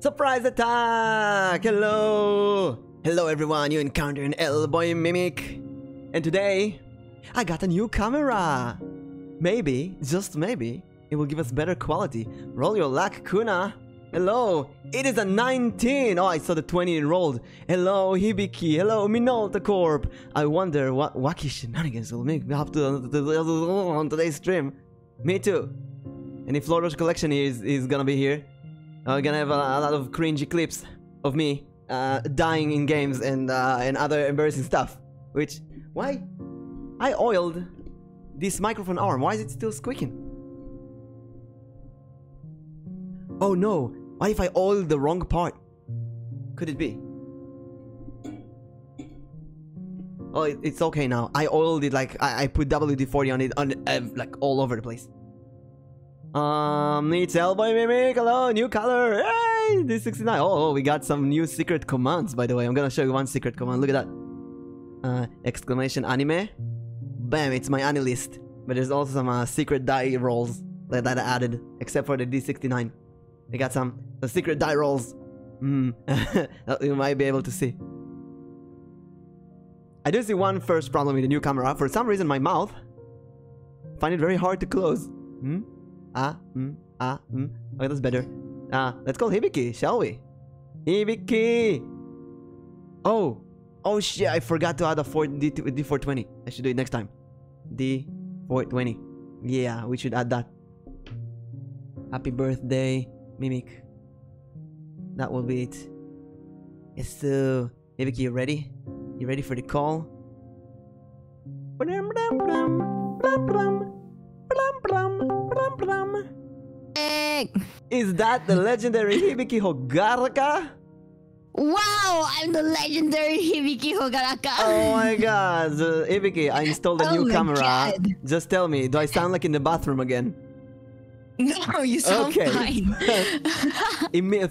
Surprise attack! Hello! Hello everyone, you encounter an Elboim Mimic. And today, I got a new camera. Maybe, just maybe, it will give us better quality. Roll your luck, Kuna. Hello, it is a 19. Oh, I saw the 20 enrolled. Hello, Hibiki. Hello, Minolta Corp. I wonder what wacky shenanigans will make me have to on today's stream. Me too. And if Lord's collection is gonna be here, we're gonna have a lot of cringy clips of me dying in games and other embarrassing stuff. Which, why? I oiled this microphone arm. Why is it still squeaking? Oh no, what if I oiled the wrong part? Could it be? Oh, it's okay now. I oiled it like, I put WD-40 on it, like all over the place. It's Elboim Mimic, hello, new color, hey, this 69. Oh, we got some new secret commands, by the way. I'm gonna show you one secret command, look at that. Exclamation anime. Bam, it's my anime list. But there's also some secret die rolls that I added, except for the D69. They got some secret die rolls. That you might be able to see. I do see one first problem with the new camera. For some reason, my mouth find it very hard to close. Okay, that's better. Let's call Hibiki, shall we? Hibiki! Oh shit, I forgot to add a D420. I should do it next time. D420. Yeah, we should add that. Happy birthday, Mimic. That will be it. Yes, so Hibiki, you ready? You ready for the call? Is that the legendary hibikihogaraka? Wow, I'm the legendary hibikihogaraka. Oh my god, Hibiki, I installed a new camera. God. Just tell me, do I sound like in the bathroom again? No, you sound fine.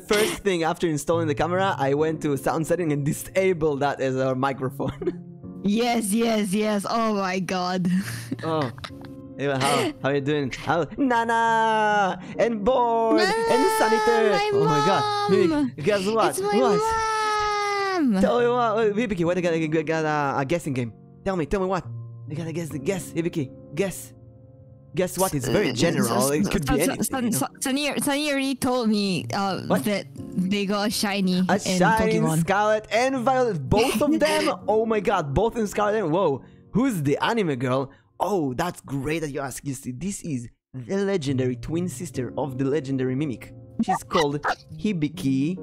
First thing after installing the camera, I went to sound setting and disabled that as our microphone. Yes. Oh my god. Oh. How are you doing? Nana and Board and Saniter. Oh my god. Mimic, guess what? It's my mom. Tell me what. Hibiki, what? I got a guessing game. Tell me what? I gotta guess. Hibiki, guess. Guess what? It's very general. It could be anything. Sunny already told me that they got a shiny a shiny Pokemon. Scarlet and Violet. Both of them? Oh my god, both in Scarlet and whoa. Who's the anime girl? Oh, that's great that you ask. You see, this is the legendary twin sister of the legendary Mimic. She's called Hibiki.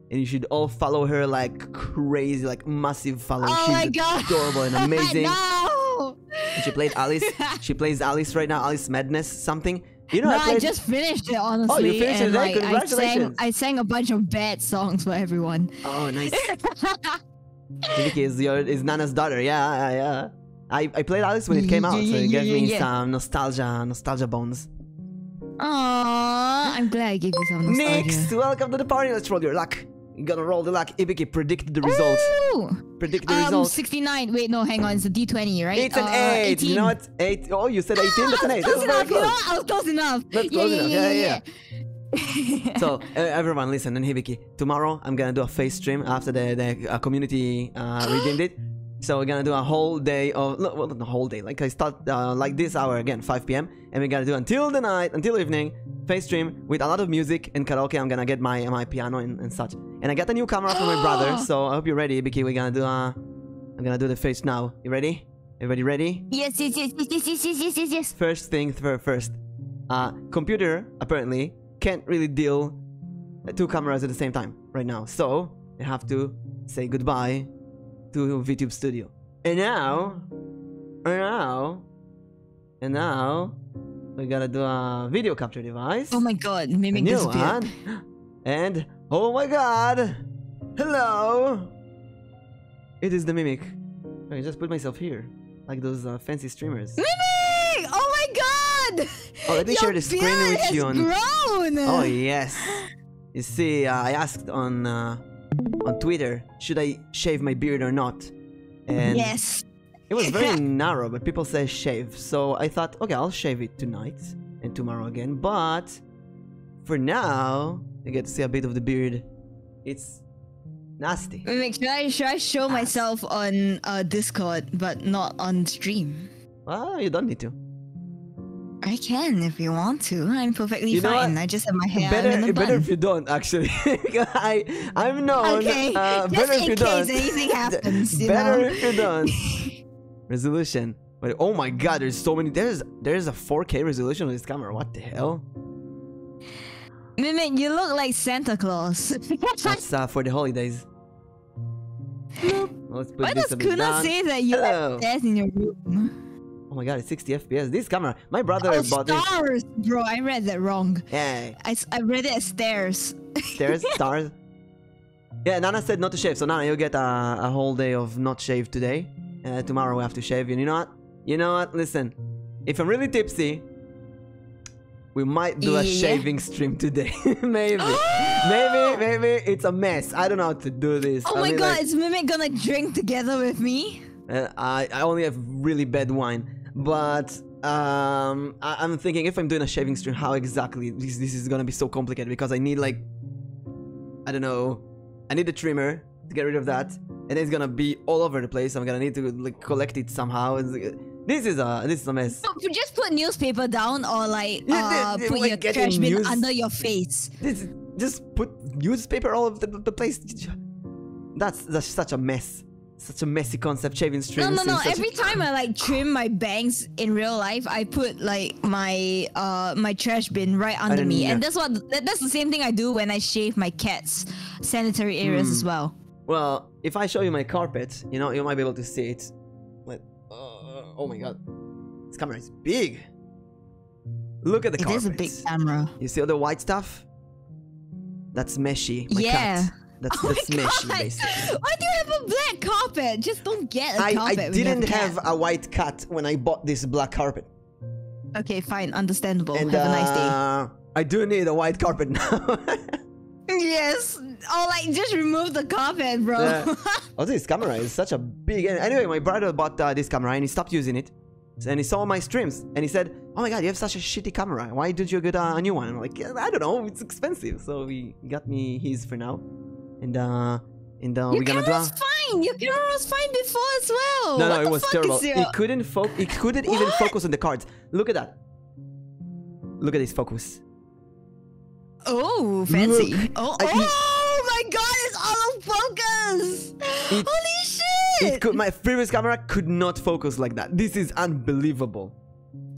And you should all follow her like crazy, like massive follow. Oh my god. Adorable and amazing. No! And she played Alice. She plays Alice right now. Alice Madness something. You know, no, I just finished it, honestly. Oh, you finished it today? Congratulations. I sang a bunch of bad songs for everyone. Oh, nice. Hibiki is Nana's daughter. Yeah. I played Alice when it came out, so it gave me some nostalgia bones. Aww, I'm glad I gave you some nostalgia. Next, welcome to the party. Let's roll your luck. You gotta roll the luck. Hibiki, predict the results. Ooh! Predict the results. 69. Wait, no, hang on. It's a D20, right? It's an 8. 18. You know what? 8. Oh, you said 18. That's an 8. Close enough. You know what? I was close enough. That's close enough. Yeah. So, everyone, listen. And Hibiki, tomorrow I'm gonna do a face stream after the community redeemed it. So we're gonna do a whole day of, well, not the whole day, like I start like this hour again, 5 p.m. And we're gonna do until the night, until evening, face stream with a lot of music and karaoke. I'm gonna get my piano and such. And I got a new camera from my brother, so I hope you're ready, Hibiki. We're gonna do I'm gonna do the face now. You ready? Everybody ready? Yes. First thing first. Computer apparently can't really deal 2 cameras at the same time right now. So I have to say goodbye to VTube Studio. And now we gotta do a video capture device. Oh my god, Mimic disappeared. And oh my god, hello, it is the Mimic. I just put myself here, like those fancy streamers. Mimic! Oh my god! Oh, let me share the screen with you. Grown. Oh yes. You see, I asked on Twitter, should I shave my beard or not? And yes. It was very narrow, but people say shave. So I thought, okay, I'll shave it tonight and tomorrow again. But for now, you get to see a bit of the beard. It's nasty. Mimic, should I show myself on Discord, but not on stream? Well, you don't need to. I can if you want to. I'm perfectly You know fine. what? I just have my hair in a Better bun. if you don't, actually. I'm known. Okay, better just if in you case don't. anything happens, you Better know? if you don't. Resolution. But oh my god, there's so many. There's a 4K resolution on this camera. What the hell? Mimic, you look like Santa Claus. That's for the holidays. Let's put Why this does a bit Kuna down. say that you Hello. have stairs in your room? Oh my god, it's 60 FPS. This camera, my brother Oh, bought this. stars! Bro, I read that wrong. Yeah, I read it as stairs. stairs, stars. Yeah, Nana said not to shave, so Nana, you get a whole day of not shave today. Tomorrow we have to shave. And you know what? You know what? Listen, if I'm really tipsy, we might do a shaving stream today. maybe, maybe it's a mess. I don't know how to do this. Oh my god, is Mimic gonna drink together with me? I only have really bad wine, but I'm thinking if I'm doing a shaving stream, how exactly this is gonna be so complicated because I need like, I don't know, I need a trimmer to get rid of that, and it's gonna be all over the place. I'm gonna need to like collect it somehow. This is a mess. So, just put newspaper down or like put like your getting trash bin news- under your face. Just put newspaper all over the place. That's such a mess. Such a messy concept, shaving streams. No. Every time I like trim my bangs in real life, I put like my my trash bin right under me, and that's the same thing I do when I shave my cat's sanitary areas as well. Well, if I show you my carpet, you know, you might be able to see it. Like, oh my god, this camera is big. Look at the carpet. It is a big camera. You see all the white stuff? That's meshy. My cat. That's meshy, basically. Why do you have a black carpet? Just don't get a carpet. I didn't have a white cat when I bought this black carpet. Okay, fine, understandable. And, have a nice day. I do need a white carpet now. Yes. Oh, like just remove the carpet, bro. Yeah. Also, this camera is such a big. Anyway, my brother bought this camera and he stopped using it. And he saw my streams and he said, "Oh my god, you have such a shitty camera. Why did you get a new one?" I'm like, I don't know, it's expensive. So he got me his for now. And we're gonna do. Fine. Your camera was fine before as well. No, what it was terrible. It couldn't even focus on the cards. Look at that. Look at this focus. Oh, fancy. Look, oh my god, it's all of focus. Holy shit. My previous camera could not focus like that. This is unbelievable.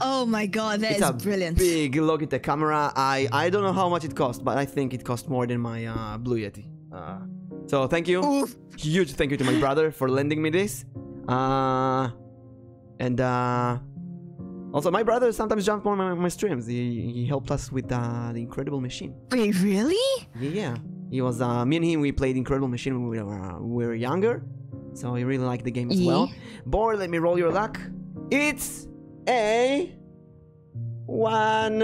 Oh my god, that is brilliant. Big Logitech camera. I don't know how much it cost, but I think it cost more than my Blue Yeti. So thank you. Oof. Huge thank you to my brother for lending me this. Also, my brother sometimes jumps on my streams. He helped us with the Incredible Machine. Wait, really? Yeah. He was me and him. We played Incredible Machine when we were younger, so he really liked the game as well. Boy, let me roll your luck. It's a 1.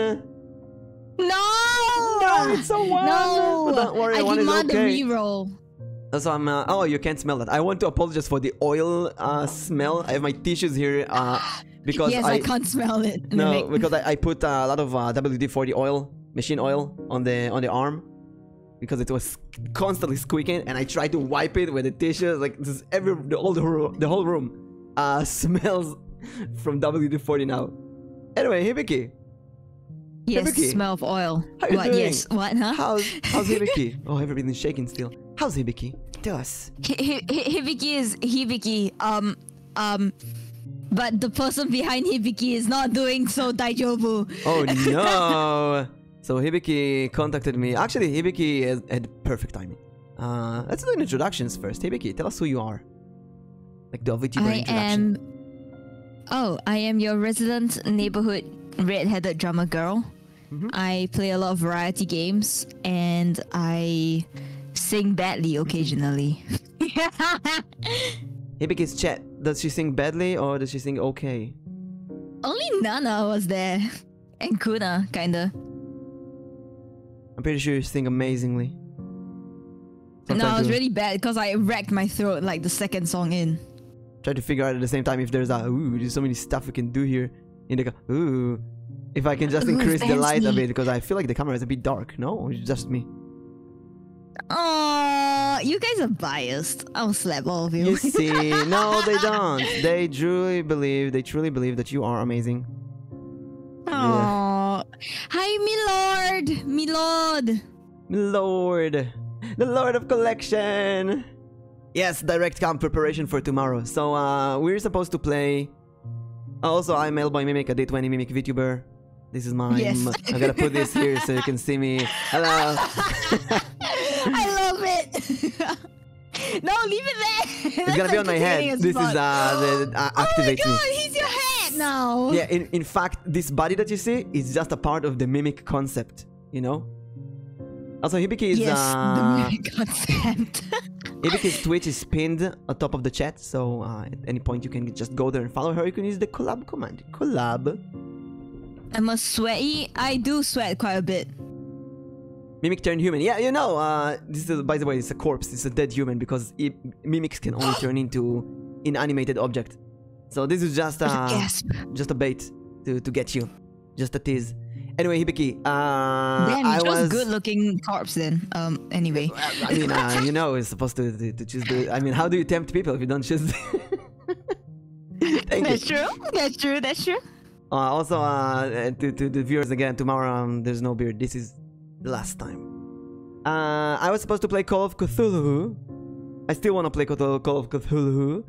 No, it's a 1. No, but don't worry, I 1 is demand okay. a reroll. So I'm. Oh, you can't smell that. I want to apologize for the oil smell. I have my tissues here because I can't smell it. No, because I put a lot of WD-40 oil, machine oil, on the arm because it was constantly squeaking, and I tried to wipe it with the tissue. Like this, the whole room smells from WD-40 now. Anyway, Hibiki. Yes, Hibiki. smell of oil. How you doing? Yes, what, huh? How's Hibiki? Oh, everything's shaking still. How's Hibiki? Tell us. Hibiki is Hibiki. But the person behind Hibiki is not doing so daijobu. Oh no! So Hibiki contacted me. Actually, Hibiki had perfect timing. Let's do introductions first. Hibiki, tell us who you are. Like the vtuber introduction. I am your resident neighborhood red-headed drummer girl. I play a lot of variety games and I sing badly occasionally. Hibiki's chat. Does she sing badly or does she sing okay? Only Nana was there. And Kuna, kinda. I'm pretty sure you sing amazingly. No, it was really bad because I wrecked my throat like the second song in. try to figure out at the same time if there's there's so many stuff we can do here in the if I can just increase the light a bit, because I feel like the camera is a bit dark. No, or it's just me. Oh, you guys are biased. I'll slap all of you. You see, no, they don't. They truly believe that you are amazing. Oh, yeah. Hi, my lord, the lord of collection. Yes, direct camp preparation for tomorrow. So we're supposed to play. Also, I'm Elboim Mimic, a day 20 Mimic VTuber. This is mine. Yes. I gotta put this here so you can see me. Hello. I love it. No, leave it there. It's gonna be on my head. This is the activates Oh my god, me. he's your head now. Yeah, in fact, this body that you see is just a part of the Mimic concept, you know? Also, Hibiki is... Yes, the Mimic concept. Hibiki's Twitch is pinned on top of the chat, so at any point you can just go there and follow her. You can use the collab command. Collab. I'm a sweaty. I do sweat quite a bit. Mimic turned human. Yeah, you know, this is, by the way, it's a corpse. It's a dead human because mimics can only turn into inanimated object. So this is just just a bait to get you. Just a tease. Anyway, Hibiki, damn, you chose good-looking corpse then. Anyway. I mean, you know, it's supposed to choose the... I mean, how do you tempt people if you don't choose... That's true. That's true. Also, to the viewers again, tomorrow there's no beard. This is the last time. I was supposed to play Call of Cthulhu. I still want to play Call of Cthulhu.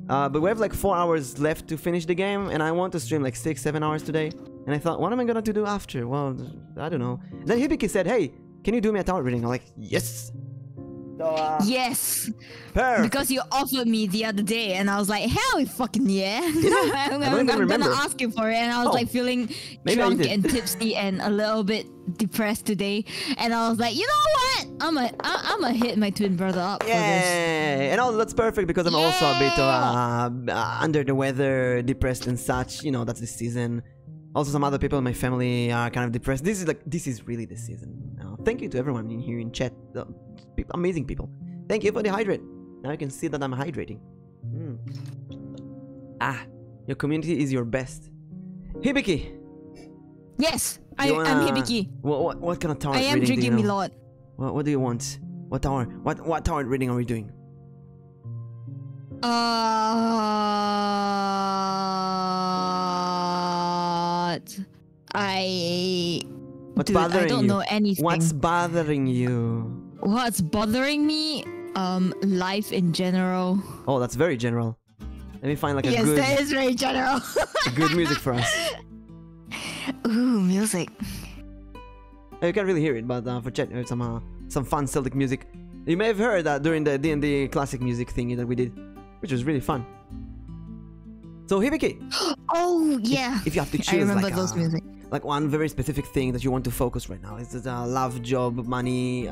But we have like 4 hours left to finish the game, and I want to stream like 6-7 hours today. And I thought, what am I gonna do after? Well, I don't know. Then Hibiki said, hey, can you do me a tarot reading? I'm like, yes. So, yes. Perfect. Because you offered me the other day, and I was like, hell fucking yeah. I'm gonna ask you for it, and I was like feeling drunk and tipsy and a little bit depressed today, and I was like, you know what? I'm gonna hit my twin brother up for this. And all that's perfect because I'm also a bit under the weather, depressed and such. You know, that's the season. Also, some other people in my family are kind of depressed. This is really the season. Thank you to everyone in here in chat. Amazing people. Thank you for the hydrate. Now you can see that I'm hydrating. Your community is your best. Hibiki. Yes, I'm Hibiki. What kind of tarot reading? I am drinking me lot. What do you want? What tarot reading are we doing? I don't know anything. What's bothering you? What's bothering me? Life in general. Oh, that's very general. Let me find like a good... Yes, that is very general. Good music for us. Ooh, music. You can't really hear it, but for chat, we have some fun Celtic music. You may have heard that during the D&D classic music thingy that we did, which was really fun. So Hibiki. Oh yeah. If you have to choose, I remember like, those music. Like one very specific thing that you want to focus right now. Is it love, job, money,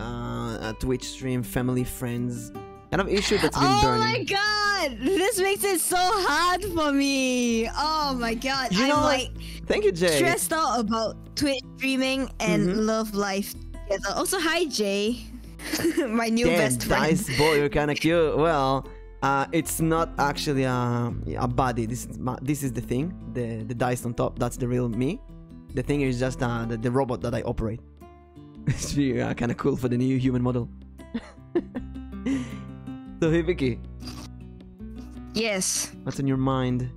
Twitch stream, family, friends? Kind of issue that's been burning. Oh my god! This makes it so hard for me. Oh my god! You know, I'm like, thank you, Jay. Stressed out about Twitch streaming and love life together. Also, hi Jay, my new best friend. Nice boy, you're kind of cute. Well, it's not actually a body. This is the thing. The dice on top. That's the real me. The thing is just the robot that I operate. It's really kind of cool for the new human model. So Hibiki. Yes. What's on your mind?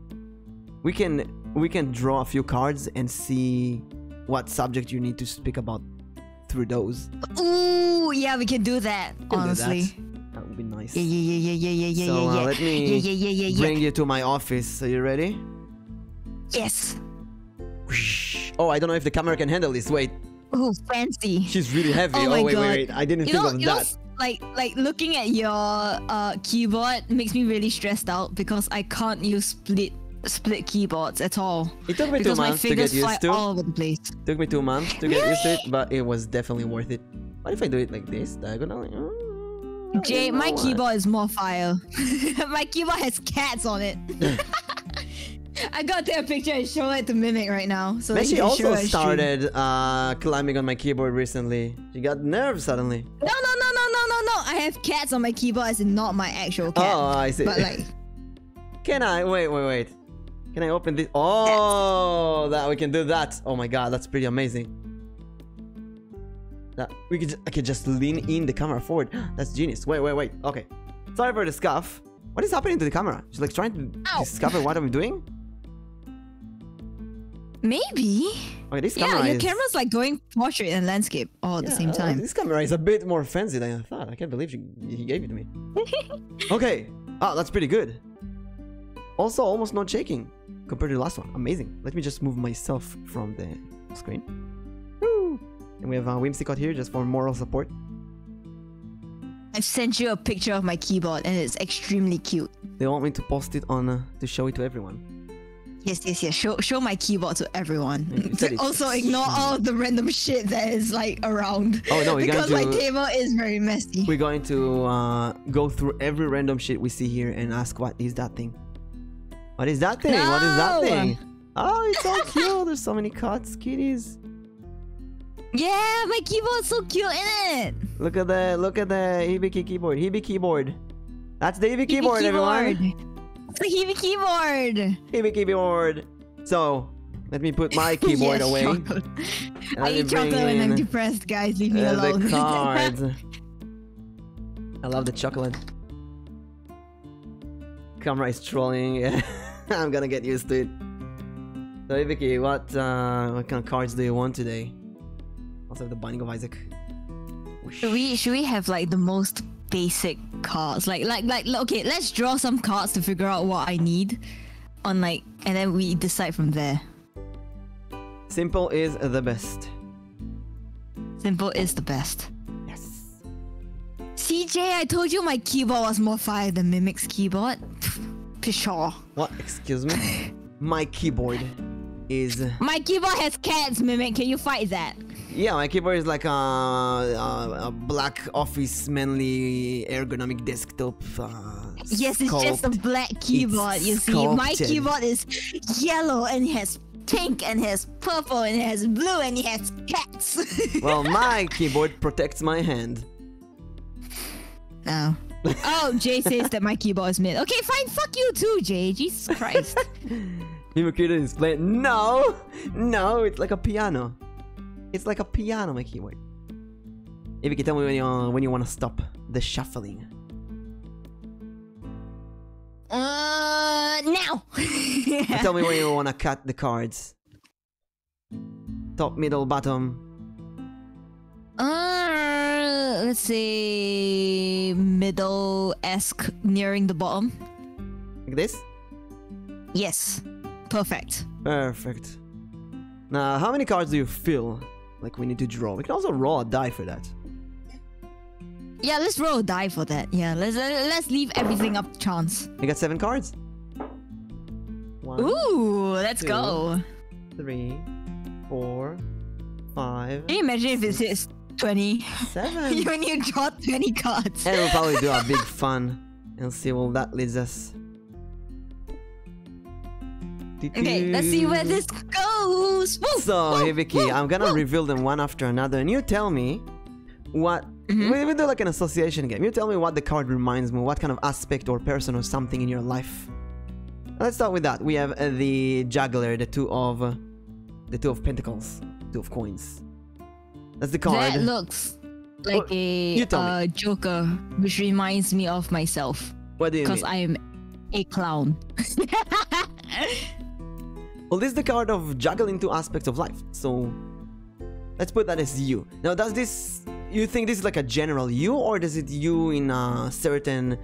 We can draw a few cards and see what subject you need to speak about through those. Ooh, yeah, we can do that. Honestly, that would be nice. Yeah. So let me bring you to my office. Are you ready? Yes. Oh, I don't know if the camera can handle this. Wait. Oh, fancy. She's really heavy. Oh, wait. I didn't think of that. Like looking at your keyboard makes me really stressed out because I can't use split keyboards at all. It took me 2 months to get used to. All over the place. It took me 2 months to get used to it, but it was definitely worth it. What if I do it like this, diagonally? Jay, my keyboard is more fire. My keyboard has cats on it. I gotta take a picture and show it to Mimic right now. So she also started climbing on my keyboard recently. She got nerves suddenly. No. I have cats on my keyboard as in not my actual cat. Oh, I see. But like... Can I? Wait. Can I open this? Oh, that we can do that. Oh my god, that's pretty amazing. That I could just lean in the camera forward. That's genius. Wait. Okay. Sorry for the scuff. What is happening to the camera? She's like trying to discover what I'm doing? Maybe. Okay, this camera your camera's like going portrait and landscape all at the same time. This camera is a bit more fancy than I thought. I can't believe he gave it to me. Okay. Oh, that's pretty good. Also, almost not shaking compared to the last one. Amazing. Let me just move myself from the screen. Woo! And we have Whimsicott here just for moral support. I've sent you a picture of my keyboard and it's extremely cute. They want me to post it on to show it to everyone. Yes. Show my keyboard to everyone. Yeah, also ignore all the random shit that is like around. Oh no, because my table is very messy. We're going to go through every random shit we see here and ask what is that thing. What is that thing? No! What is that thing? Oh, it's so cute. There's so many kitties. Yeah, my keyboard's so cute, isn't it? Look at the Hibiki keyboard. Hibiki keyboard. That's the Hibiki keyboard, everyone. It's the Hibiki keyboard. Hibiki keyboard. So, let me put my keyboard away. I eat chocolate when I'm depressed, guys. Leave me alone. The cards. I love the chocolate. Camera is trolling. I'm gonna get used to it. So, Hibiki, what kind of cards do you want today? Also, the Binding of Isaac. Should we have like the most basic cards? Like okay, let's draw some cards to figure out what I need on and then we decide from there. Simple is the best. Simple is the best. Yes. CJ, I told you my keyboard was more fire than Mimic's keyboard. Pshaw. What? Excuse me? My keyboard is... My keyboard has cats, Mimic. Can you fight that? Yeah, my keyboard is like a black office manly ergonomic desktop. Yes, it's just a black keyboard, you see. My keyboard is yellow and it has pink and it has purple and it has blue and it has cats. Well, my keyboard protects my hand. Oh. Oh, Jay says that my keyboard is mid. Okay, fine. Fuck you too, Jay. Jesus Christ. Hibiki is playing. No, it's like a piano. It's like a piano, my keyboard. Hibiki, tell me when you want to stop the shuffling. Now. Tell me when you want to cut the cards. Top, middle, bottom. Let's say middle-esque, nearing the bottom. Like this? Yes. Perfect. Perfect. Now, how many cards do you feel like we need to draw? We can also roll a die for that. Yeah, let's roll a die for that. Yeah, let's leave everything up to chance. You got 7 cards. 1, ooh, let's 2, go. 3, 4, 5. Can you imagine if it hits 20? 7. When you draw 20 cards. And we'll probably do a big fun and see where that leads us. Okay, let's see where this goes. Woo, so, Hibiki, I'm gonna reveal them one after another, and you tell me what. We do like an association game. You tell me what the card reminds me, what kind of aspect or person or something in your life. Let's start with that. We have the juggler, the two of pentacles, 2 of coins. That's the card. That looks like a Joker, which reminds me of myself. What do you mean? Because I am a clown. Well, this is the card of juggling 2 aspects of life. So, let's put that as you. Now, does this... You think this is like a general you, or does it you in a certain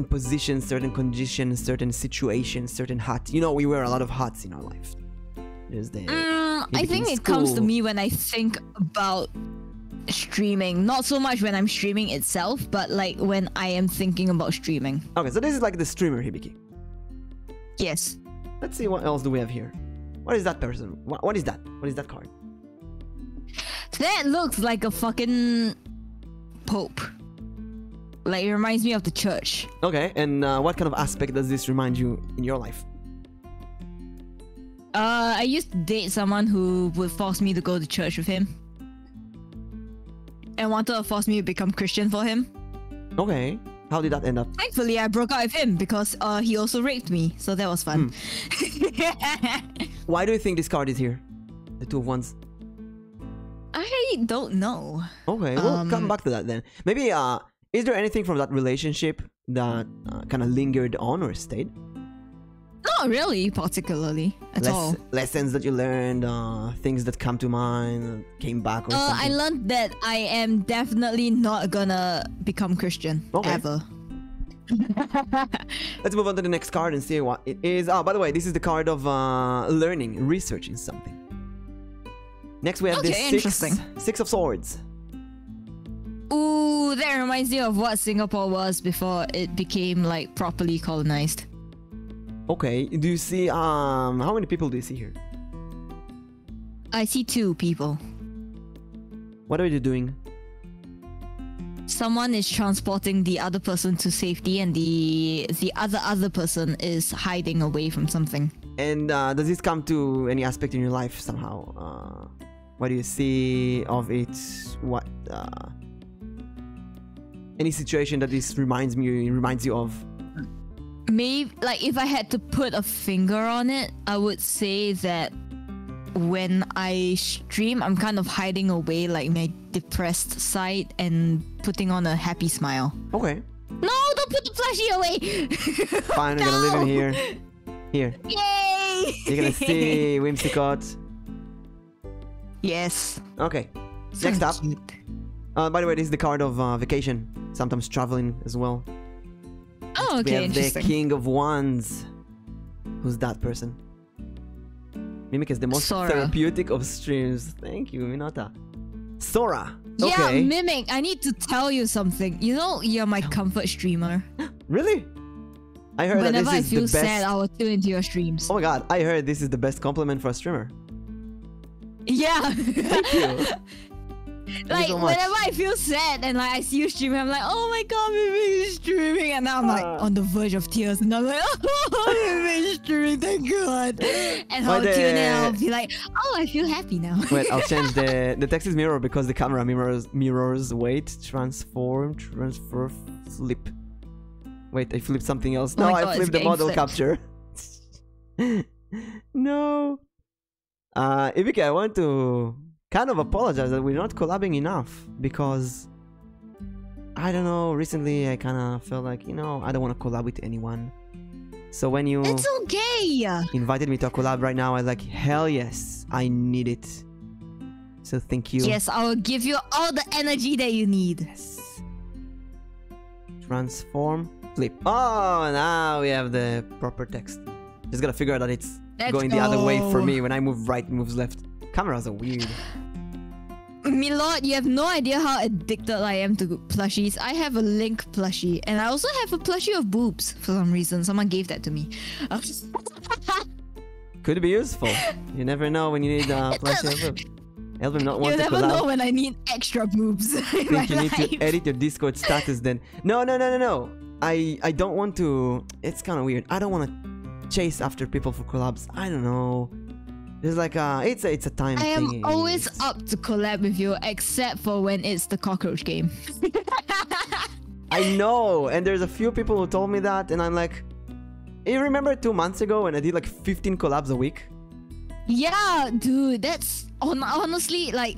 position, certain condition, certain situation, certain hat? You know, we wear a lot of hats in our life. There's the... I think it comes to me when I think about streaming. Not so much when I'm streaming itself, but like when I am thinking about streaming. Okay, so this is like the streamer Hibiki. Yes. Let's see what else do we have here. What is that person? What is that? What is that card? That looks like a fucking pope. Like, it reminds me of the church. Okay, and what kind of aspect does this remind you in your life? I used to date someone who would force me to go to church with him. And wanted to force me to become Christian for him. Okay. How did that end up? Thankfully, I broke up with him because he also raped me, so that was fun. Why do you think this card is here? The Two of Wands. I don't know. Okay, we'll come back to that then. Maybe, is there anything from that relationship that kind of lingered on or stayed? Not really, particularly at all. Lessons that you learned, things that come to mind, came back or something? I learned that I am definitely not gonna become Christian, ever. Let's move on to the next card and see what it is. Oh, by the way, this is the card of learning, researching something. Next we have this Six of Swords. Ooh, that reminds me of what Singapore was before it became like properly colonized. Okay, do you see, how many people do you see here? I see 2 people. What are you doing? Someone is transporting the other person to safety, and the other person is hiding away from something. And does this come to any aspect in your life somehow? What do you see of it? What any situation that this reminds you of? Maybe, like, if I had to put a finger on it, I would say that when I stream, I'm kind of hiding away like my depressed side and putting on a happy smile. Okay. No, don't put the plushie away. Fine, we're gonna leave him here. Here. Yay! You're gonna see Whimsicott. Yes. Okay. So Next up. cute. By the way, this is the card of vacation. Sometimes traveling as well. Oh, okay, we have the interesting. King of Wands. Who's that person? Mimic is the most Sora. therapeutic of streams. Thank you, Minota. Sora. Yeah, Okay. Mimic, I need to tell you something. You know, you're my comfort streamer. Really? I heard Whenever that I this is feel the best. sad, I will tune into your streams. Oh my god, I heard this is the best compliment for a streamer. Yeah. Thank you. Like, so much. whenever I feel sad and like I see you streaming, I'm like, oh my god, Mimic is streaming, and now I'm like on the verge of tears, and I'm like, oh, Mimic is streaming, thank god. And I'll tune in and I'll be like, oh, I feel happy now. Wait, I'll change the text is mirror because the camera mirrors. Wait, transfer, flip. Wait, I flipped something else. Oh No, my I God, flipped it's the model getting capture. No. Hibiki, I want to kind of apologize that we're not collabing enough because I don't know, recently I kind of felt like, you know, I don't want to collab with anyone. So when you It's okay. invited me to a collab right now, I was like, hell yes, I need it. So thank you. Yes, I will give you all the energy that you need. Yes. Transform, flip. Oh, now we have the proper text. Just gotta figure out that it's Let's going the other way for go. me. When I move right, it moves left. Cameras are weird. Milord, you have no idea how addicted I am to plushies. I have a Link plushie, and I also have a plushie of boobs for some reason. Someone gave that to me. Could be useful. You never know when you need a plushie of Elboim not want You to never know collab. when I need extra boobs in my Think you need life. to edit your Discord status then. No. I don't want to. It's kind of weird. I don't want to chase after people for collabs. I don't know. There's like it's a time I thing. am always up to collab with you, except for when it's the cockroach game. I know, and there's a few people who told me that, and I'm like, you remember 2 months ago when I did like 15 collabs a week? Yeah, dude, that's honestly like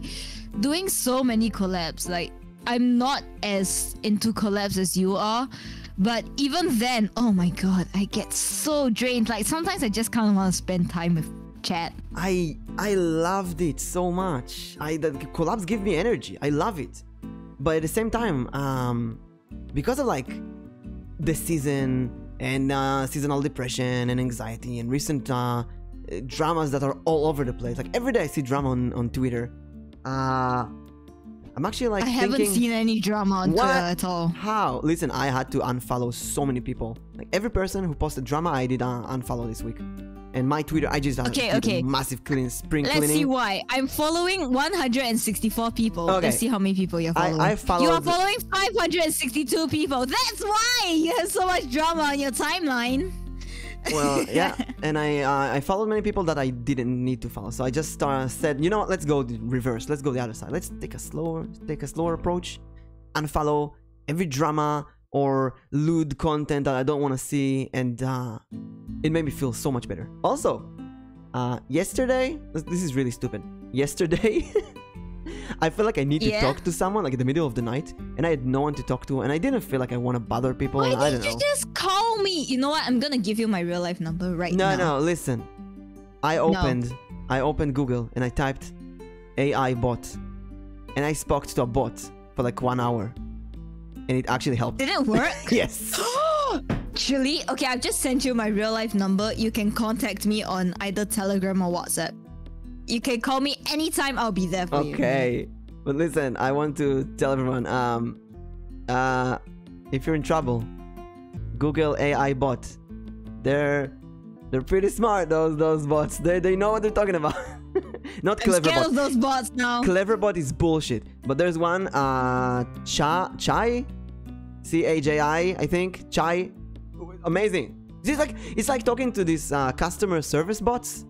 doing so many collabs. Like, I'm not as into collabs as you are, but even then, oh my god, I get so drained. Like, sometimes I just kind of want to spend time with chat. I loved it so much. The collabs give me energy. I love it, but at the same time, because of like the season and seasonal depression and anxiety and recent dramas that are all over the place. Like every day I see drama on Twitter. I'm actually like I haven't seen any drama on what? Twitter at all. How? Listen, I had to unfollow so many people. Like every person who posted drama, I did unfollow this week. And my Twitter, I just did a massive spring Let's cleaning. see why. I'm following 164 people. Okay. Let's see how many people you're following. I followed. You are following 562 people. That's why you have so much drama on your timeline. Well, yeah, and I followed many people that I didn't need to follow. So I just said, you know what? Let's go the reverse. Let's go the other side. Let's take a slower approach. Unfollow every drama or lewd content that I don't want to see, and it made me feel so much better. Also, yesterday, this is really stupid. Yesterday, I felt like I need to talk to someone like in the middle of the night, and I had no one to talk to, and I didn't feel like I want to bother people. Why I don't did know. you just call me? You know what? I'm gonna give you my real life number right now. No, listen. I opened Google and I typed AI bot, and I spoke to a bot for like 1 hour, and it actually helped. Did it work? Yes. Actually, okay, I've just sent you my real life number. You can contact me on either Telegram or WhatsApp. You can call me anytime. I'll be there for you. Okay, but listen, I want to tell everyone, if you're in trouble, Google AI bot. They're pretty smart. Those bots. They know what they're talking about. Not I'm clever scared bot. of those bots now. Clever bot is bullshit. But there's one, Chai, CAJI, I think. Chai, amazing. It's like talking to these customer service bots.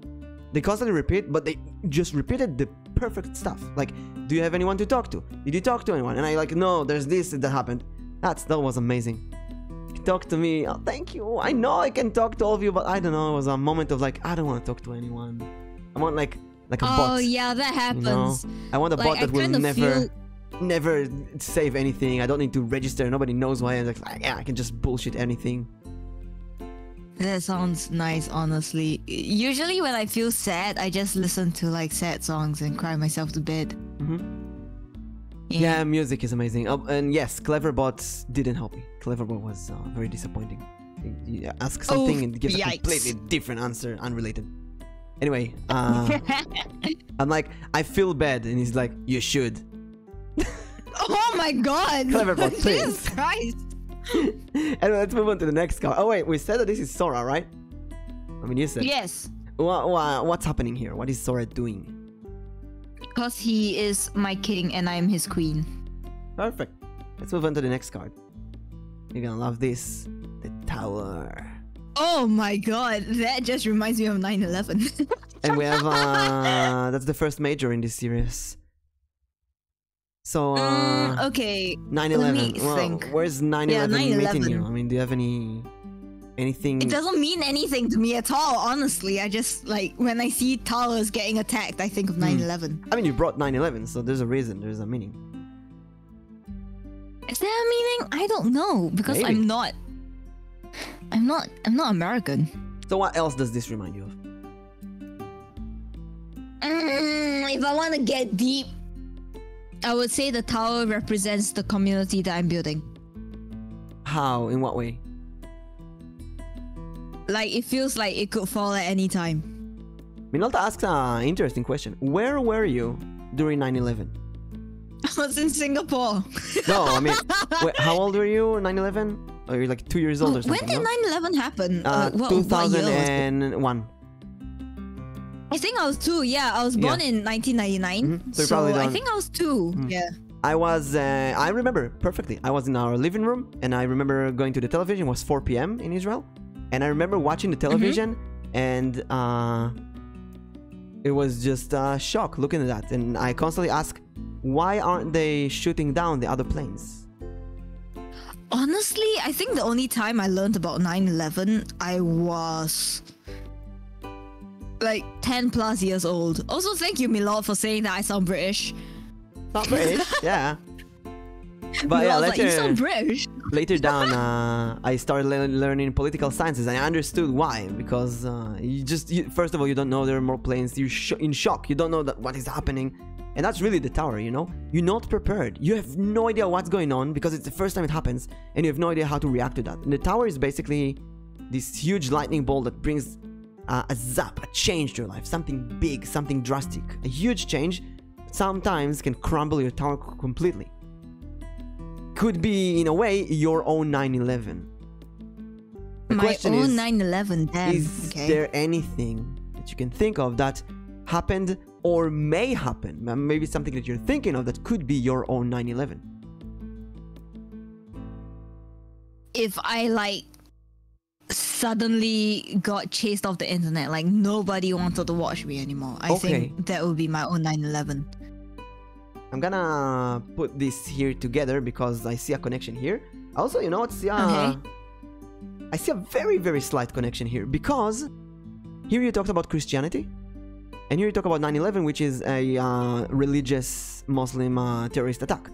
They constantly repeat, but they just repeated the perfect stuff. Like, do you have anyone to talk to? Did you talk to anyone? And I like, no, there's this that happened. That was amazing. Talk to me. Oh, thank you. I know I can talk to all of you, but I don't know. It was a moment of like, I don't want to talk to anyone. I want like a bot. Oh yeah, that happens. You know? I want a bot that will never feel... save anything. I don't need to register. Nobody knows why. I'm like, yeah, I can just bullshit anything. That sounds nice, honestly. Usually when I feel sad, I just listen to like sad songs and cry myself to bed. Yeah, music is amazing. And yes, Cleverbot didn't help me. Cleverbot was very disappointing. You ask something and it gives a completely different answer, unrelated. Anyway, I'm like, I feel bad, and he's like, you should. Oh my god! Cleverbot, please. Jesus Christ! Anyway, let's move on to the next card. Oh wait, we said that this is Sora, right? I mean, you said. Yes. What's happening here? What is Sora doing? Because he is my king and I am his queen. Perfect. Let's move on to the next card. You're gonna love this. The Tower. Oh my god, that just reminds me of 9/11. And we have that's the first major in this series. So okay. 9/11. Let me think. Where's 9/11 meeting you? I 9/11. mean, do you have anything? It doesn't mean anything to me at all, honestly. I just like when I see towers getting attacked, I think of 9/11. I mean, you brought 9/11, so there's a reason, there's a meaning. Is there a meaning? I don't know because Maybe. I'm not American. So what else does this remind you of? If I want to get deep, I would say the tower represents the community that I'm building. How? In what way? Like, it feels like it could fall at any time. Minolta asks an interesting question. Where were you during 9/11? I was in Singapore. No, I mean, wait, how old were you 9/11? Or you're like 2 years old or something? When did 9/11 happen? What year was it? 2001. I think I was 2. Yeah, I was born in 1999. So, So I think I was 2. Yeah. I was, I remember perfectly. I was in our living room, and I remember going to the television. It was 4 p.m. in Israel. And I remember watching the television, and it was just shock looking at that. And I constantly ask, why aren't they shooting down the other planes? Honestly, I think the only time I learned about 9/11, I was like 10 plus years old. Also, thank you, Milord, for saying that I sound British. Not British, yeah. But Milord's yeah, like, you sound British. later down, I started learning political sciences, and I understood why. Because first of all, you don't know there are more planes. You're in shock. You don't know what is happening. And that's really the tower, you know? You're not prepared. You have no idea what's going on because it's the first time it happens, and you have no idea how to react to that. And the tower is basically this huge lightning bolt that brings a zap, a change to your life, something big, something drastic. A huge change sometimes can crumble your tower completely. Could be, in a way, your own 9/11. The My question own is, 9/11, damn. is Okay. there anything that you can think of that happened or may happen? Maybe something that you're thinking of that could be your own 9/11. If I like suddenly got chased off the internet, like nobody wanted to watch me anymore, I think that would be my own 9/11. I'm gonna put this here together because I see a connection here. Also, you know what? Okay. I see a very, very slight connection here, because here you talked about Christianity, and here you talk about 9/11, which is a religious Muslim terrorist attack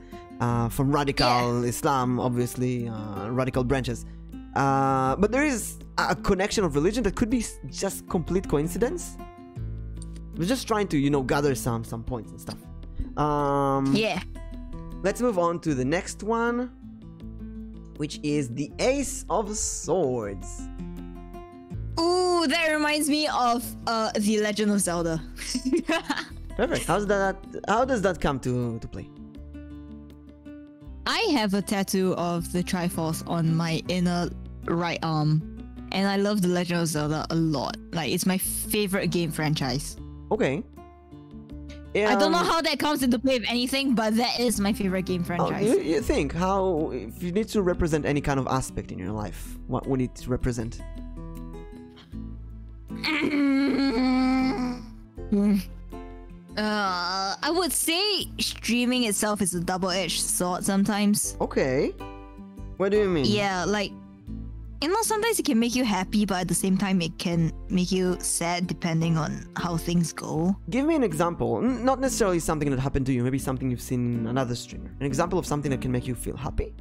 from radical Islam, obviously, radical branches. But there is a connection of religion that could be just complete coincidence. We're just trying to, you know, gather some points and stuff. Yeah. Let's move on to the next one, which is the Ace of Swords. Ooh, that reminds me of The Legend of Zelda. Perfect. How does that come to play? I have a tattoo of the Triforce on my inner right arm, and I love The Legend of Zelda a lot. Like, it's my favorite game franchise. Okay. I don't know how that comes into play with anything, but that is my favorite game franchise. You think, how, if you need to represent any kind of aspect in your life, what would it represent? I would say streaming itself is a double-edged sword sometimes. Okay. What do you mean? Yeah, like, you know, sometimes it can make you happy, but at the same time it can make you sad depending on how things go. Give me an example. Not necessarily something that happened to you, maybe something you've seen in another streamer. An example of something that can make you feel happy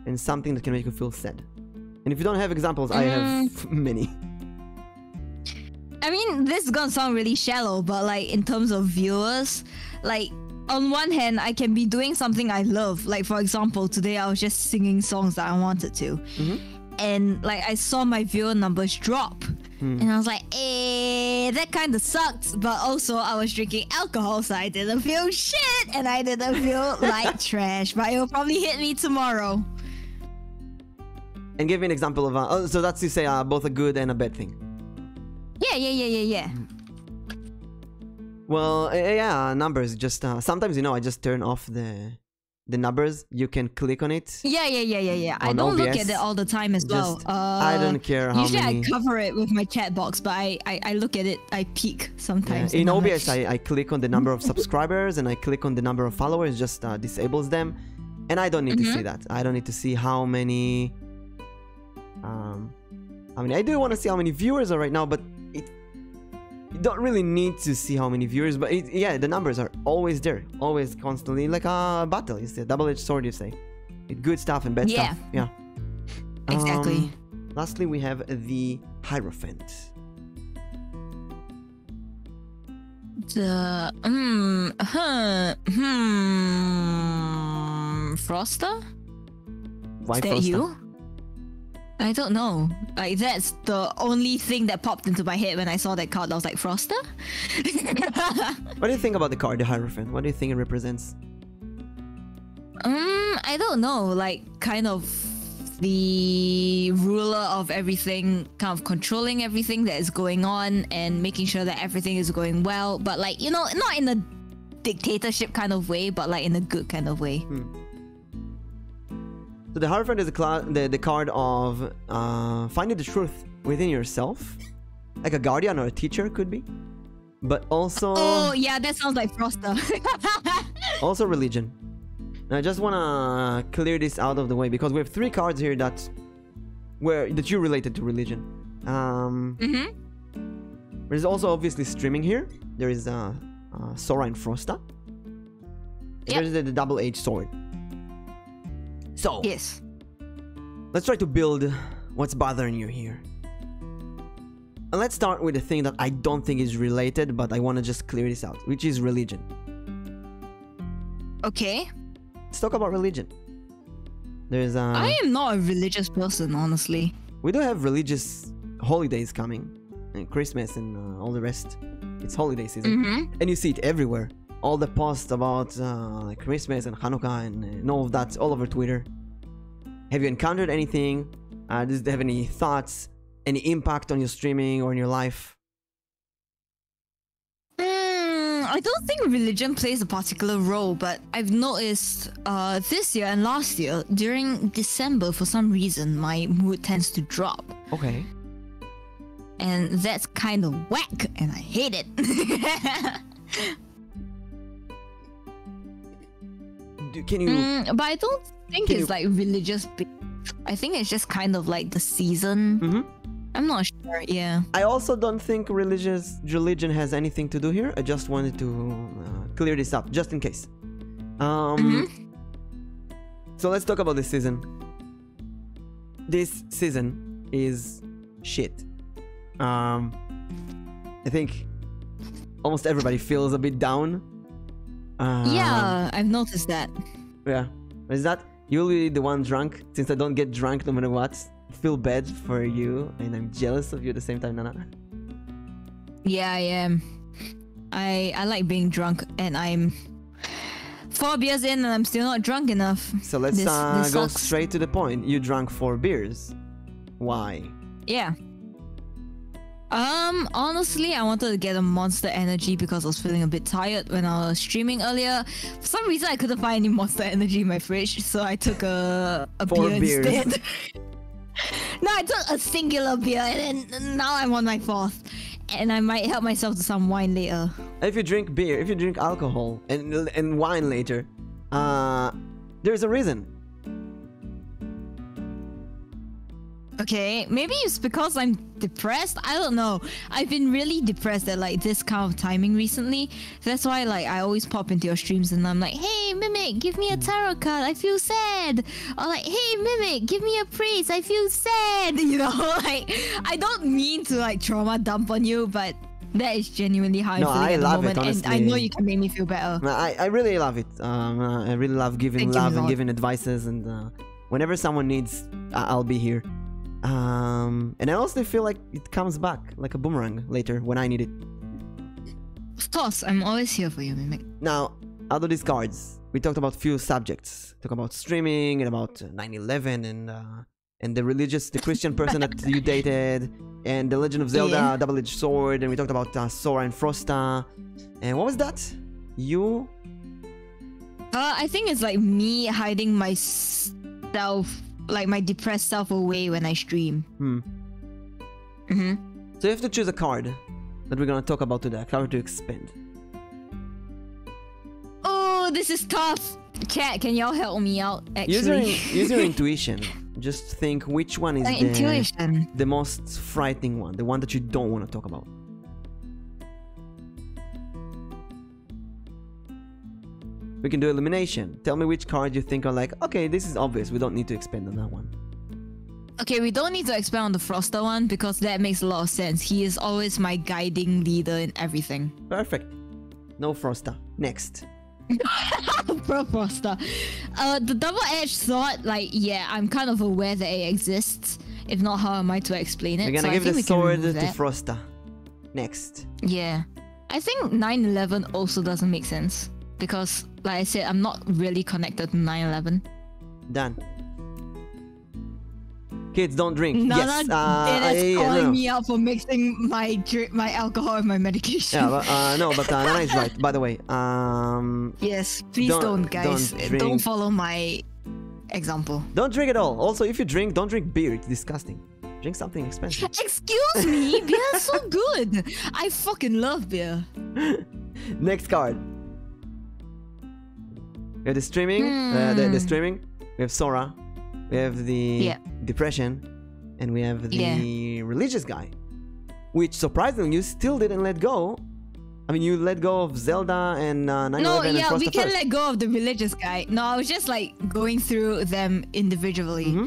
and something that can make you feel sad. And if you don't have examples, I have many. I mean, this is gonna sound really shallow, but like in terms of viewers, like on one hand, I can be doing something I love. Like for example, today I was just singing songs that I wanted to. And like I saw my viewer numbers drop. And I was like, that kind of sucked. But also I was drinking alcohol, so I didn't feel shit. And I didn't feel like trash. But it will probably hit me tomorrow. And give me an example of, so that's to say both a good and a bad thing. Yeah. Well, yeah, numbers. Just sometimes, you know, I just turn off the numbers. You can click on it. Yeah. I don't look at it all the time as well. I don't care how usually many. I cover it with my chat box, but I look at it. I peek sometimes. Yeah. In OBS, I click on the number of subscribers and I click on the number of followers. Just disables them, and I don't need to see that. I don't need to see how many. I mean, I do want to see how many viewers are right now, but you don't really need to see how many viewers. But yeah, the numbers are always there, always, constantly, like a battle. It's a double-edged sword, you say, with good stuff and bad stuff. Yeah, exactly. Lastly, we have the Hierophant. The Froster? Why Is that Froster? you? I don't know. Like, that's the only thing that popped into my head when I saw that card. I was like, Froster? What do you think about the card, the Hierophant? What do you think it represents? I don't know. Like, kind of the ruler of everything, kind of controlling everything that is going on and making sure that everything is going well. But like, you know, not in a dictatorship kind of way, but like in a good kind of way. So the Hierophant is the card of finding the truth within yourself, like a guardian or a teacher could be, but also yeah, that sounds like Froster. also religion. Now I just wanna clear this out of the way because we have 3 cards here that you related to religion. There's also obviously streaming here. There is Sora and Frosta. There's the double-edged sword. So, yes, let's try to build what's bothering you here. And let's start with the thing that I don't think is related, but I want to just clear this out, which is religion. Okay. Let's talk about religion. There's I am not a religious person, honestly. We do have religious holidays coming, and Christmas and all the rest. It's holiday season, and you see it everywhere. All the posts about Christmas and Hanukkah and all of that all over Twitter. Have you encountered anything? Does it have any thoughts, any impact on your streaming or in your life? I don't think religion plays a particular role, but I've noticed this year and last year, during December, for some reason, my mood tends to drop. Okay. And that's kind of whack, and I hate it. Can you? But I don't think it's like religious I think it's just kind of like the season. I'm not sure. Yeah. I also don't think religion has anything to do here. I just wanted to clear this up, just in case. So let's talk about this season. This season is shit. I think almost everybody feels a bit down. Yeah, I've noticed that. Yeah. Is that you'll be the one drunk, since I don't get drunk no matter what? I feel bad for you, and I'm jealous of you at the same time, Nana. Yeah, I am. I like being drunk, and I'm 4 beers in, and I'm still not drunk enough. So let's this go sucks. straight to the point. You drank 4 beers. Why? Yeah. Honestly, I wanted to get a Monster Energy because I was feeling a bit tired when I was streaming earlier. For some reason, I couldn't find any Monster Energy in my fridge, so I took a 4 beer beers. instead. No, I took a singular beer, and then now I'm on my 4th. And I might help myself to some wine later. If you drink beer, if you drink alcohol and wine later, there's a reason. Okay, maybe it's because I'm depressed. I don't know. I've been really depressed at like this kind of timing recently. That's why like I always pop into your streams and I'm like, hey Mimic, give me a tarot card, I feel sad. Or like, hey Mimic, give me a praise, I feel sad. You know, like I don't mean to like trauma dump on you, but that is genuinely how I'm feeling at the moment. And I know you can make me feel better. I really love it. I really love giving love and giving advices, and whenever someone needs, I'll be here. And I also feel like it comes back like a boomerang later when I need it. Of course, I'm always here for you, Mimic. Now, out of these cards, we talked about few subjects. Talk about streaming and about 9/11 and the Christian person that you dated, and the Legend of Zelda double-edged sword, and we talked about Sora and Frosta. And what was that? You? I think it's like me hiding myself, like my depressed self away when I stream. So you have to choose a card that we're gonna talk about today, a card to expand. Oh, this is tough. Chat, can y'all help me out? Actually, Use your intuition. Just think which one is the most frightening one, the one that you don't want to talk about. We can do elimination. Tell me which card you think are like, okay, this is obvious, we don't need to expand on that one. Okay, we don't need to expand on the Froster one because that makes a lot of sense. He is always my guiding leader in everything. Perfect. No Frosta. Next. Bro, Froster. The double-edged sword, like, yeah, I'm kind of aware that it exists. If not, how am I to explain it? We're gonna give the sword to Frosta. Next. Yeah. I think 9/11 also doesn't make sense. Because, like I said, I'm not really connected to 9/11. Done. Kids, don't drink. Yes. It's calling me out for mixing my alcohol with my medication. Yeah, but, no, but Nana is right. By the way, yes, please don't guys. Don't follow my example. Don't drink at all. Also, if you drink, don't drink beer. It's disgusting. Drink something expensive. Excuse me, beer is so good. I fucking love beer. Next card. We have the streaming. The streaming. We have Sora. We have the depression, and we have the religious guy, which surprisingly you still didn't let go. I mean, you let go of Zelda and 9/11 No, and Frosta we can first. let go of the religious guy. No, I was just like going through them individually.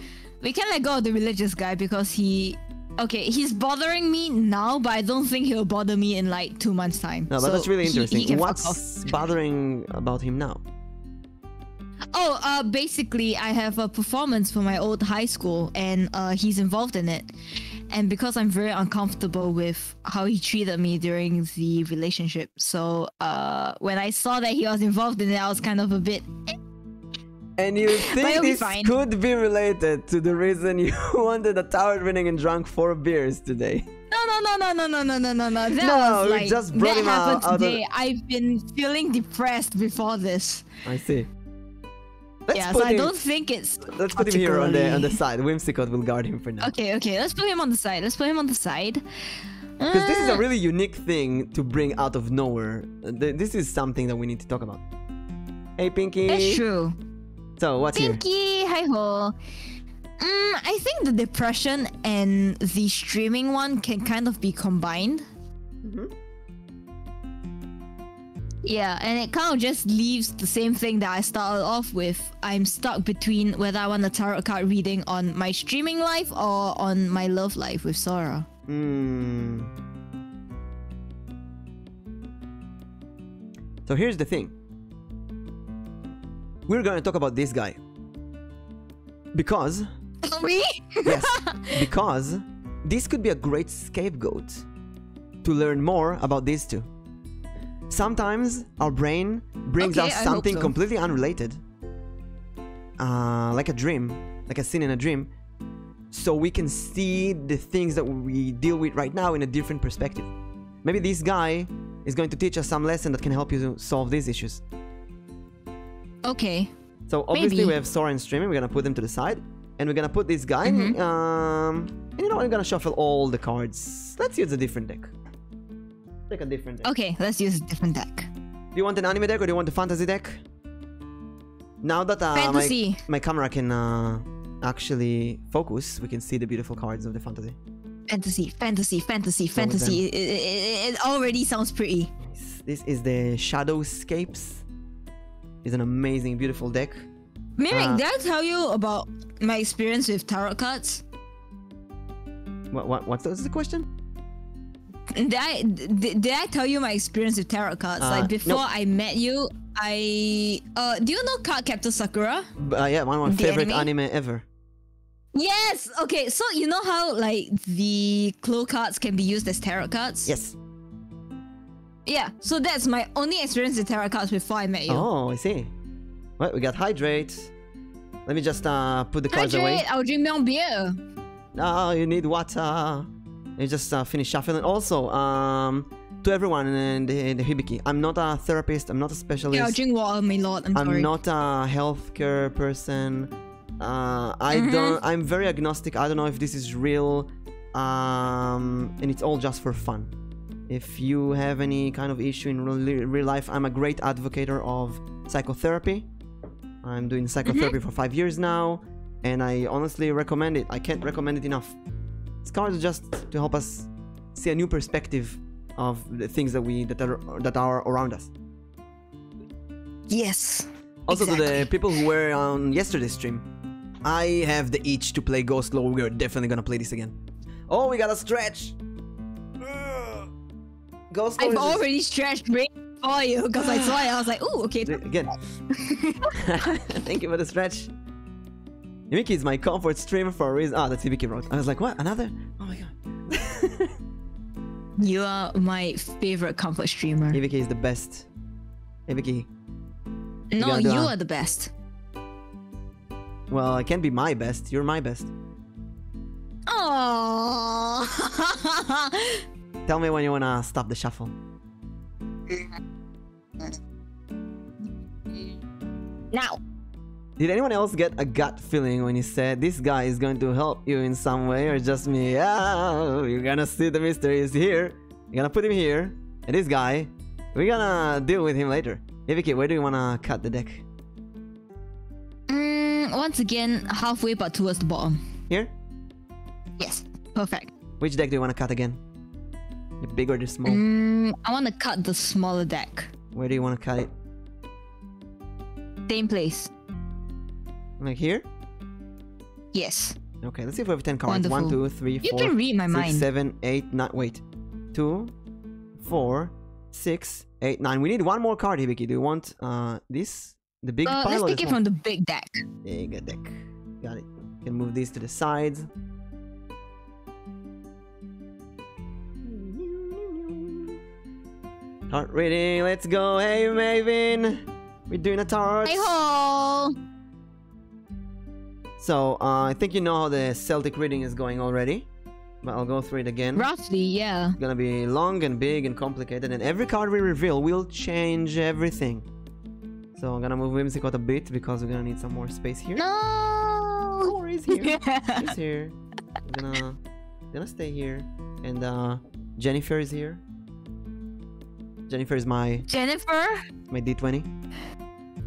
We can let go of the religious guy because he's bothering me now, but I don't think he'll bother me in like 2 months' time. No, but that's really interesting. What's What's bothering about him now? Oh, basically, I have a performance for my old high school, and he's involved in it. And because I'm very uncomfortable with how he treated me during the relationship, so when I saw that he was involved in it, I was kind of a bit. And you think this could be related to the reason you wanted a tower winning and drunk 4 beers today? No. That was like, just brought him happened out today. I've been feeling depressed before this. I see. So I don't think it's. Let's put him here on the side. Whimsicott will guard him for now. Okay. Let's put him on the side. Because this is a really unique thing to bring out of nowhere. This is something that we need to talk about. Hey, Pinky. That's true. So what's Pinky, here? hi ho. I think the depression and the streaming one can kind of be combined. Yeah, and it kind of just leaves the same thing that I started off with. I'm stuck between whether I want a tarot card reading on my streaming life or on my love life with Sora. So here's the thing. We're going to talk about this guy. Because... Me? Yes, because this could be a great scapegoat to learn more about these two. Sometimes our brain brings us something completely unrelated, like a dream, like a scene in a dream, so we can see the things that we deal with right now in a different perspective. Maybe this guy is going to teach us some lesson that can help you to solve these issues. Okay. So obviously we have Sora and streaming. We're gonna put them to the side, and we're gonna put this guy. And you know what? I'm gonna shuffle all the cards. Let's use a different deck. Take a different deck. Okay, let's use a different deck. Do you want an anime deck or do you want a fantasy deck? Now that my camera can actually focus, we can see the beautiful cards of the fantasy. Fantasy. It already sounds pretty. This is the Shadowscapes. It's an amazing, beautiful deck. Mimic, did I tell you about my experience with tarot cards? What's the question? Did I tell you my experience with tarot cards? Like before I met you, do you know Cardcaptor Sakura? Yeah, one of my favorite anime ever. Yes! Okay, so you know how like the claw cards can be used as tarot cards? Yes. Yeah, so that's my only experience with tarot cards before I met you. Oh, I see. Well, we got Hydrate. Let me just put the cards away. Hydrate, I'll drink more beer. No, you need water. You just finish shuffling. Also, to everyone in the Hibiki, I'm not a therapist. I'm not a specialist. Yeah, I'll drink water, my lord. I'm sorry. I'm not a healthcare person. I'm very agnostic. I don't know if this is real. And it's all just for fun. If you have any kind of issue in real life, I'm a great advocate of psychotherapy. I'm doing psychotherapy for 5 years now, and I honestly recommend it. I can't recommend it enough. These cards are just to help us see a new perspective of the things that are around us. Yes. Also, to the people who were on yesterday's stream, I have the itch to play Ghost Lore. We're definitely gonna play this again. Oh, we gotta stretch. Ghost Lore. I've already stretched right for you because I saw it. I was like, ooh, okay. Again. Thank you for the stretch. Hibiki is my comfort streamer for a reason. Ah, that's Hibiki wrote. I was like, what? Another? Oh my god. You are my favorite comfort streamer. Hibiki is the best. Hibiki. No, you are the best. Well, I can't be my best. You're my best. Oh. Tell me when you wanna stop the shuffle. Now. Did anyone else get a gut feeling when you said this guy is going to help you in some way, or just me? Oh, you're gonna see the mystery is here. You're gonna put him here, and this guy, we're gonna deal with him later. Hibiki, where do you wanna cut the deck? Once again, halfway but towards the bottom. Here? Yes, perfect. Which deck do you wanna cut again? The big or the small? I wanna cut the smaller deck. Where do you wanna cut it? Same place. Like here? Yes. Okay, let's see if we have 10 cards. Wonderful. 1, 2, 3, 4, You can read my 6, mind. 7, 8, 9. Wait. 2, 4, 6, 8, 9. We need one more card, Hibiki. Do you want this? The big pile? Let's or take the it small? from the big deck. Big deck. Got it. You can move these to the sides. Card reading. Let's go. Hey, Maven. We're doing a tarot. Hey ho! So, I think you know how the Celtic reading is going already. But I'll go through it again. Roughly, yeah. It's gonna be long and big and complicated, and every card we reveal will change everything. So I'm gonna move Whimsicott a bit because we're gonna need some more space here. No! Corey's here. He's here. I'm gonna stay here. And Jennifer is here. Jennifer is my D20.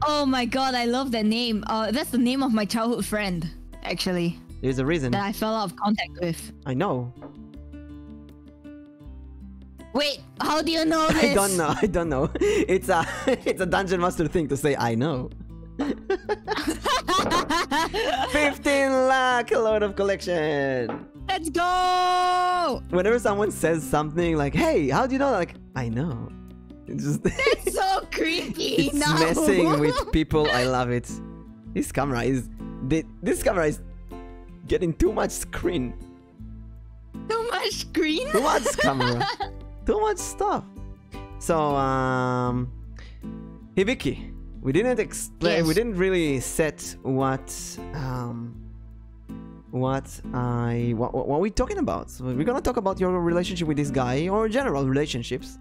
Oh my god, I love that name. That's the name of my childhood friend, actually. There's a reason. that I fell out of contact with. I know. Wait, how do you know this? I don't know. It's a it's a Dungeon Master thing to say I know. 15 lakh load of collection. Let's go! Whenever someone says something like, "Hey, how do you know?" Like, I know. It's just That's so creepy. it's No. messing with people. I love it. This camera is getting too much screen. Too much screen? Too much camera. Too much stuff. So Hibiki. We didn't explain. Yes. We didn't really set what we're talking about. So we're gonna talk about your relationship with this guy or general relationships,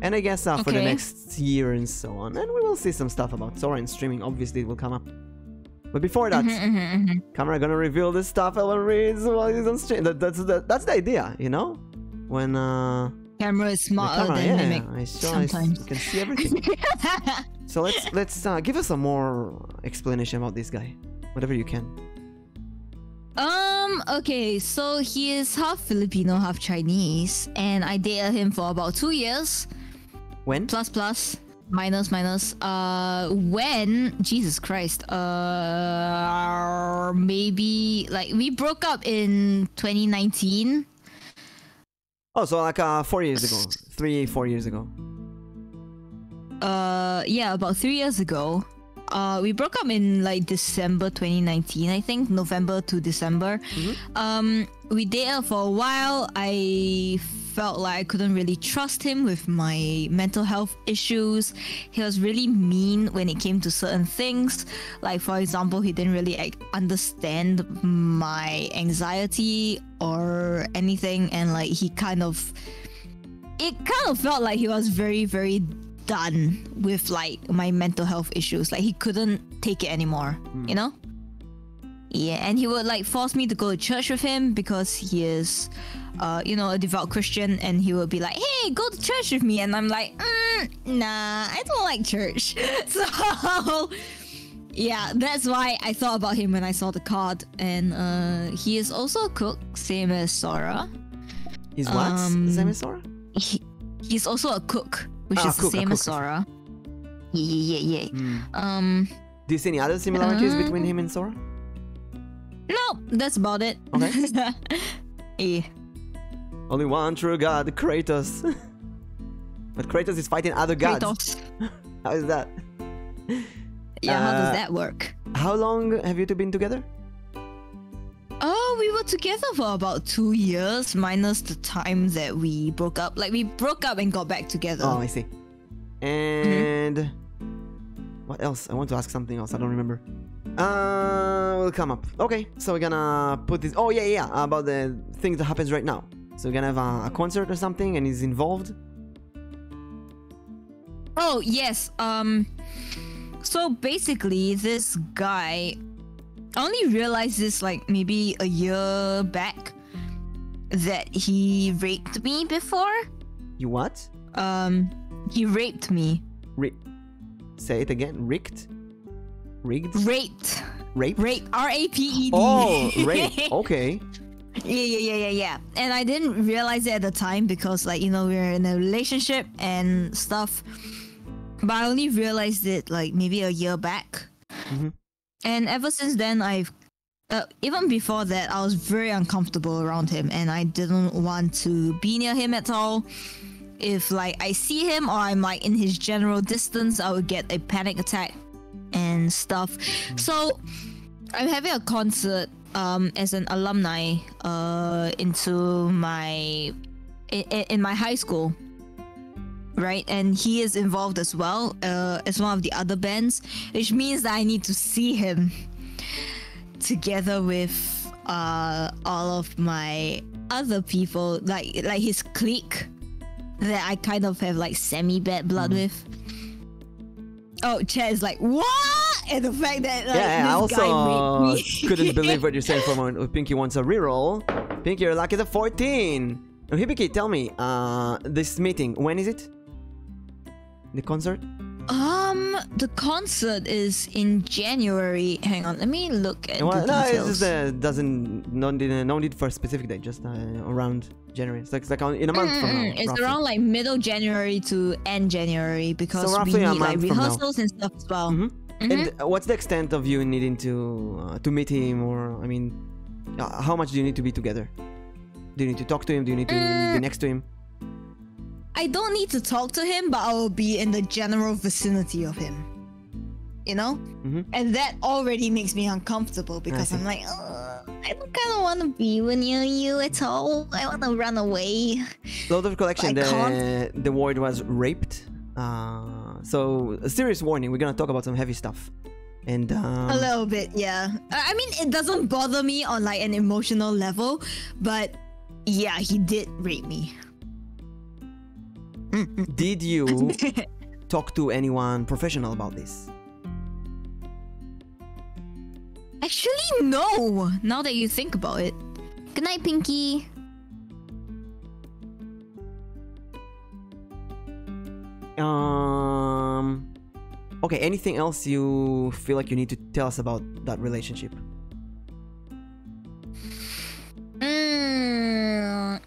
and I guess for the Okay. next year and so on. And we will see some stuff about Sora and streaming. Obviously, it will come up. But before that, Camera gonna reveal the stuff Ellen reads while he's on stream. That's the idea, you know? When Camera is smarter camera, than yeah, Mimic sometimes. you can see everything. So let's give us some more explanation about this guy, whatever you can. Okay, so he is half Filipino, half Chinese, and I dated him for about 2 years. When? Plus, minus. When, Jesus Christ, maybe, like, we broke up in 2019. Oh, so like 4 years ago, 4 years ago. Yeah, about 3 years ago. We broke up in like December 2019, I think, November to December. We dated for a while. I felt like I couldn't really trust him with my mental health issues. He was really mean when it came to certain things. Like, for example, he didn't really understand my anxiety or anything, and like it kind of felt like he was very, very done with like my mental health issues. Like, he couldn't take it anymore, you know? Yeah, and he would like force me to go to church with him because he is you know, a devout Christian, and he would be like, "Hey, go to church with me," and I'm like, nah, I don't like church. So yeah, that's why I thought about him when I saw the card. And he is also a cook, same as Sora. He's what? Same as Sora? He's also a cook, which is the same as Sora. Yeah. Do you see any other similarities between him and Sora? No, that's about it. Okay. Yeah. Only one true god, Kratos. But Kratos is fighting other gods. Kratos. How is that? Yeah, how does that work? How long have you two been together? Oh, we were together for about 2 years, minus the time that we broke up. Like, we broke up and got back together. Oh, I see. And what else? I want to ask something else. I don't remember. Will come up. Okay, so we're gonna put this. Oh yeah, about the thing that happens right now. So we're gonna have a concert or something, and he's involved. Oh yes. So basically, this guy, I only realized this like maybe a year back, that he raped me before. You what? He raped me. Say it again. Rigged? Raped. Rape? Rape. R-A-P-E-D. Oh, rape. Okay. Yeah. And I didn't realize it at the time because, like, you know, we were in a relationship and stuff. But I only realized it like maybe a year back. And ever since then, even before that, I was very uncomfortable around him, and I didn't want to be near him at all. If like I see him or I'm like in his general distance, I would get a panic attack and stuff. So I'm having a concert as an alumni into my in my high school, right? And he is involved as well as one of the other bands, which means that I need to see him together with all of my other people, like his clique that I kind of have like semi-bad blood with. Oh, Chad is like, what? And the fact that like, I this guy also raped me. couldn't believe what you're saying for a moment. Pinky wants a reroll. Pinky, your luck is a 14. Now, Hibiki, tell me, this meeting, when is it? The concert? The concert is in January. Hang on, let me look at Well, the no, details. it's just no need for a specific date. Just around January. It's like in a month from now. It's roughly. around like middle January to end January because So we roughly a need like month from now. rehearsals and stuff as well. And what's the extent of you needing to meet him, or I mean, how much do you need to be together? Do you need to talk to him? Do you need to be next to him? I don't need to talk to him, but I will be in the general vicinity of him. You know? And that already makes me uncomfortable because I'm like, I don't kind of want to be near you at all. I want to run away. Load of collection, the word was raped. So a serious warning, we're gonna talk about some heavy stuff. And a little bit, yeah. I mean, it doesn't bother me on like an emotional level, but yeah, he did rape me. Did you talk to anyone professional about this? Actually, no. Now that you think about it. Good night, Pinky. Okay, anything else you feel like you need to tell us about that relationship?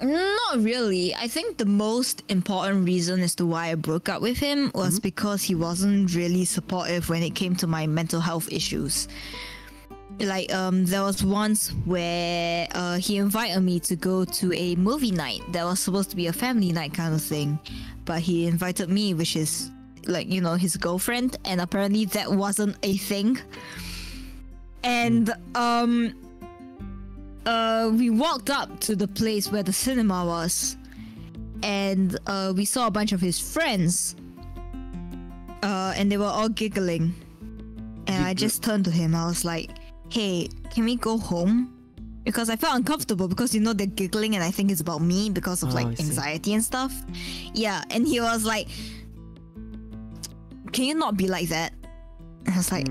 Not really. I think the most important reason as to why I broke up with him was because he wasn't really supportive when it came to my mental health issues. Like, there was once where he invited me to go to a movie night that was supposed to be a family night kind of thing, but he invited me, which is like, you know, his girlfriend, and apparently that wasn't a thing. And we walked up to the place where the cinema was, and we saw a bunch of his friends, and they were all giggling, and I just turned to him. I was like, hey, can we go home? Because I felt uncomfortable because, you know, they're giggling and I think it's about me because of like anxiety and stuff. Yeah, and he was like, can you not be like that? I was like,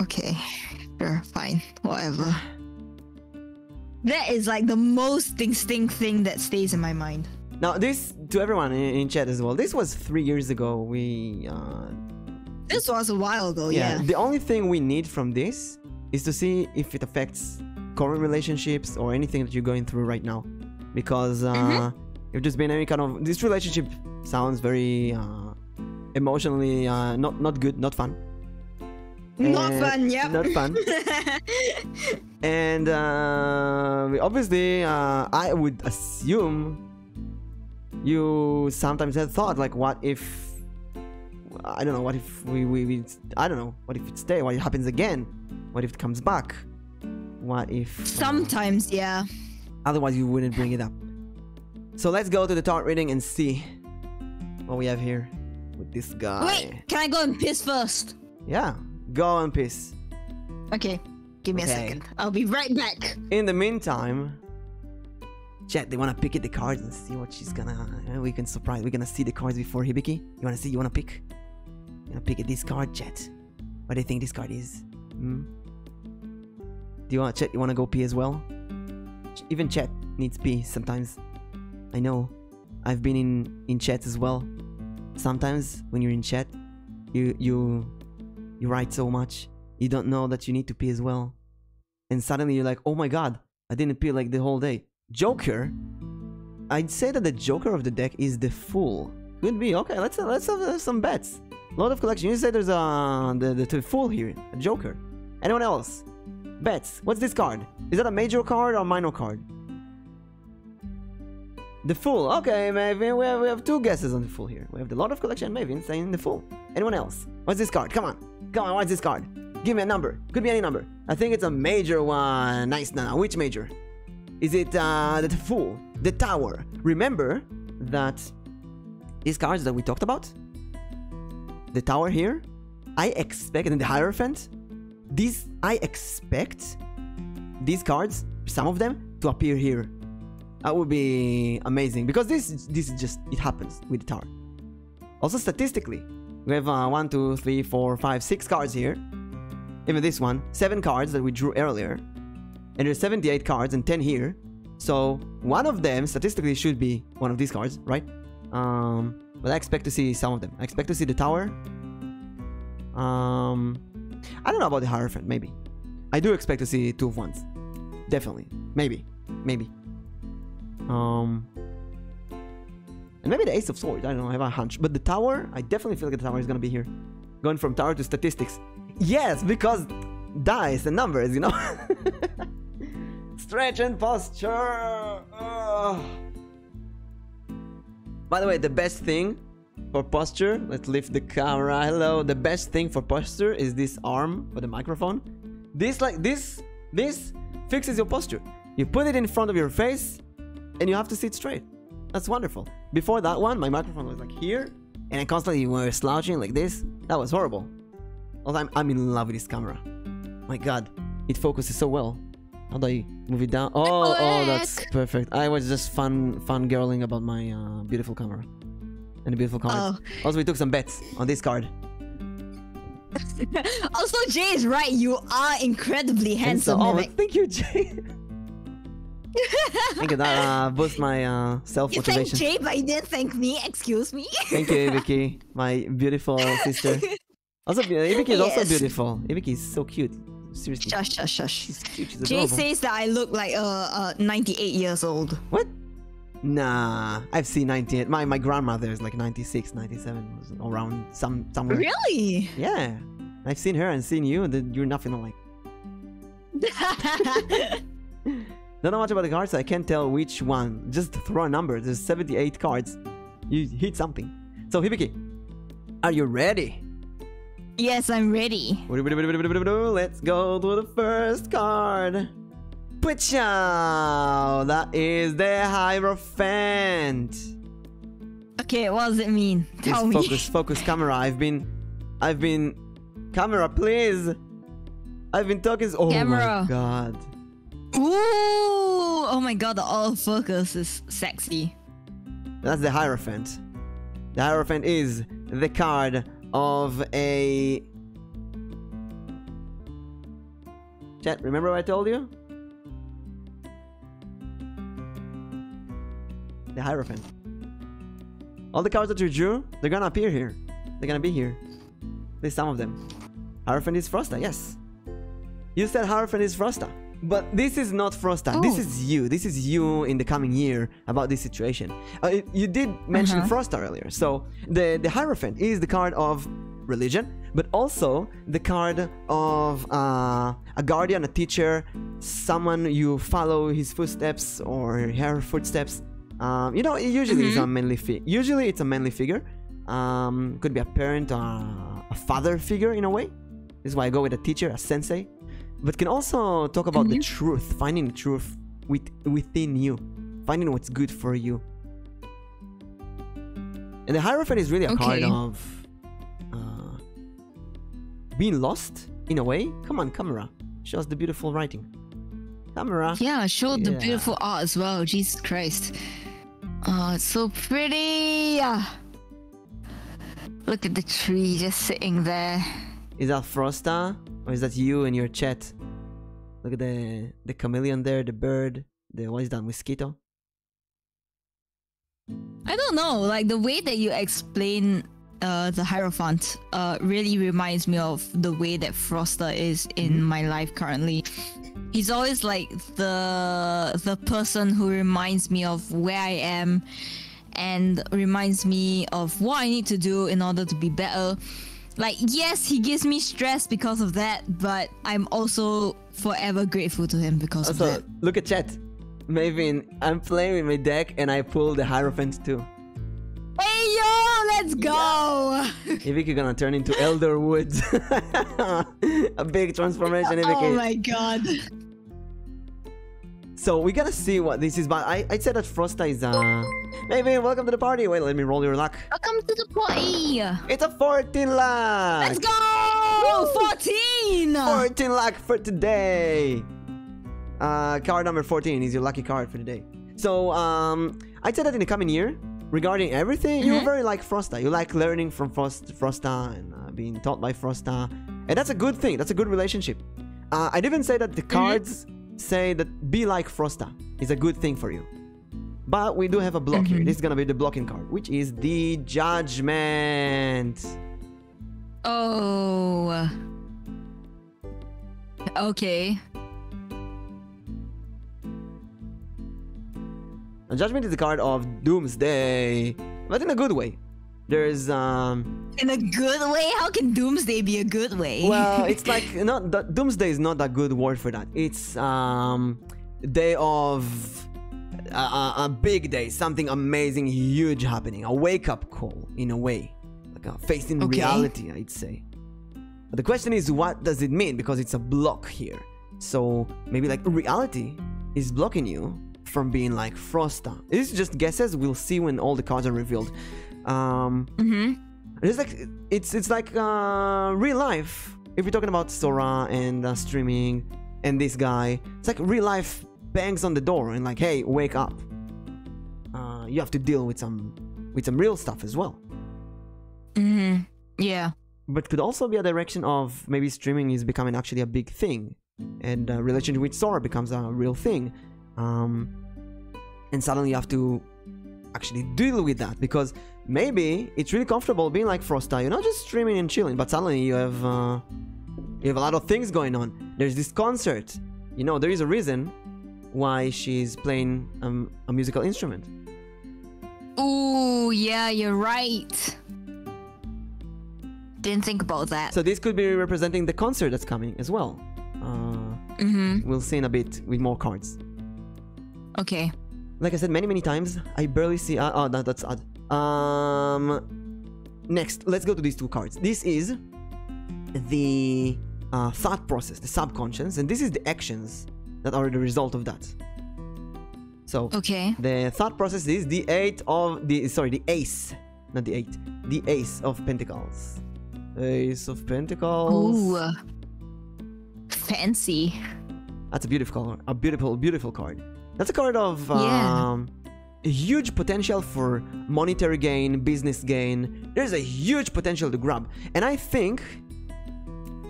okay, sure, fine, whatever. That is like the most distinct thing that stays in my mind. Now, this, to everyone in chat as well, this was 3 years ago. This was a while ago, yeah. The only thing we need from this is to see if it affects current relationships or anything that you're going through right now. Because if there's been any kind of... This relationship sounds very emotionally not good, not fun. Not fun, yeah. Not fun. And obviously, I would assume you sometimes had thought, like, what if... I don't know, what if we I don't know, what if it stays? What happens again? What if it comes back? What if... Sometimes, yeah. Otherwise, you wouldn't bring it up. So let's go to the tarot reading and see what we have here with this guy. Wait, can I go and piss first? Yeah, go and piss. Okay, give me a second. I'll be right back. In the meantime, chat, they want to pick at the cards and see what she's gonna... we can surprise. We're gonna see the cards before Hibiki. You wanna see? You wanna pick? You wanna pick at this card, chat? What do you think this card is? Do you want chat? You wanna go pee as well? Even chat needs pee sometimes. I know. I've been in chat as well. Sometimes when you're in chat, you write so much, you don't know that you need to pee as well, and suddenly you're like, oh my god, I didn't pee like the whole day. Joker. I'd say that the Joker of the deck is the Fool. Could be. Okay, let's have some bets. Lot of collection. You say there's the Fool here, a Joker. Anyone else? Bets. What's this card? Is that a major card or a minor card? The Fool. Okay, Maven. We have two guesses on the Fool here. We have the Lot of Collection and Maven saying the Fool. Anyone else? What's this card? Come on. Come on, what's this card? Give me a number. Could be any number. I think it's a major one. Nice. Now, which major? Is it the Fool? The Tower? Remember that these cards that we talked about? The Tower here? I expect, and the Hierophant? I expect these cards, some of them, to appear here. That would be amazing, because this is just, it happens with the Tower. Also statistically, we have 1, 2, 3, 4, 5, 6 cards here. Even this one, 7 cards that we drew earlier. And there's 78 cards and 10 here. So one of them statistically should be one of these cards, right? But I expect to see some of them. I expect to see the Tower. I don't know about the Hierophant. Maybe. I do expect to see 2 of Wands. Definitely. Maybe. And maybe the Ace of Swords. I don't know. I have a hunch. But the Tower, I definitely feel like the Tower is gonna be here. Going from Tower to Statistics. Yes, because dice and numbers, you know. Stretch and posture. By the way, the best thing for posture, let's lift the camera. Hello. The best thing for posture is this arm for the microphone. This fixes your posture. You put it in front of your face and you have to sit straight. That's wonderful. Before that one, my microphone was like here and I constantly were slouching like this. That was horrible. Also, I'm in love with this camera. My god, it focuses so well. How do I move it down? Oh, that's perfect. I was just fangirling about my beautiful camera and the beautiful cards. Also, we took some bets on this card. Also, Jay is right. You are incredibly handsome. Thank you, Jay. Thank you. That boosts my self-motivation. You thanked Jay, but you didn't thank me. Excuse me. Thank you, Hibiki, my beautiful sister. Also, Hibiki is also beautiful. Hibiki is so cute. Seriously. Shush. She's cute. She's Jay says that I look like 98 years old. What? Nah, I've seen 98. My grandmother is like 96, 97, was around somewhere. Really? Yeah. I've seen her and seen you, and you're nothing alike. Don't know much about the cards, so I can't tell which one. Just throw a number. There's 78 cards. You hit something. So, Hibiki, are you ready? Yes, I'm ready. Let's go to the first card. Pwichow! That is the Hierophant. Okay, what does it mean? Tell me. Focus, camera. I've been, camera, please. I've been talking. Oh Camera. My god. Ooh! Oh my god, the autofocus is sexy. That's the Hierophant. The Hierophant is the card of a... Chat, remember what I told you? The Hierophant. All the cards that you drew, they're gonna appear here. They're gonna be here. At least some of them. Hierophant is Frosta, yes. You said Hierophant is Frosta. But this is not Frosta. This is you. This is you in the coming year about this situation. You did mention Frosta earlier. So the Hierophant is the card of religion, but also the card of a guardian, a teacher, someone you follow his footsteps or her footsteps. You know, usually it's a manly figure. Usually it's a manly figure. Could be a parent, a father figure in a way. This is why I go with a teacher, a sensei. But can also talk about the truth, finding the truth within you, finding what's good for you. And the Hierophant is really a card of being lost in a way. Come on, camera, show us the beautiful writing. Camera. Yeah, show the beautiful art as well. Jesus Christ. Oh, it's so pretty. Look at the tree just sitting there. Is that Frosta? Or is that you in your chat? Look at the chameleon there, the bird, what is that, mosquito? I don't know, like the way that you explain the Hierophant really reminds me of the way that Frosta is in my life currently. He's always like the person who reminds me of where I am and reminds me of what I need to do in order to be better. Like, yes, he gives me stress because of that, but I'm also forever grateful to him because of that. Look at chat. Maybe I'm playing with my deck and I pull the Hierophant too. Hey yo, let's go! Hibiki gonna turn into Elder Woods. A big transformation, Hibiki. Oh my god. So we gotta see what this is, but I'd say that Frosta is maybe welcome to the party. Wait, let me roll your luck. Welcome to the party. It's a 14 luck. Let's go! 14! 14 luck for today. Card number 14 is your lucky card for today. So I'd say that in the coming year, regarding everything, you're very like Frosta. You like learning from Frosta and being taught by Frosta, and that's a good thing. That's a good relationship. I'd even say that the cards say that be like Frosta is a good thing for you. But we do have a block here. This is gonna be the blocking card, which is the Judgment. Oh. Okay. And Judgment is the card of Doomsday, but in a good way. There's In a good way? How can Doomsday be a good way? well, it's like not that Doomsday is not a good word for that. It's day of a big day, something amazing, huge happening, a wake up call in a way, like a facing reality, I'd say. But the question is, what does it mean? Because it's a block here. So maybe like reality is blocking you from being like Frosta. This is just guesses. We'll see when all the cards are revealed. It's like it's like real life. If we're talking about Sora and streaming and this guy, it's like real life bangs on the door and like, hey, wake up. You have to deal with some real stuff as well. Yeah. But could also be a direction of maybe streaming is becoming actually a big thing, and relationship with Sora becomes a real thing, and suddenly you have to actually deal with that, because maybe it's really comfortable being like Frosta, you're not just streaming and chilling, but suddenly you have a lot of things going on. There's this concert, you know, there is a reason why she's playing a musical instrument. Ooh, yeah, you're right. Didn't think about that. So this could be representing the concert that's coming as well. We'll see in a bit with more cards. Okay. Like I said many times, I barely see. Oh, that's odd. Next, let's go to these two cards. This is the thought process, the subconscious, and this is the actions that are the result of that. So, the thought process is the the ace, not the 8, the Ace of Pentacles. Ace of Pentacles. Ooh, fancy. That's a beautiful card. That's a card of a huge potential for monetary gain, business gain. There's a huge potential to grab, and I think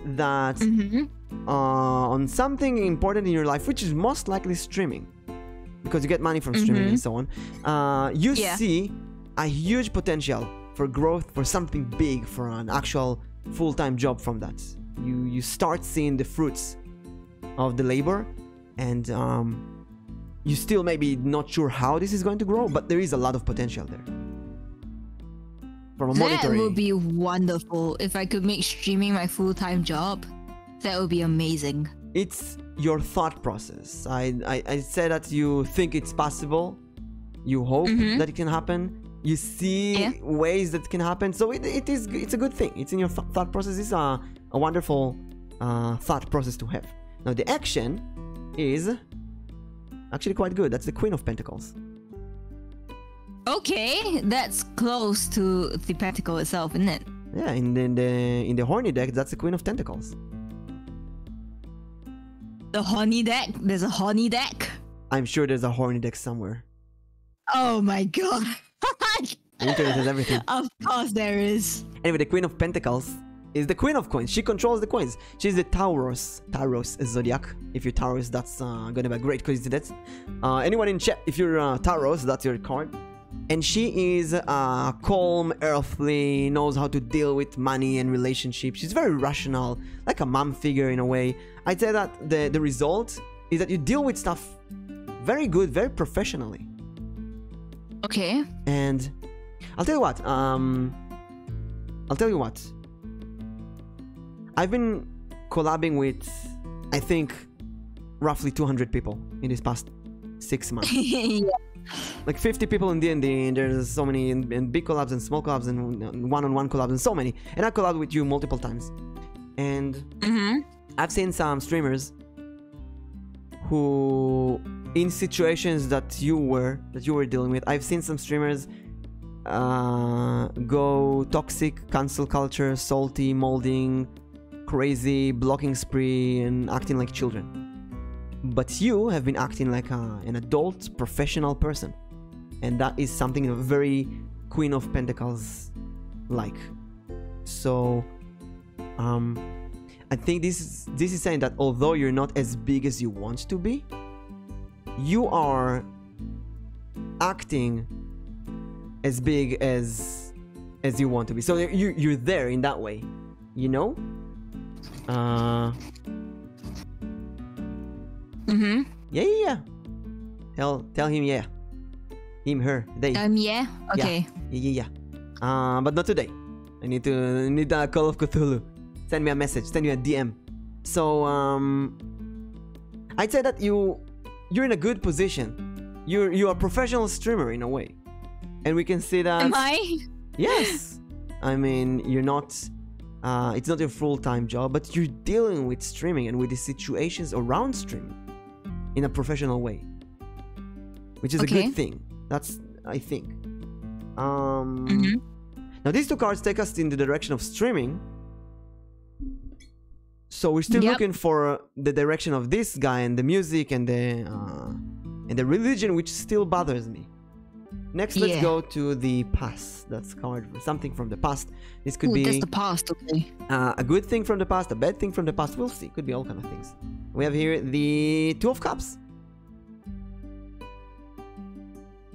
that on something important in your life, which is most likely streaming, because you get money from streaming and so on, you see a huge potential for growth, for something big, for an actual full-time job from that. You start seeing the fruits of the labor, and you still maybe not sure how this is going to grow, but there is a lot of potential there. From a monetary... That would be wonderful if I could make streaming my full-time job. That would be amazing. It's your thought process. I said that you think it's possible. You hope that it can happen. You see ways that it can happen. So it's a good thing. It's in your thought process. It's a wonderful thought process to have. Now the action is actually quite good. That's the Queen of Pentacles. Okay, that's close to the pentacle itself, isn't it? Yeah, in the horny deck, that's the Queen of Tentacles. The horny deck? There's a horny deck? I'm sure there's a horny deck somewhere. Oh my god. The internet has everything. Of course there is. Anyway, the Queen of Pentacles is the Queen of Coins. She controls the coins. She's the Taurus zodiac. If you're Taurus, that's gonna be a great coincidence. Anyone in chat, if you're Taurus, that's your card. And she is calm, earthly, knows how to deal with money and relationships. She's very rational, like a mom figure in a way. I'd say that the result is that you deal with stuff very good, very professionally. Okay. And I'll tell you what. I've been collabing with, I think, roughly 200 people in this past 6 months. Like 50 people in D&D, and there's so many in big collabs and small collabs and one-on-one collabs and so many. And I collabed with you multiple times. And I've seen some streamers who, in situations that you were dealing with, I've seen some streamers go toxic, cancel culture, salty, molding, crazy, blocking spree, and acting like children. But you have been acting like an adult, professional person. And that is something very Queen of Pentacles like. So, I think this is saying that although you're not as big as you want to be, you are acting as big as you want to be. So you're there in that way. you know? Yeah. Tell him yeah. Him, her, they. Yeah. Okay. Yeah. But not today. I need a Call of Cthulhu. Send me a message. Send me a DM. So I'd say that you're in a good position. You're a professional streamer in a way, and we can see that. Am I? Yes. I mean, you're not. It's not your full-time job, but you're dealing with streaming and with the situations around streaming in a professional way, which is a good thing. That's, I think. Now these two cards take us in the direction of streaming. So we're still looking for the direction of this guy and the music and the religion, which still bothers me. Next, let's go to the past. That's card for something from the past. This could be that's the past, okay. A good thing from the past, a bad thing from the past. We'll see. Could be all kind of things. We have here the Two of Cups.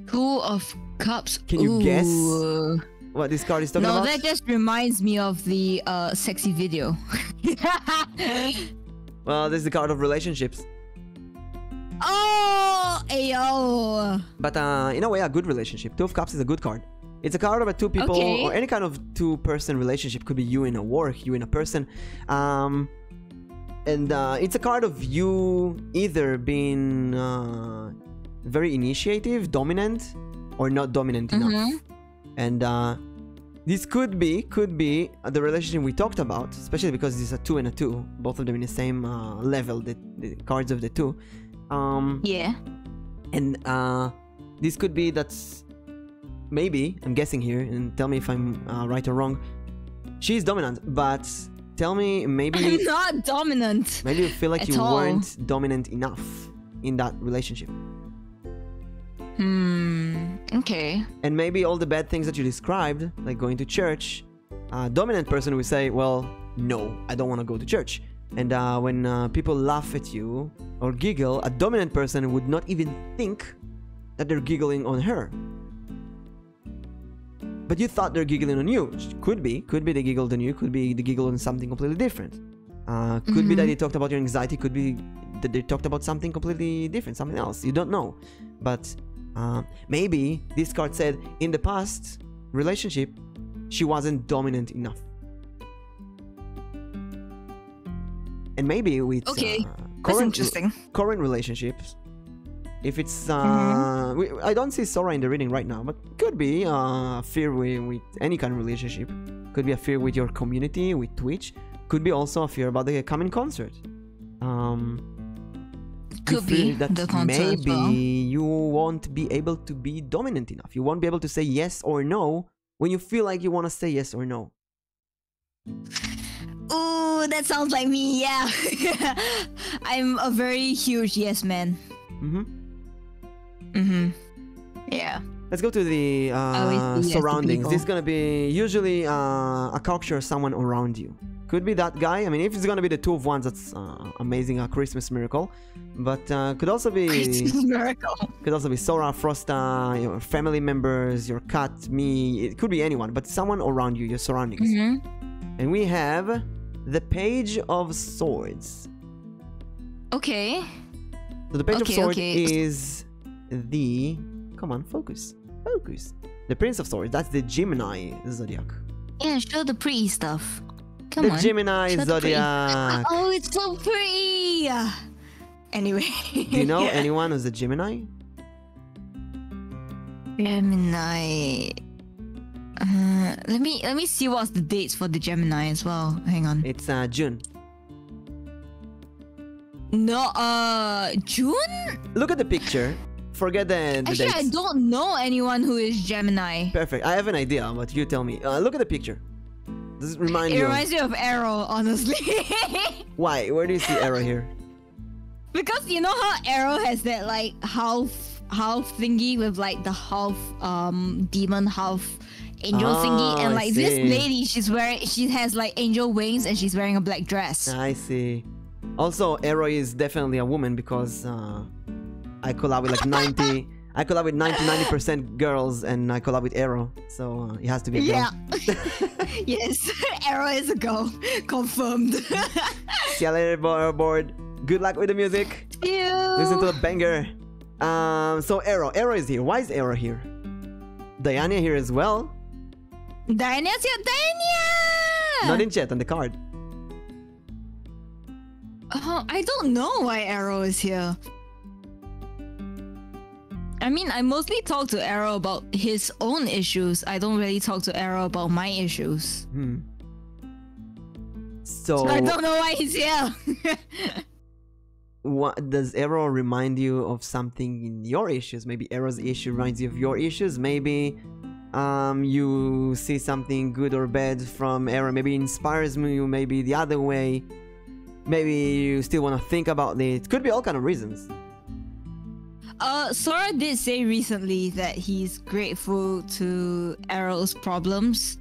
Two of Cups. Can you guess what this card is talking about? No, that just reminds me of the sexy video. Well, this is the card of relationships. Oh, ayo. But in a way, a good relationship. Two of Cups is a good card. It's a card about two people or any kind of two-person relationship. Could be you in a work, you in a person. And it's a card of you either being very initiative, dominant, or not dominant enough. And this could be the relationship we talked about, especially because it's a 2 and a 2, both of them in the same level, the cards of the 2. And this could be that's maybe, I'm guessing here, and tell me if I'm right or wrong. She's dominant, but tell me, maybe I'm not dominant. Maybe you feel like you weren't dominant enough in that relationship. Okay. And maybe all the bad things that you described, like going to church, a dominant person would say, well, no, I don't want to go to church. And when people laugh at you or giggle, a dominant person would not even think that they're giggling on her. But you thought they're giggling on you. Could be they giggled on you. Could be they giggled on something completely different. Could be that they talked about your anxiety. Could be that they talked about something completely different, something else. You don't know. But maybe this card said in the past relationship, she wasn't dominant enough. And maybe with current relationships, if it's I don't see Sora in the reading right now, but could be fear with any kind of relationship. Could be a fear with your community, with Twitch. Could be also a fear about the coming concert. Could be that the concert. Maybe you won't be able to be dominant enough. You won't be able to say yes or no when you feel like you want to say yes or no. Ooh, that sounds like me, yeah. I'm a very huge yes man. Yeah. Let's go to the surroundings. This is gonna be usually a culture or someone around you. Could be that guy. I mean, if it's gonna be the Two of Wands, that's amazing, a Christmas miracle. But could also be Christmas miracle. Could also be Sora, Frosta, your family members, your cat, me. It could be anyone, but someone around you, your surroundings. And we have the Page of Swords. Okay. So the Page of Swords is the... Come on, focus. The Prince of Swords. That's the Gemini zodiac. Yeah, show the pretty stuff. Come on. The Gemini zodiac. Oh, it's so pretty. Anyway. Do you know anyone who's a Gemini? Gemini. Let me see what's the dates for the Gemini as well. Hang on. It's June. No, June? Look at the picture. Forget the Actually, dates. I don't know anyone who is Gemini. Perfect. I have an idea, but you tell me. Look at the picture. Does it remind you? It reminds me of Arrow, honestly. Why? Where do you see Arrow here? Because you know how Arrow has that like half thingy with like the half demon, half angel thingy, and like this lady, she has like angel wings and she's wearing a black dress. I see. Also, Arrow is definitely a woman because I collab with like I collab with 90% girls, and I collab with Arrow, so it has to be a girl. Yeah. Yes, Arrow is a girl. Confirmed. See you later, board. Good luck with the music. See you. Listen to the banger. So Arrow is here. Why is Arrow here? Diana here as well. Diana's here. Diana! Not in chat, on the card. I don't know why Arrow is here. I mean, I mostly talk to Arrow about his own issues. I don't really talk to Arrow about my issues. So I don't know why he's here. What does Arrow remind you of something in your issues? Maybe Arrow's issue reminds you of your issues. Maybe you see something good or bad from Arrow. Maybe it inspires you. Maybe the other way. Maybe you still want to think about it. Could be all kind of reasons. Sora did say recently that he's grateful to Arrow's problems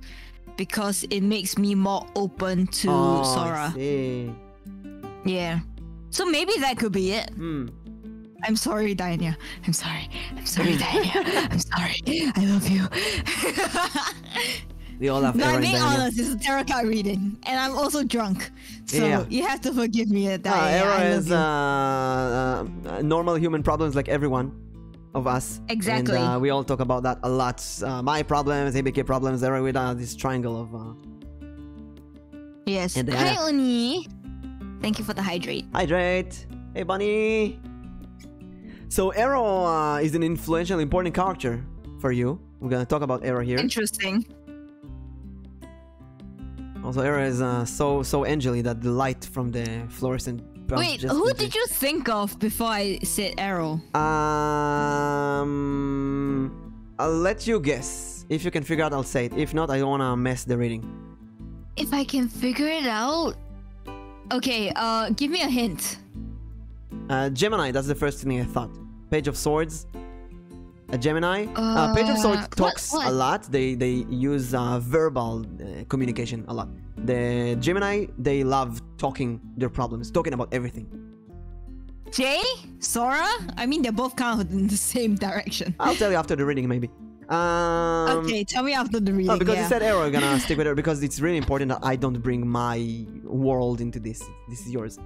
because it makes me more open to Sora. I see. Yeah. So maybe that could be it. I'm sorry, Diana. I'm sorry. I'm sorry, Diana. I'm sorry. I love you. We all have No, Arrow I'm and being Diana. honest. It's a tarot card reading, and I'm also drunk. So Yeah. you have to forgive me, Diana. Arrow I has love normal human problems like everyone of us. Exactly. And we all talk about that a lot. My problems, Hibiki problems, Arrow with this triangle of... you. Yes. and Hi, Diana. Oni. Thank you for the hydrate. Hydrate! Hey, bunny! So Arrow is an influential, important character for you. We're gonna talk about Arrow here. Interesting. Also, Arrow is so angelic that the light from the fluorescent... Wait, who did you think of before I said Arrow? I'll let you guess. If you can figure out, I'll say it. If not, I don't wanna mess the reading. If I can figure it out... Okay, give me a hint. Gemini, that's the first thing I thought. Page of Swords. A Gemini. Page of Swords talks what? a lot. They use verbal communication a lot. The Gemini, they love talking their problems, talking about everything. Jay? Sora? I mean, they're both kind of in the same direction. I'll tell you after the reading, maybe. Okay, tell me after the reading. Oh, because yeah. you said Arrow, I'm gonna stick with her because it's really important that I don't bring my world into this. This is yours.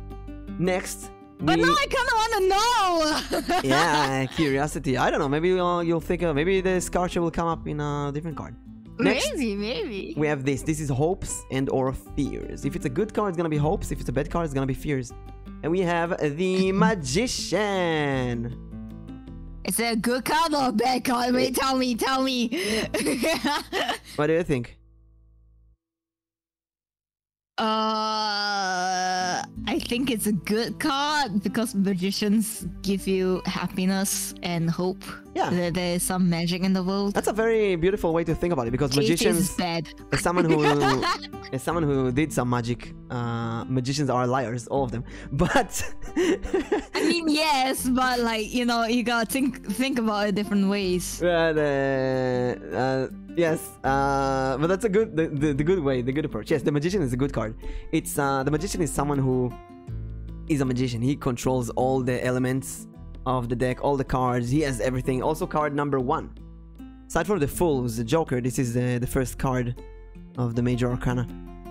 Next. But now I kind of want to know. Yeah, curiosity. I don't know. Maybe you'll think of maybe the Scarcha will come up in a different card. Next, Maybe. we have this. This is hopes and or fears. If it's a good card, it's gonna be hopes. If it's a bad card, it's gonna be fears. And we have the Magician. Is it a good card or a bad card? Wait, tell me. What do you think? I think it's a good card because magicians give you happiness and hope. Yeah. That there is some magic in the world. That's a very beautiful way to think about it because Jay says magicians, it's bad. as someone who did some magic, magicians are liars, all of them. But I mean, yes, but like, you know, you gotta think about it different ways. yes, but that's a good the good way, the good approach. Yes, the Magician is a good card. It's the Magician is someone who is a magician. He controls all the elements of the deck, all the cards. He has everything. Also, card number 1. Aside from the Fool, who's the Joker, this is the first card of the Major Arcana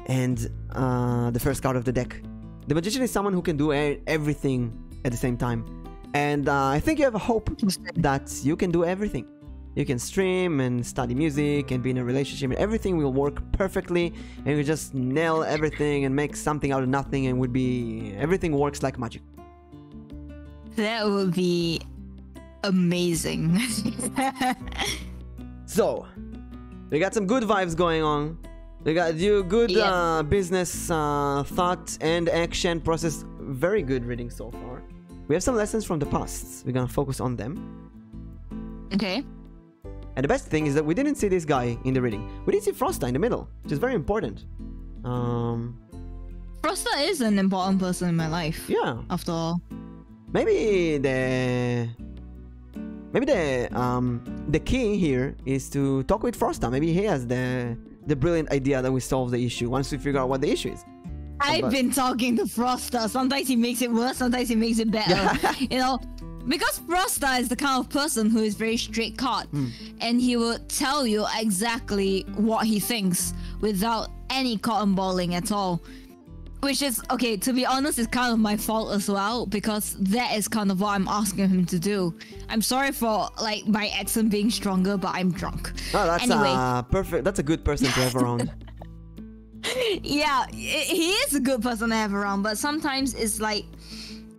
and the first card of the deck. The Magician is someone who can do everything at the same time, and I think you have a hope that you can do everything. You can stream and study music and be in a relationship, and everything will work perfectly, and you just nail everything and make something out of nothing, and everything works like magic. That would be amazing. So, we got some good vibes going on. We got you good business thought and action process. Very good reading so far. We have some lessons from the past. We're gonna focus on them. Okay. And the best thing is that we didn't see this guy in the reading. We didn't see Frosta in the middle, which is very important. Frosta is an important person in my life. Yeah. After all. Maybe the key here is to talk with Frosta. Maybe he has the brilliant idea that we solve the issue once we figure out what the issue is. I've been talking to Frosta. Sometimes he makes it worse, sometimes he makes it better. You know, Because Frosta is the kind of person who is very straightforward, and he will tell you exactly what he thinks without any cotton balling at all. Which is, okay, to be honest, it's kind of my fault as well, because that is kind of what I'm asking him to do. I'm sorry for, like, my accent being stronger, but I'm drunk. Oh, that's anyway. perfect. That's a good person to have around. Yeah, he is a good person to have around, but sometimes it's like,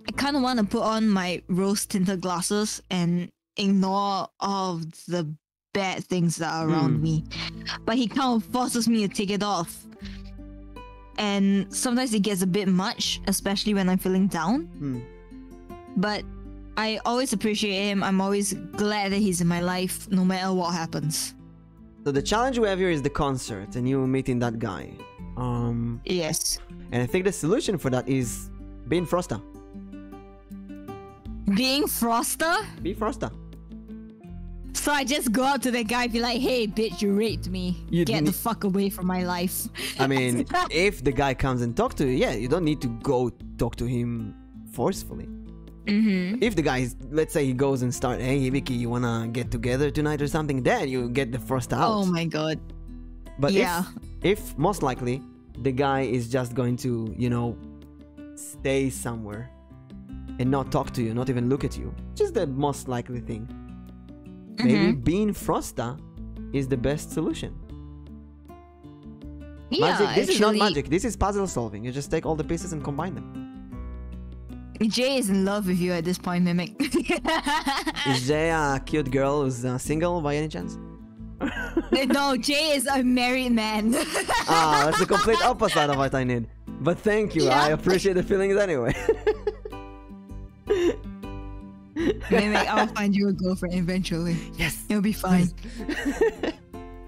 I kind of want to put on my rose-tinted glasses and ignore all of the bad things that are around me. But he kind of forces me to take it off. And sometimes it gets a bit much, especially when I'm feeling down. But I always appreciate him. I'm always glad that he's in my life, no matter what happens. So the challenge we have here is the concert, and you meeting that guy. Yes. And I think the solution for that is being Frosta. Being Frosta? Be Frosta. So I just go up to the guy and be like, hey, bitch, you raped me. Get the fuck away from my life. I mean, if the guy comes and talks to you, yeah, you don't need to go talk to him forcefully. If the guy is, let's say he goes and starts, hey, Hibiki, you wanna get together tonight or something, then you get the Frosta out. Oh my god. But if most likely, the guy is just going to, you know, stay somewhere and not talk to you, not even look at you, which is the most likely thing. Maybe being Frosta is the best solution. Yeah, magic. This is not magic. This is puzzle solving. You just take all the pieces and combine them. Jay is in love with you at this point, Mimic. Is Jay a cute girl who's single by any chance? No, Jay is a married man. That's the complete opposite of what I need. But thank you. I appreciate the feelings anyway. Mimic, I'll find you a girlfriend eventually. Yes. It'll be fine.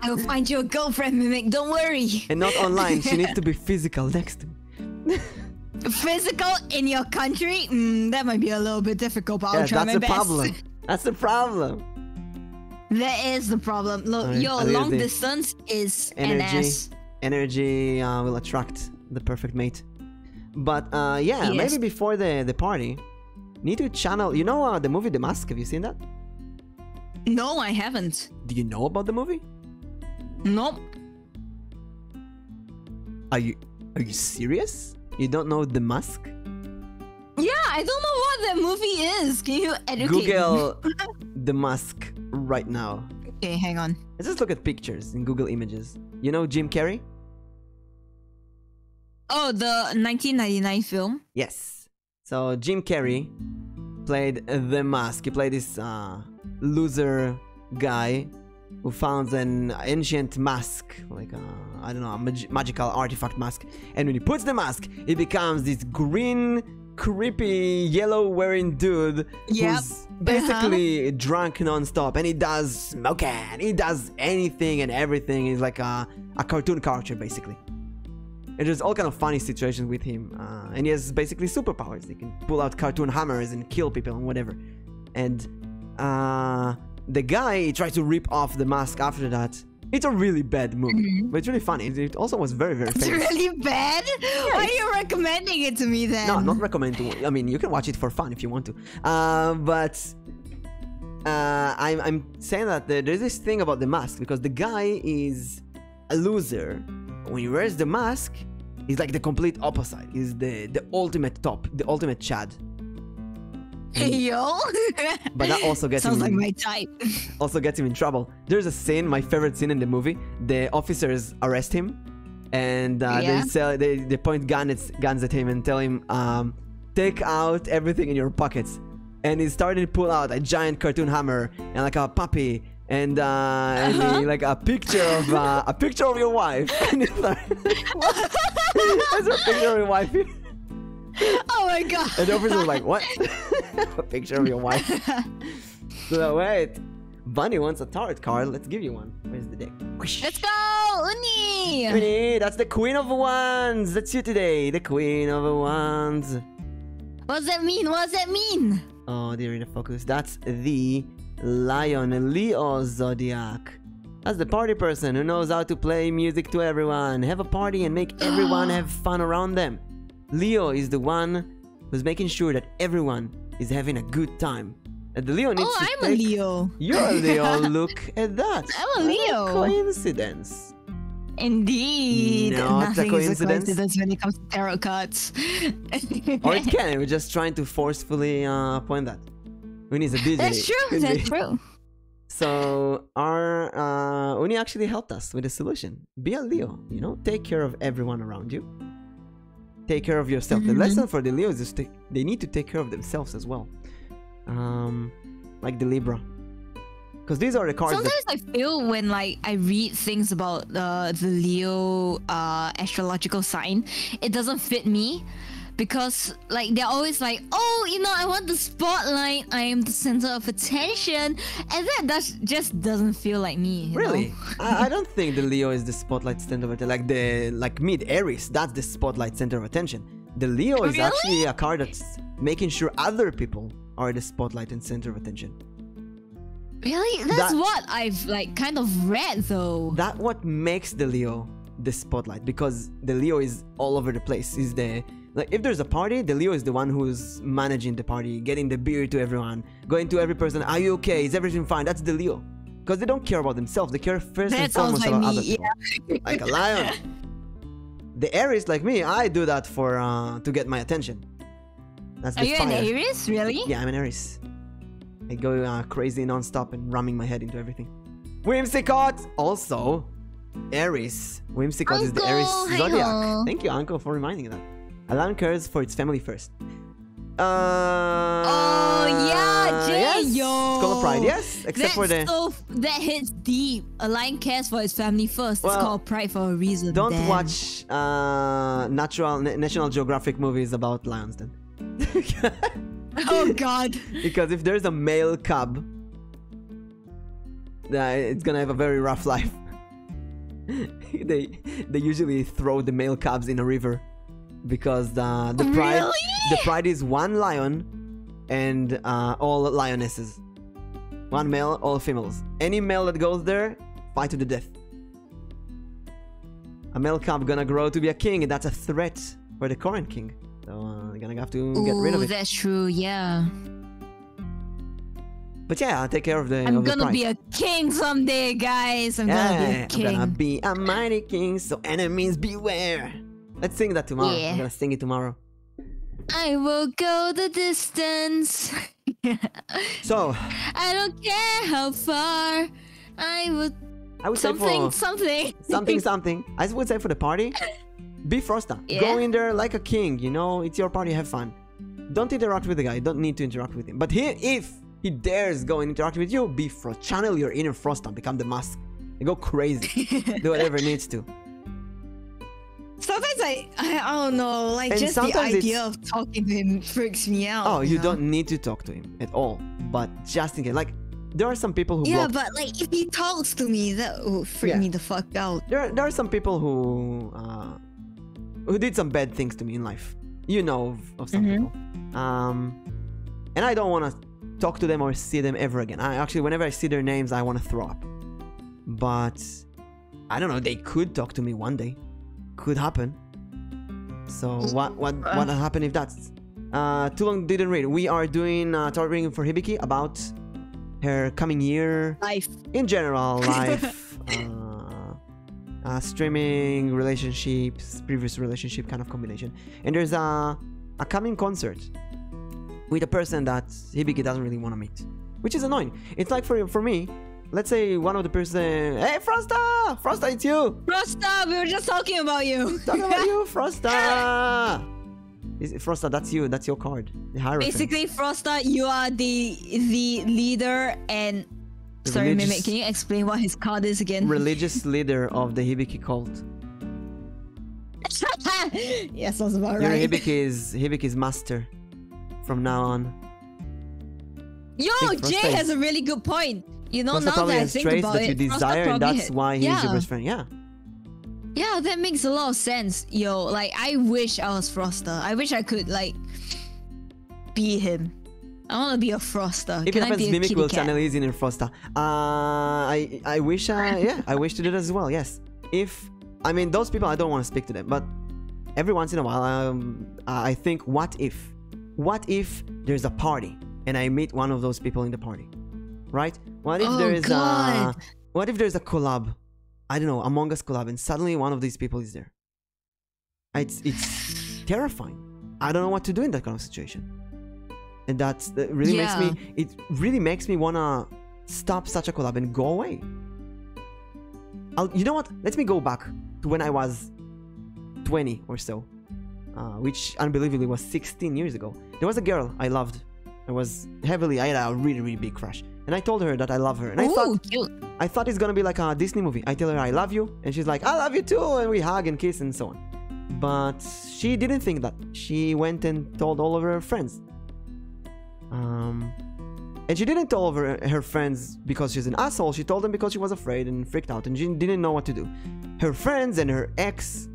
I will find you a girlfriend, Mimic. Don't worry. And not online. She needs to be physical next to me. Physical in your country? That might be a little bit difficult, but I'll try my best. Problem. That's the problem. That is the problem. Look, your long distance is energy. an ass. Energy will attract the perfect mate. But yeah, maybe before the party, need to channel. You know the movie The Mask? Have you seen that? No, I haven't. Do you know about the movie? Nope. Are you serious? You don't know The Mask? Yeah, I don't know what that movie is. Can you educate Google me? The Mask right now. Okay, hang on. Let's just look at pictures in Google Images. You know Jim Carrey? Oh, the 1999 film? Yes. So Jim Carrey played The Mask. He played this loser guy who found an ancient mask, like I don't know, a magical artifact mask. And when he puts the mask, he becomes this green, creepy, yellow-wearing dude who's basically drunk non-stop. And he does smoking. He does anything and everything. He's like a cartoon character, basically. And there's all kind of funny situations with him. And he has basically superpowers. He can pull out cartoon hammers and kill people and whatever. And the guy tries to rip off the mask after that. It's a really bad movie, but it's really funny. It also was very, very famous. It's really bad? Yeah, why are you recommending it to me then? No, I'm not recommending. I mean, you can watch it for fun if you want to. But I'm saying that there's this thing about the mask, because the guy is a loser. When he wears the mask, he's like the complete opposite. He's the ultimate top, the ultimate Chad. Yo. But that also gets sounds like my type. Also gets him in trouble. There's a scene, my favorite scene in the movie. The officers arrest him, and they point guns at him and tell him, take out everything in your pockets. And he's starting to pull out a giant cartoon hammer and like a puppy and like a picture of your wife. And he's like, there's a picture of your wife. Oh my god. And the officer was like, what? A picture of your wife. So wait, Bunny wants a tarot card. Let's give you one. Where's the deck? Let's go, Uni! Uni, that's the Queen of Wands. That's you today, the Queen of Wands. What does that mean? What does that mean? Oh, dear, the focus. That's the Lion, Leo Zodiac. That's the party person who knows how to play music to everyone, have a party and make everyone have fun around them. Leo is the one who's making sure that everyone is having a good time. And the Leo needs Oh, to I'm a take... Leo. You're a Leo. Look at that. I'm a Leo. Coincidence. Indeed. Not a Nothing is a coincidence. coincidence when it comes to tarot cards. Or it can. We're just trying to forcefully point that. Uni is a busy. That's true. That's true. So our Uni actually helped us with a solution. Be a Leo, you know, take care of everyone around you. Take care of yourself. The lesson for the Leos is they need to take care of themselves as well. Like the Libra. Because these are the cards. Sometimes I feel when like I read things about the Leo astrological sign, it doesn't fit me. Because like they're always like, oh, you know, I want the spotlight, I am the center of attention, and that just doesn't feel like me. Really? I don't think the Leo is the spotlight center of attention. Like me, the Aries, that's the spotlight center of attention. The Leo is actually a card that's making sure other people are the spotlight and center of attention. Really? That's what I've like kind of read though. That's what makes the Leo the spotlight, because the Leo is all over the place. Is the Like, if there's a party, the Leo is the one who's managing the party, getting the beer to everyone, going to every person, are you okay? Is everything fine? That's the Leo. Because they don't care about themselves. They care first and foremost about other people. Yeah. Like a lion. The Aries, like me, I do that for to get my attention. That's the Are you fire. an Aries? Really? Yeah, I'm an Aries. I go crazy non-stop and ramming my head into everything. Whimsicott! Also, Aries. Whimsicott is the Aries zodiac. Thank you, Uncle, for reminding that. A lion cares for its family first. Oh yeah, Jay, yes. yo. Skull of Pride, yes. Except for the. That hits deep. A lion cares for his family first. It's called Pride for a reason. Don't watch National Geographic movies about lions then. Oh God. Because if there's a male cub, it's gonna have a very rough life. They usually throw the male cubs in a river. Because the pride is one lion and all lionesses. One male, all females. Any male that goes there, fight to the death. A male cub gonna grow to be a king, and that's a threat for the current king. So they're gonna have to get rid of it. That's true, yeah. But yeah, I'll take care of the I'm gonna be a king someday, guys. I'm gonna be a king. I'm gonna be a mighty king, so enemies beware. Let's sing that tomorrow. Yeah. I'm gonna sing it tomorrow. I will go the distance. So I don't care how far. I would say for something. I would say for the party, be Frosta. Yeah. Go in there like a king. You know, it's your party. Have fun. Don't interact with the guy. Don't need to interact with him. But if he dares go and interact with you, be Frost. Channel your inner Frosta. Become the mask. And go crazy. Do whatever it needs to. Sometimes I don't know, like, and just the idea of talking to him freaks me out. Oh, you don't need to talk to him at all. But just in case, like, there are some people who but like, if he talks to me, that will freak me the fuck out. There are some people who did some bad things to me in life. You know of some people. And I don't want to talk to them or see them ever again. Actually, whenever I see their names, I want to throw up. But I don't know, they could talk to me one day. Could happen. So what will happen if that's too long didn't read. We are doing tarot reading for Hibiki about her coming year, life in general, life, streaming, relationships, previous relationship kind of combination. And there's a coming concert with a person that Hibiki doesn't really want to meet, which is annoying. It's like for me. Let's say one of the person, hey Frosta! Frosta, it's you! Frosta, we were just talking about you. Talking about you, Frosta! Frosta, that's you. That's your card. The Hierophant. Basically, Frosta, you are the leader and... Sorry, Mimic, can you explain what his card is again? Religious leader of the Hibiki cult. Yes, that's about You're right. Hibiki's master from now on. Yo, Jay has a really good point. You know, Frosta now that I think about that you desire, and that's why he's your best friend. Yeah. Yeah, that makes a lot of sense. Yo, like, I wish I was Frosta. I wish I could, like, be him. I want to be a Frosta. If it happens, Mimic will channel his inner Frosta. I wish, I wish to do that as well. Yes. I mean, those people, I don't want to speak to them, but every once in a while, I think, what if there's a party and I meet one of those people in the party, right? What if there is what if there's a collab? I don't know, Among Us collab, and suddenly one of these people is there. It's terrifying. I don't know what to do in that kind of situation, and that really makes me wanna stop such a collab and go away. You know what? Let me go back to when I was 20 or so, which unbelievably was 16 years ago. There was a girl I loved. I had a really, really big crush, and I told her that I love her, and I thought it's gonna be like a Disney movie. I tell her I love you, and she's like, I love you too, and we hug and kiss and so on. But she didn't think that. She went and told all of her friends. And she didn't tell her friends because she's an asshole. She told them because she was afraid and freaked out, and she didn't know what to do. Her friends and her ex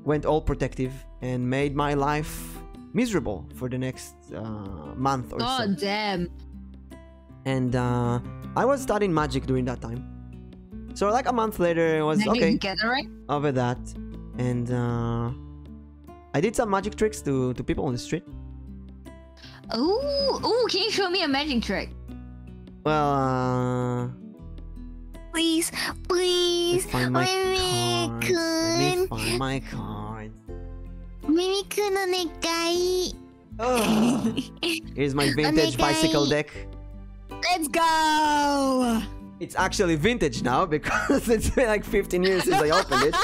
went all protective and made my life miserable for the next month or so. Oh, damn. And I was studying magic during that time. So like a month later, it was okay over that. And I did some magic tricks to people on the street. Ooh, can you show me a magic trick? Well, please. let me find my cards. Let me find my cards. Mimic-kun onegai. Oh, here's my vintage bicycle deck. Let's go! It's actually vintage now because it's been like 15 years since I opened it.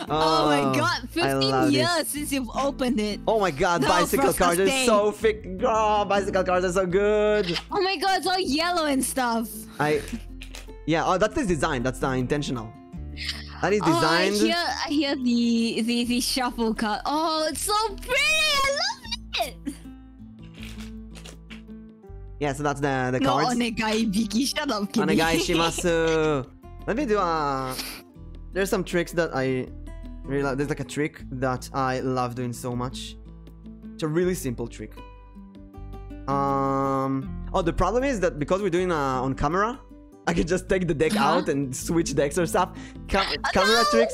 Oh my god, 15 years since you've opened it. Oh my god, bicycle cards are so thick. Oh, bicycle cards are so good. Oh my god, it's all yellow and stuff. Yeah, oh, that's the design. That's the intentional. That is designed. I hear the shuffle card. Oh, it's so pretty. I love it. Yeah, so that's the No, cards. onegai, Hibiki. Shut up, kid. Onegai shimasu. Let me do there's some tricks that I really like. There's like a trick that I love doing so much. It's a really simple trick. Oh, the problem is that because we're doing on camera, I can just take the deck out and switch decks or stuff. Camera tricks.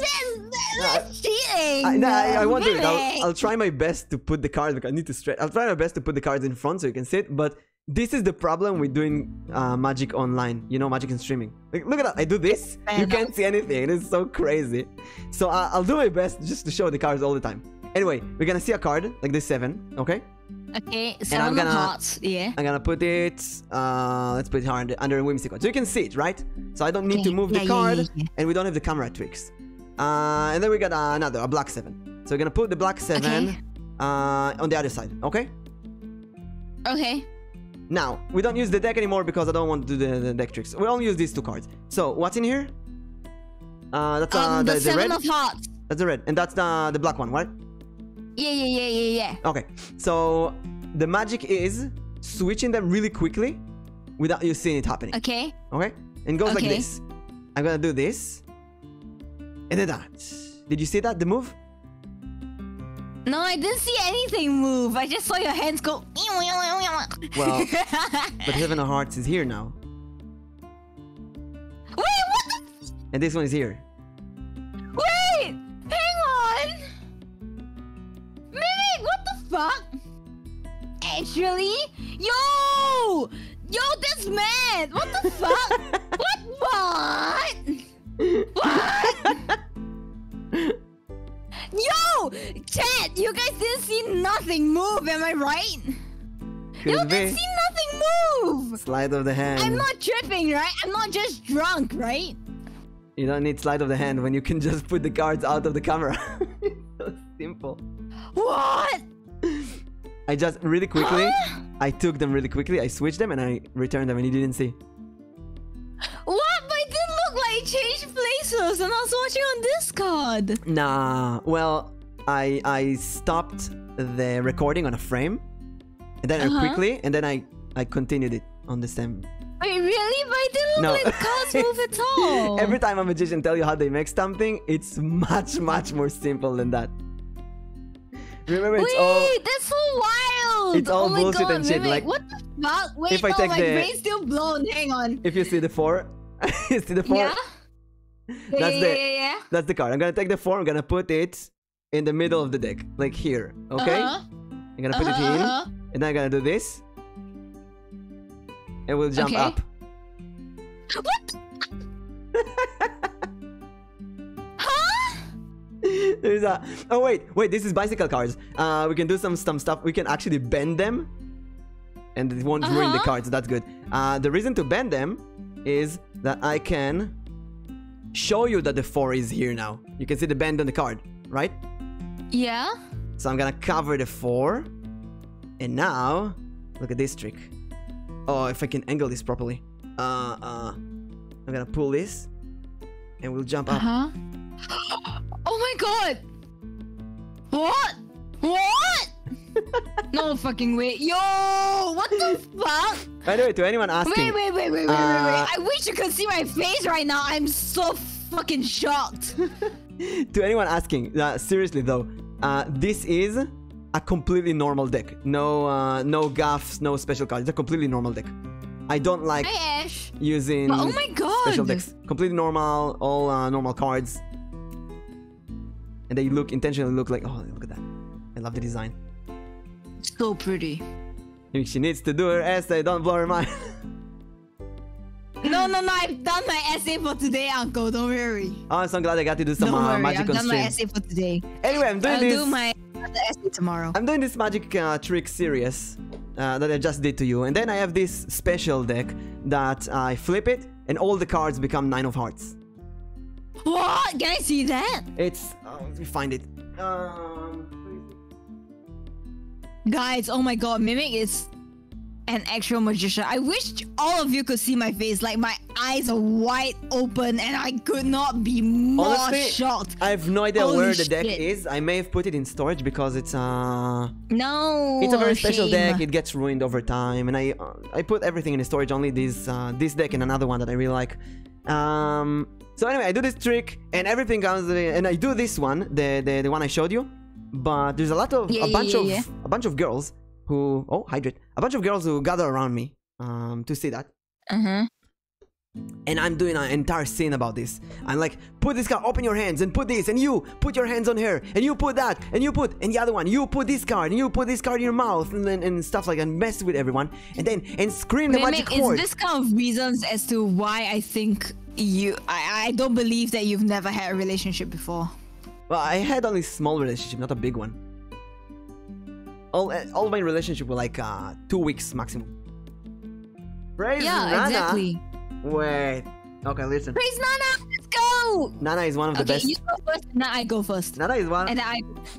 That's cheating. I won't do it. I'll try my best to put the cards because I need to stretch. I'll try my best to put the cards in front so you can see it. But this is the problem with doing magic online. You know, magic and streaming. Like, look at that. I do this. You can't see anything. It is so crazy. So I'll do my best just to show the cards all the time. Anyway, we're gonna see a card like this 7. Okay. Okay, 7 of hearts, yeah. I'm gonna put it, let's put it under whimsical. So you can see it, right? So I don't need to move the card, and we don't have the camera tricks. And then we got a black 7. So we're gonna put the black 7 on the other side, okay? Okay. Now, we don't use the deck anymore because I don't want to do the deck tricks. We only use these 2 cards. So, what's in here? That's the 7 red? of hearts. That's the red, and that's the black one, right? Yeah. Okay, so the magic is switching them really quickly without you seeing it happening. Okay. Okay? And it goes like this. I'm gonna do this. And then that. Did you see that, the move? No, I didn't see anything move. I just saw your hands go. Well, but 7 of hearts is here now. Wait, what the? And this one is here. Wait! Hang on! Mimic, what the fuck? Actually? Yo! Yo, that's mad! What the fuck? What? Yo! Chat, you guys didn't see nothing move, am I right? You didn't see nothing move! Slide of the hand. I'm not tripping, right? I'm not just drunk, right? You don't need slide of the hand when you can just put the cards out of the camera. It's so simple. What? I just really quickly, I took them really quickly, I switched them and I returned them and you didn't see. What? But it didn't look like it changed places and I was watching on Discord. Nah, well, I stopped the recording on a frame and then quickly, and then I continued it on the same. Wait, really? But it didn't look like the cards move at all. Every time a magician tells you how they make something, it's much more simple than that. Remember, that's so wild! It's all bullshit and shit. Mimic, like, what the fuck? Wait, if I take my brain's still blown. Hang on. If you see the 4, you see the 4? Yeah? That's the card. I'm gonna take the 4, I'm gonna put it in the middle of the deck. Like here, okay? I'm gonna put it in, and then I'm gonna do this, and we'll jump up. What? Huh? There's a... Oh wait, this is bicycle cards. We can do some stuff. We can actually bend them, and it won't ruin the cards. That's good. The reason to bend them is that I can show you that the 4 is here now. You can see the bend on the card, right? Yeah. So I'm gonna cover the 4, and now look at this trick. Oh, if I can angle this properly. I'm gonna pull this, and we'll jump up. Oh my god! What? What? No fucking way. Yo! What the fuck? By the way, to anyone asking... Wait. I wish you could see my face right now. I'm so fucking shocked. To anyone asking, seriously though, this is a completely normal deck. No gaffs, no special cards. It's a completely normal deck. I don't like using oh my god, special decks. Completely normal, all normal cards. And they intentionally look like, oh, look at that. I love the design. So pretty. If she needs to do her essay, don't blow her mind. No, I've done my essay for today, Uncle. Don't worry. Oh, I'm so glad I got to do some magic on stream. I've done my essay for today. Anyway, I'll do my essay tomorrow. I'm doing this magic trick series that I just did to you. And then I have this special deck that I flip it, and all the cards become 9 of hearts. What? Can I see that? It's... let me find it. Guys, oh my god, Mimic is an actual magician. I wish all of you could see my face. Like, my eyes are wide open and I could not be more Honestly, shocked. I have no idea where the deck shit. is. I may have put it in storage because it's No, it's a very special deck. It gets ruined over time, and I put everything in the storage. Only this deck and another one that I really like. So anyway, I do this trick and everything comes, and I do this one, the one I showed you. But there's a bunch of girls who a bunch of girls who gather around me to see that. And I'm doing an entire scene about this. I'm like, put this card, open your hands, and put this, and you put your hands on her, and you put that, and the other one, you put this card, and you put this card in your mouth, and stuff like that, and mess with everyone, and scream the magic word. Is this kind of reasons as to why I think I don't believe that you've never had a relationship before? Well, I had only small relationship, not a big one. All my relationship were like 2 weeks maximum. Praise Nana. Exactly. Wait. Okay, listen. Praise Nana! Let's go! Nana is one of the best. You go first, now I go first. Nana is one.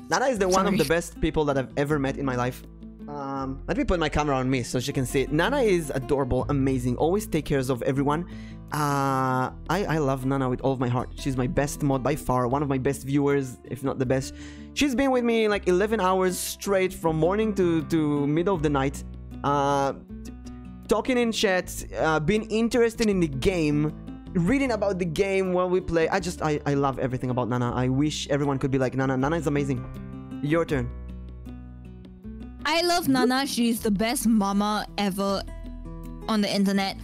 Nana is one of the best people that I've ever met in my life. Let me put my camera on me so she can see it. Nana is adorable, amazing, always take care of everyone. I love Nana with all of my heart. She's my best mod by far, one of my best viewers, if not the best. She's been with me like 11 hours straight from morning to middle of the night. Talking in chat, being interested in the game, reading about the game while we play. I love everything about Nana. I wish everyone could be like Nana. Nana is amazing. Your turn. I love Nana. She's the best mama ever on the internet.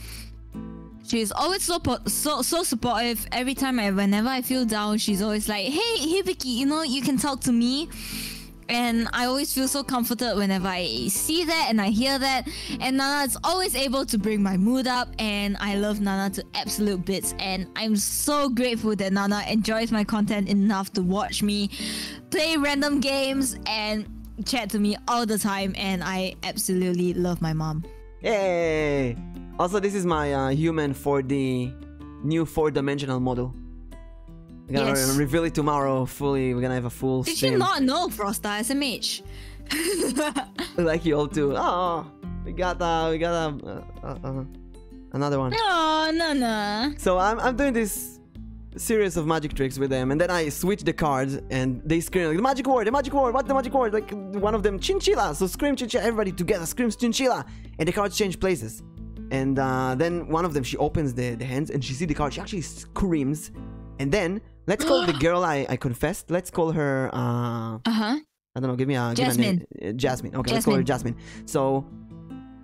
She's always so supportive. Every time whenever I feel down, she's always like, hey Hibiki, you can talk to me. And I always feel so comforted whenever I see that and I hear that. And Nana is always able to bring my mood up, and I love Nana to absolute bits. And I'm so grateful that Nana enjoys my content enough to watch me play random games and chat to me all the time. And I absolutely love my mom. Yay! Also, this is my human for the new 4-dimensional model. We're gonna reveal it tomorrow fully. We're gonna have a full stream. Did you not know Frosta SMH? We like you all too. Oh, we got another one. Oh, Nana. So I'm doing this series of magic tricks with them, and then I switch the cards, and they scream like the magic word. What's the magic word? Like one of them, chinchilla. So scream chinchilla. Everybody together screams chinchilla, and the cards change places. And then one of them, she opens the hands, and she sees the card. She actually screams, and then let's call the girl I confessed. Let's call her. I don't know. Give me a Jasmine. Jasmine. Okay, let's call her Jasmine. So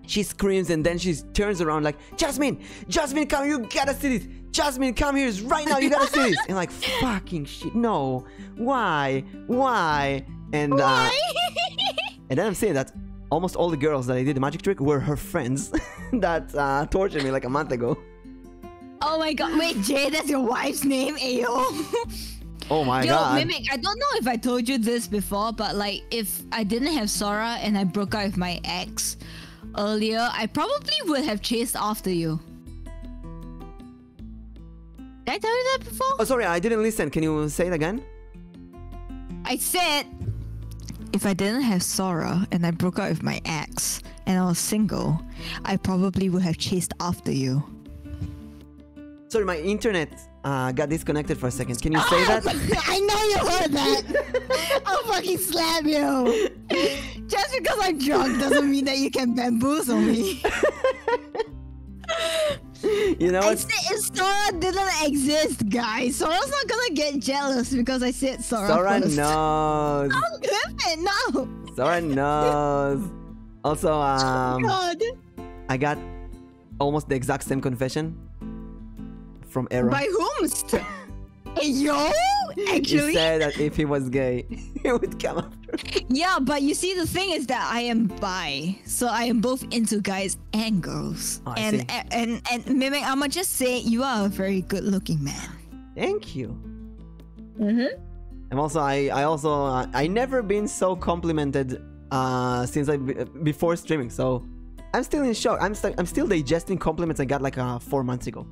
she screams, and then she turns around like, Jasmine, come, you gotta see this. Jasmine, come here right now. You gotta see this. And like, fucking shit. No. Why? And why? And then I'm saying that almost all the girls that I did the magic trick were her friends that tortured me like a month ago. Oh my god, wait, Jay, that's your wife's name? Ayo. Oh my Yo, god. Mimic, I don't know if I told you this before, but like, if I didn't have Sora and I broke up with my ex earlier, I probably would have chased after you. Did I tell you that before? Oh, sorry, I didn't listen. Can you say it again? I said, if I didn't have Sora and I broke up with my ex and I was single, I probably would have chased after you. Sorry, my internet got disconnected for a second. Can you say that? I know you heard that. I'll fucking slap you. Just because I'm drunk doesn't mean that you can bamboozle me. You know I what? said if Sora didn't exist, guys. Sora's not gonna get jealous because I said Sora Sora first. knows. I'm good, no. Sora knows. Also, God. I got almost the exact same confession from Era. By whom? Hey, yo? He Actually? said that if he was gay, he would come after. Yeah, but you see, the thing is that I am bi, so I am both into guys and girls. Oh, I and, see. and Mimic, I'ma just say you are a very good-looking man. Thank you. Mm-hmm. And also, I never been so complimented since before streaming. So I'm still in shock. I'm still digesting compliments I got like 4 months ago.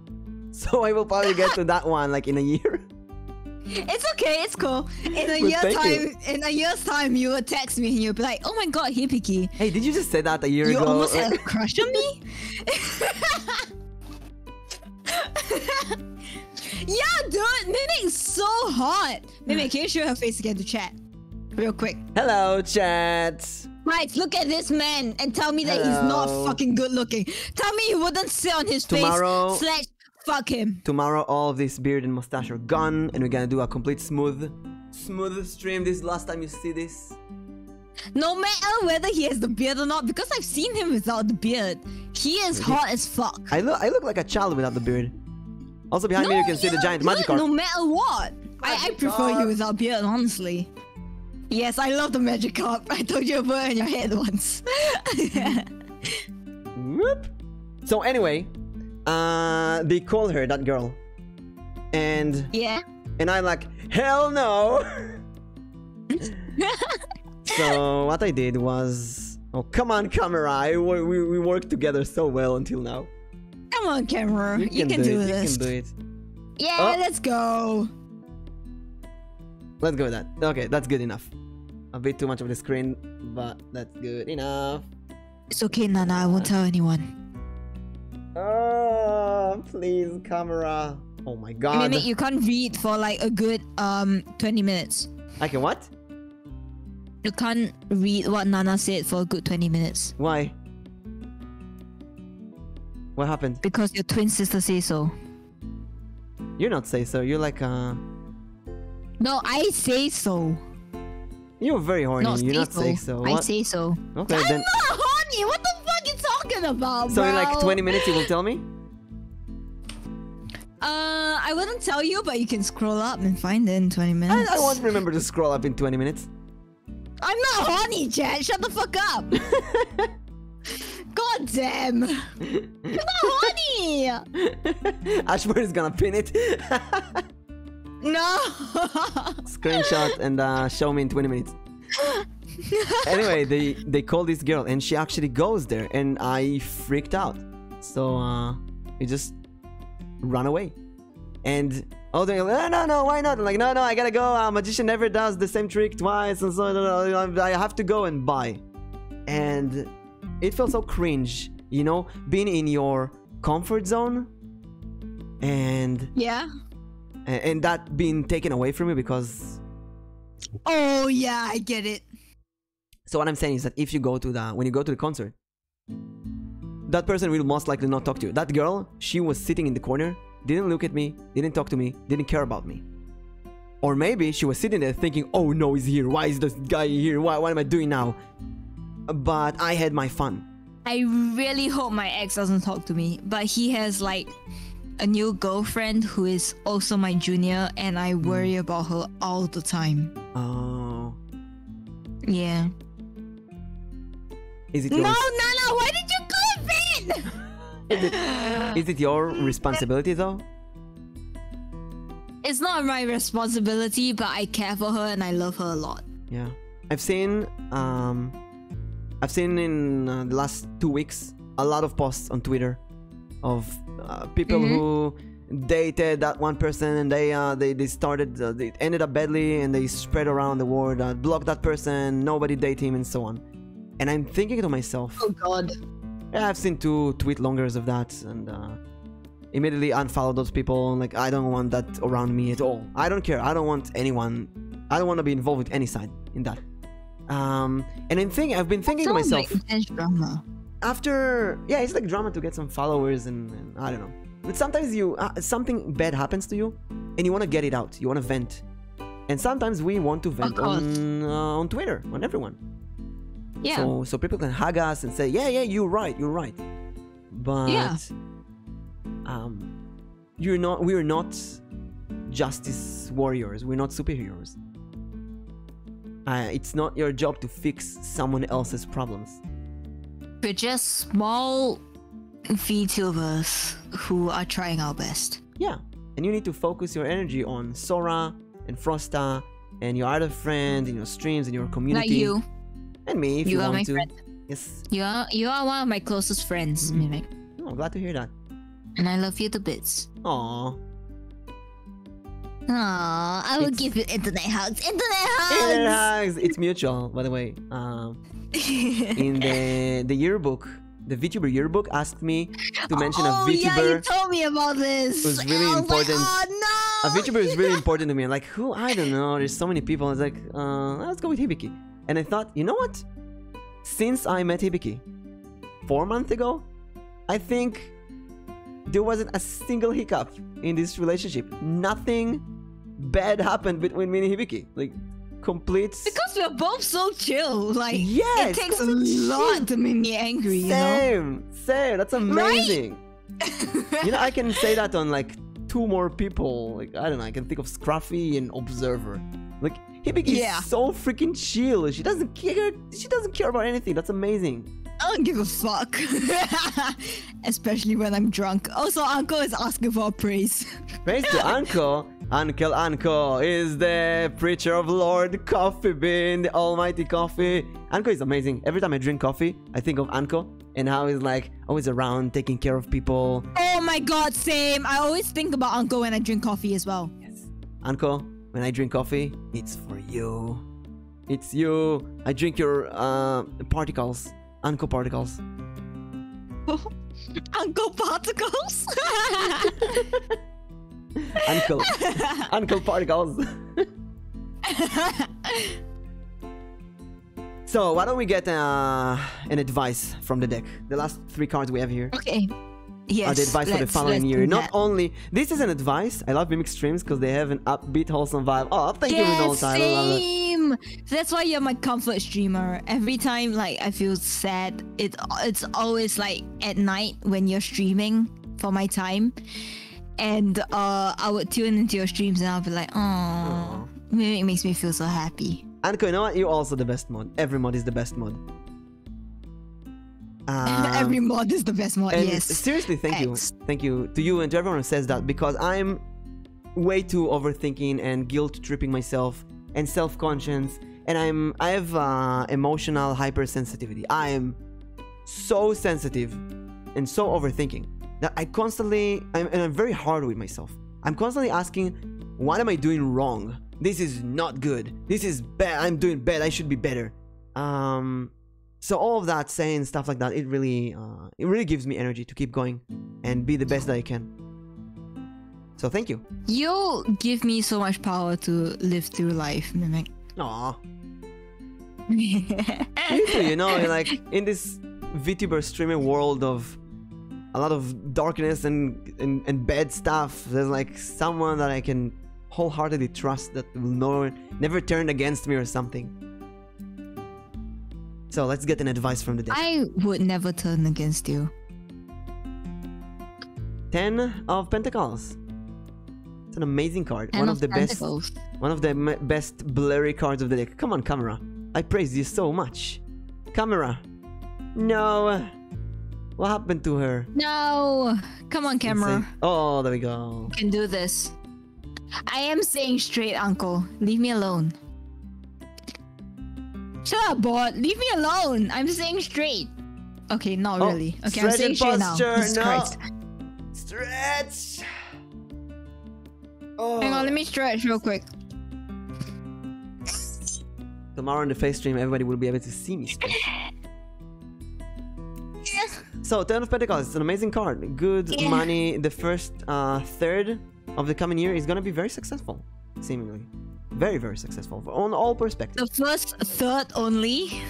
So I will probably get to that one like in a year. It's okay, it's cool. In a year's time, you will text me and you'll be like, "Oh my god, Hibiki, Hey, did you just say that a year ago? you almost had a crush on me." Yeah, dude, Mimic's so hot. Mimic, can you show her face again to chat, real quick? Hello, chat. Right, look at this man and tell me that he's not fucking good looking. Tell me you wouldn't sit on his Tomorrow- face / fuck him. Tomorrow, all of this beard and mustache are gone, and we're gonna do a complete smooth stream. This is the last time you see this. No matter whether he has the beard or not, because I've seen him without the beard, he is hot as fuck. I look like a child without the beard. Also, behind me you can see the giant Magikarp. No matter what, I prefer you without beard, honestly. Yes, I love the Magikarp. I told you about it on your head once. Whoop. So anyway, they call her that girl, and Yeah. and I'm like, hell no. So what I did was, oh come on, camera, we worked together so well until now. Come on, camera. You can do this. You can do it. Yeah, Oh. let's go. Let's go with that. Okay, that's good enough. A bit too much of the screen, but that's good enough. It's okay, Nana. I won't tell anyone. Oh, please, camera. Oh my god. Mimic, you can't read for like a good 20 minutes. I can what? You can't read what Nana said for a good 20 minutes. Why? What happened? Because your twin sister says so. You're not say so. You're like No, I say so. you're very horny. Not You're say not so. say so. I What? say so. Okay, I'm then. not horny. What the fuck you talking about, So bro? in like 20 minutes, you will tell me. I wouldn't tell you, but you can scroll up and find it in 20 minutes. I won't remember to scroll up in 20 minutes. I'm not horny, Chad. Shut the fuck up. God damn. You're not horny. Ashburn is gonna pin it. No. Screenshot and show me in 20 minutes. Anyway, they call this girl and she actually goes there and I freaked out. So we just run away. And oh, they're like, no, why not? I'm like, no, I gotta go. Magician never does the same trick twice, and so I have to go and buy. And it felt so cringe, you know, being in your comfort zone, and Yeah. and that being taken away from you because. Oh yeah, I get it. So what I'm saying is that if you go to when you go to the concert, that person will most likely not talk to you. That girl, she was sitting in the corner, didn't look at me, didn't talk to me, didn't care about me. Or maybe she was sitting there thinking, oh no, he's here, why is this guy here, what am I doing now? But I had my fun. I really hope my ex doesn't talk to me, but he has like a new girlfriend who is also my junior, and I worry about her all the time. Oh. Yeah. Is it No, your Nana, why did you clip it? is it your responsibility though? It's not my responsibility, but I care for her and I love her a lot. Yeah, I've seen in the last 2 weeks a lot of posts on Twitter of people who dated that one person and they started they ended up badly and they spread around the word, blocked that person, nobody date him, and so on. And I'm thinking to myself, oh god, yeah, I've seen 2 tweet longers of that, and immediately unfollow those people. Like, I don't want that around me at all. I don't care. I don't want anyone. I don't want to be involved with any side in that. And I've been thinking to myself, like intense drama. After, yeah, it's like drama to get some followers, and I don't know. But sometimes you something bad happens to you, and you want to get it out. You want to vent, and sometimes we want to vent on Twitter, on everyone. Yeah. So people can hug us and say, yeah, you're right. But yeah. We're not justice warriors. We're not superheroes. It's not your job to fix someone else's problems. We're just small VTubers who are trying our best. Yeah, and you need to focus your energy on Sora and Frosta and your other friends in your streams and your community. Like you. And me, if you are want my to. friend. Yes. You are one of my closest friends, Mimic. Oh, I'm glad to hear that. And I love you to bits. Aww. Aww, I will give you internet hugs. Internet hugs! Internet hugs! It's mutual, by the way. In the yearbook, the VTuber yearbook asked me to mention a VTuber. Yeah, you told me about this. It was really important. Like, oh no! A VTuber is really important to me. I'm like, who? I don't know. There's so many people. I was like, let's go with Hibiki. And I thought, you know what? Since I met Hibiki 4 months ago, I think there wasn't a single hiccup in this relationship. Nothing bad happened between me and Hibiki. Like, complete. Because we're both so chill. Like, yeah, it takes a lot to make me angry. Same. That's amazing. Right? You know, I can say that on like 2 more people. Like, I don't know. I can think of Scruffy and Observer. Like, Hibiki is so freaking chill. She doesn't care. She doesn't care about anything. That's amazing. I don't give a fuck. Especially when I'm drunk. Also, Uncle is asking for praise. Praise to Uncle. Uncle is the preacher of Lord Coffee Bean, the almighty coffee. Uncle is amazing. Every time I drink coffee, I think of Uncle and how he's like always around taking care of people. Oh my god, same. I always think about Uncle when I drink coffee as well. Yes. Uncle, when I drink coffee, it's for you. It's you. I drink your particles. Uncle particles. Uncle particles? Uncle particles. So why don't we get an advice from the deck? The last 3 cards we have here. Okay. Yes. The advice for the following year. Not only this is an advice. I love Mimic streams because they have an upbeat, wholesome vibe. Oh, thank you, Rinaldo. Same. That's why you're my comfort streamer. Every time like I feel sad, it's always like at night when you're streaming for my time, and I would tune into your streams and I'll be like, oh, it makes me feel so happy. Anko, you know what? You're also the best mod. Every mod is the best mod. Every mod is the best mod. And yes. Seriously, thank you to you and to everyone who says that, because I'm way too overthinking and guilt tripping myself and self-conscious, and I have emotional hypersensitivity. I am so sensitive and so overthinking that I'm very hard with myself. I'm constantly asking, what am I doing wrong? This is not good. This is bad. I'm doing bad. I should be better. So all of that, saying stuff like that, it really gives me energy to keep going and be the best that I can. So thank you. You give me so much power to live through life, Mimic. Aww. You know, like in this VTuber streaming world of a lot of darkness and bad stuff, there's like someone that I can wholeheartedly trust that will never turn against me or something. So let's get an advice from the deck. I would never turn against you. 10 of Pentacles. It's an amazing card. One of the best blurry cards of the deck. Come on, camera. I praise you so much. Camera. No. What happened to her? No. Come on, camera. Insane. Oh, there we go. You can do this. I am saying straight, uncle. Leave me alone. Shut up, bot. Leave me alone. I'm saying straight. Okay, not really. Okay, I'm saying straight now. Jesus Christ. Stretch. Oh. Hang on, let me stretch real quick. Tomorrow on the face stream, everybody will be able to see me stretch. So, Ten of Pentacles, it's an amazing card. Good money. The first third of the coming year is gonna be very successful, seemingly. Very, very successful on all perspectives. The first third only?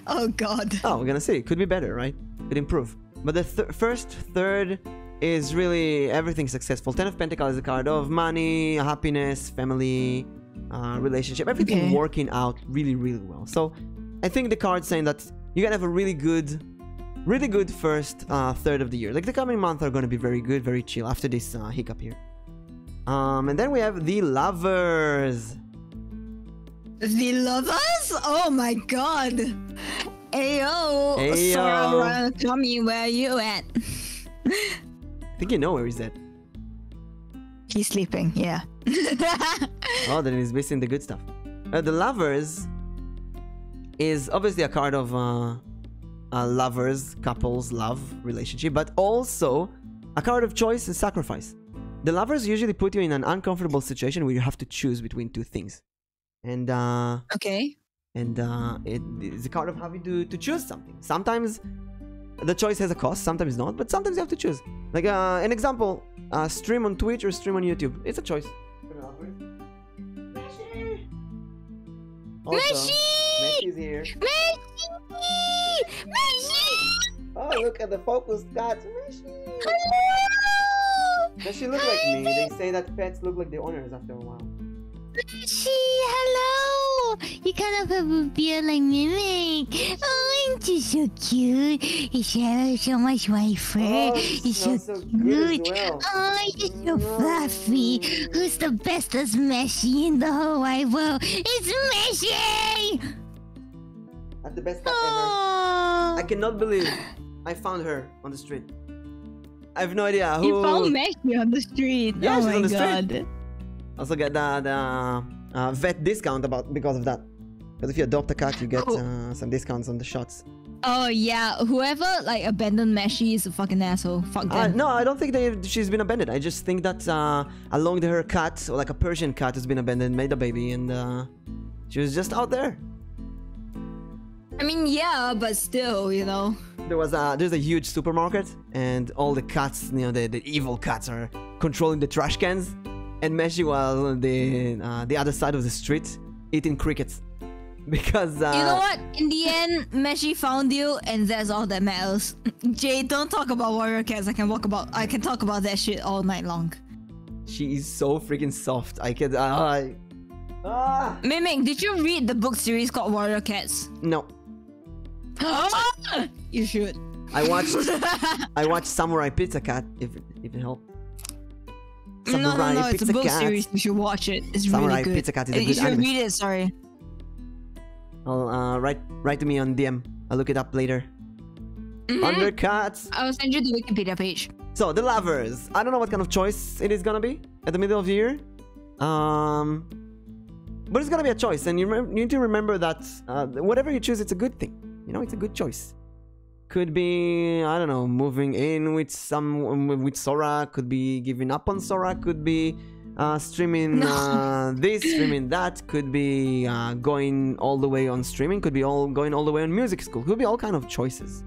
Oh god. Oh, we're gonna see. Could be better, right? Could improve. But the first third is really everything successful. Ten of Pentacles is a card of money, happiness, family, relationship, everything working out really, really well. So I think the card's saying that you're gonna have a really good first third of the year. Like the coming months are gonna be very good, very chill after this hiccup here. And then we have the Lovers. The Lovers? Oh my god. Ayo. Ayo. Sora, tell me where you at. I think you know where he's at. He's sleeping, yeah. Oh, then he's missing the good stuff. The Lovers is obviously a card of lovers, couples, love, relationship, but also a card of choice and sacrifice. The Lovers usually put you in an uncomfortable situation where you have to choose between two things. And it is a card of having to choose something. Sometimes the choice has a cost, sometimes not, but sometimes you have to choose. Like an example, stream on Twitch or stream on YouTube. It's a choice. Also, Meshi's here. Oh, look at the focus cat. Meshi. Hello. Does she look like me? They say that pets look like the owners after a while. Hello! You kind of have a beard like Mimic. Oh, ain't you so cute? You have so much white fur. Oh, you're so cute. Well. Oh, you're so fluffy. Who's the bestest Meshi in the whole wide world? It's Meshi! That's the best cat ever. I cannot believe I found her on the street. I have no idea who. You found Meshi on the street. Yeah, oh she's my on the god. Street. Also get the vet discount because of that. Because if you adopt a cat, you get some discounts on the shots. Oh yeah, whoever like abandoned Meshi is a fucking asshole. Fuck them. No, I don't think she's been abandoned. I just think that along her cat, or like a Persian cat, has been abandoned, made a baby, and she was just out there. I mean, yeah, but still, you know. There's a huge supermarket, and all the cats, you know, the evil cats are controlling the trash cans, and Meshi was on the other side of the street eating crickets. Because you know what? In the end, Meshi found you, and that's all that matters. Jay, don't talk about warrior cats. I can talk about that shit all night long. She is so freaking soft. I can. Mimic, did you read the book series called Warrior Cats? No. You should. I watched Samurai Pizza Cat. If it helped. Samurai no, it's a book series. You should watch it. It's Samurai really good. Pizza Cat is a good You should anime. read it. Sorry. I'll write to me on DM. I'll look it up later. Undercats. I'll send you the Wikipedia page. So the Lovers. I don't know what kind of choice it is gonna be at the middle of the year. But it's gonna be a choice, and you need to remember that whatever you choose, it's a good thing. You know, it's a good choice. Could be, I don't know, moving in with Sora. Could be giving up on Sora. Could be streaming this, streaming that. Could be going all the way on streaming. Could be going all the way on music school. Could be all kind of choices.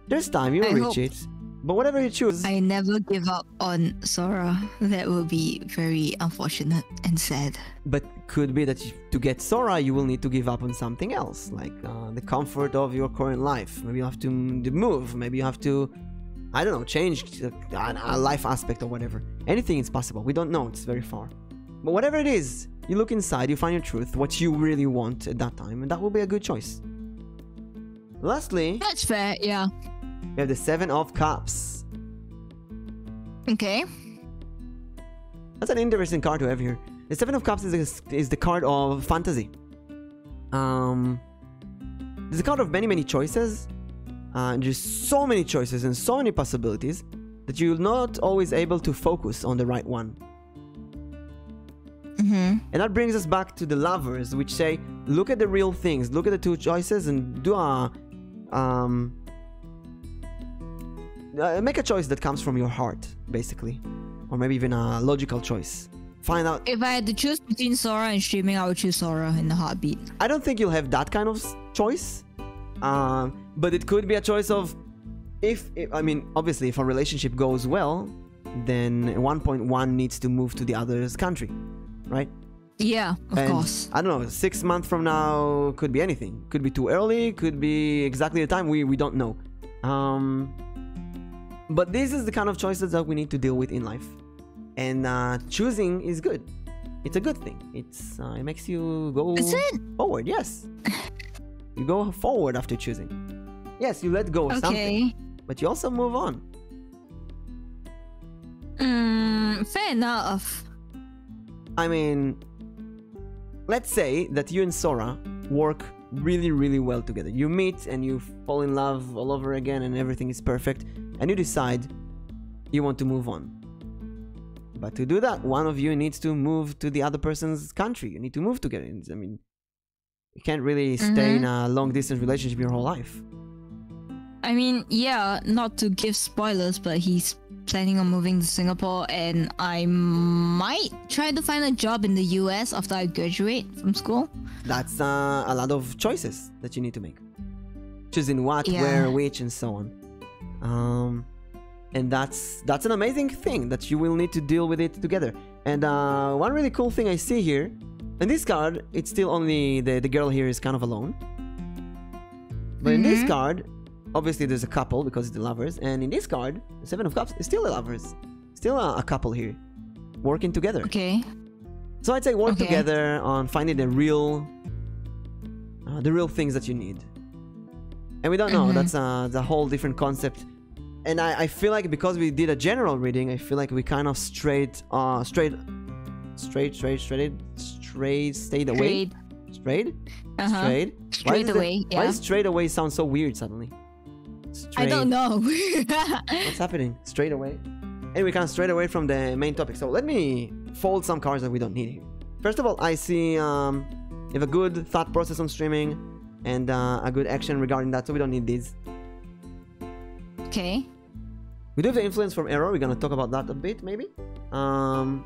There's time, you'll reach it. But whatever you choose. I never give up on Sora. That will be very unfortunate and sad. But could be that to get Sora, you will need to give up on something else, like the comfort of your current life. Maybe you have to move. Maybe you have to, I don't know, change a life aspect or whatever. Anything is possible. We don't know. It's very far. But whatever it is, you look inside, you find your truth, what you really want at that time, and that will be a good choice. Lastly, that's fair. Yeah. We have the Seven of Cups. Okay. That's an interesting card to have here. The Seven of Cups is the card of fantasy. there's a card of many choices. There's so many choices and so many possibilities that you're not always able to focus on the right one. And that brings us back to the lovers, which say, look at the real things, look at the two choices and do a make a choice that comes from your heart, basically, or maybe even a logical choice. Find out. If I had to choose between Sora and streaming, I would choose Sora in a heartbeat. I don't think you'll have that kind of choice, but it could be a choice of I mean, obviously, if a relationship goes well, then 1.1 needs to move to the other's country, right? Yeah, of course. I don't know, 6 months from now could be anything. Could be too early, could be exactly the time, we don't know. But this is the kind of choices that we need to deal with in life. And choosing is good. It's a good thing. It makes you go forward, yes. You go forward after choosing. Yes, you let go of something, but you also move on. Fair enough. I mean, let's say that you and Sora work really well together. You meet and you fall in love all over again and everything is perfect, and you decide you want to move on. But to do that, one of you needs to move to the other person's country. You need to move together. I mean, you can't really stay in a long-distance relationship your whole life. I mean, yeah, not to give spoilers, but he's planning on moving to Singapore, and I might try to find a job in the US after I graduate from school. That's a lot of choices that you need to make. Choosing what, where, which, and so on. And that's an amazing thing that you will need to deal with it together. And one really cool thing I see here, in this card, it's still only the girl here is kind of alone. But in this card, obviously there's a couple because it's the lovers. And in this card, the Seven of Cups is still the lovers. Still a couple here, working together. Okay. So I'd say work together on finding the real things that you need. And we don't know, that's a whole different concept. And I feel like because we did a general reading, I feel like we kind of stayed away. Strayed? Strayed away, yeah. Why does straight away sound so weird suddenly? I don't know. What's happening? Straight away? Anyway, kind of straight away from the main topic. So let me fold some cards that we don't need here. First of all, I see you have a good thought process on streaming and a good action regarding that, so we don't need these. Okay. We do have the influence from Arrow. We're gonna talk about that a bit, maybe. And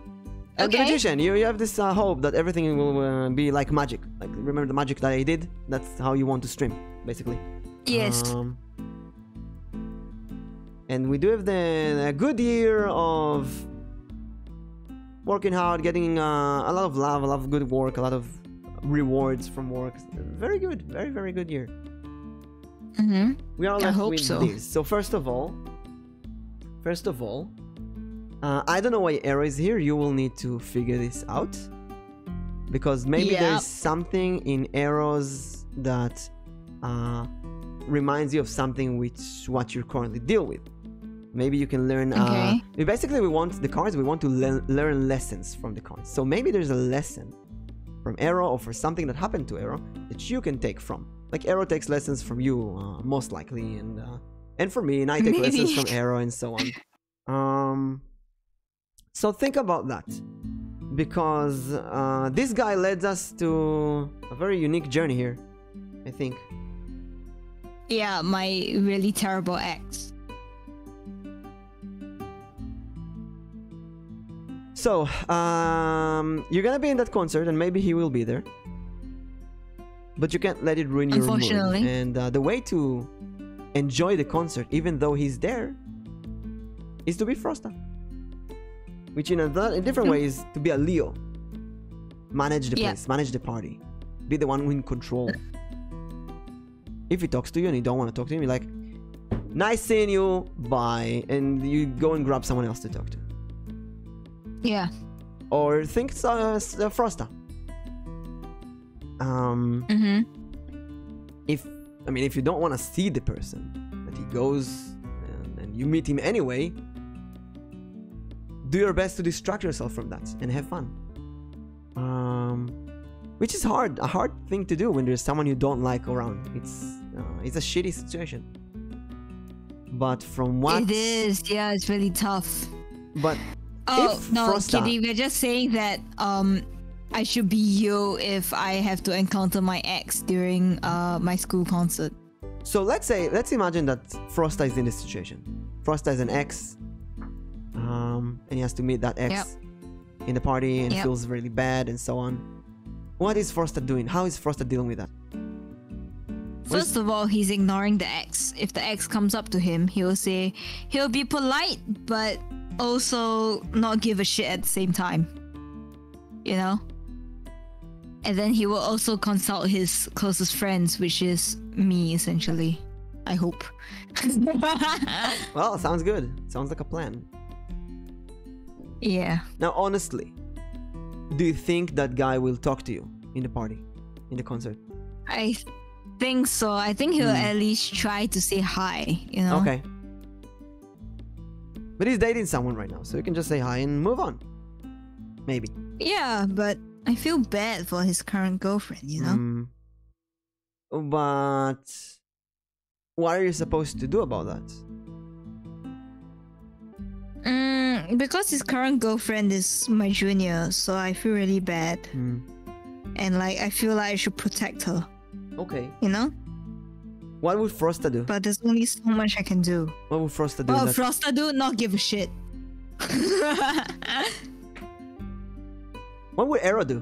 the Magician. You have this hope that everything will be like magic. Like, remember the magic that I did? That's how you want to stream, basically. Yes. And we do have a good year of working hard, getting a lot of love, a lot of good work, a lot of rewards from work. Very good. Very good year. We are left with this. So first of all, I don't know why Arrow is here. You will need to figure this out, because maybe there's something in Arrows that reminds you of something what you currently deal with. Maybe you can learn. Basically, we want the cards. We want to learn lessons from the cards. So maybe there's a lesson from Arrow or for something that happened to Arrow that you can take from. Like Arrow takes lessons from you, most likely, and for me, and I take lessons from Arrow, and so on. So think about that, because this guy led us to a very unique journey here, I think. Yeah, my really terrible ex. So, you're gonna be in that concert, and maybe he will be there. But you can't let it ruin your mood. Unfortunately. And the way to enjoy the concert, even though he's there, is to be Frosta. Which in different ways, to be a Leo. Manage the place, manage the party. Be the one in control. If he talks to you and you don't want to talk to him, you're like, nice seeing you, bye. And you go and grab someone else to talk to. Yeah. Or think Frosta. If you don't want to see the person, that he goes and you meet him anyway, do your best to distract yourself from that and have fun. which is hard, a hard thing to do when there's someone you don't like around. It's a shitty situation. But from what... It is, yeah, it's really tough. But oh, if no, Frosta... Kitty, we're just saying that I should be you if I have to encounter my ex during my school concert. So let's imagine that Frosta is in this situation. Frosta is an ex, and he has to meet that ex in the party and feels really bad and so on. What is Frosta doing? How is Frosta dealing with that? First of all, he's ignoring the ex. If the ex comes up to him, he'll be polite, but also not give a shit at the same time. You know? And then he will also consult his closest friends, which is me, essentially. I hope. Well, sounds good. Sounds like a plan. Yeah. Now, honestly, do you think that guy will talk to you in the party, in the concert? I think so. I think he'll at least try to say hi, you know? Okay. But he's dating someone right now, so you can just say hi and move on. Maybe. Yeah, but I feel bad for his current girlfriend, you know? But what are you supposed to do about that? Because his current girlfriend is my junior, so I feel really bad. And like, I feel like I should protect her. Okay. You know? What would Frosta do? But there's only so much I can do. What would Frosta do? What would Frosta do? Not give a shit. What would Arrow do?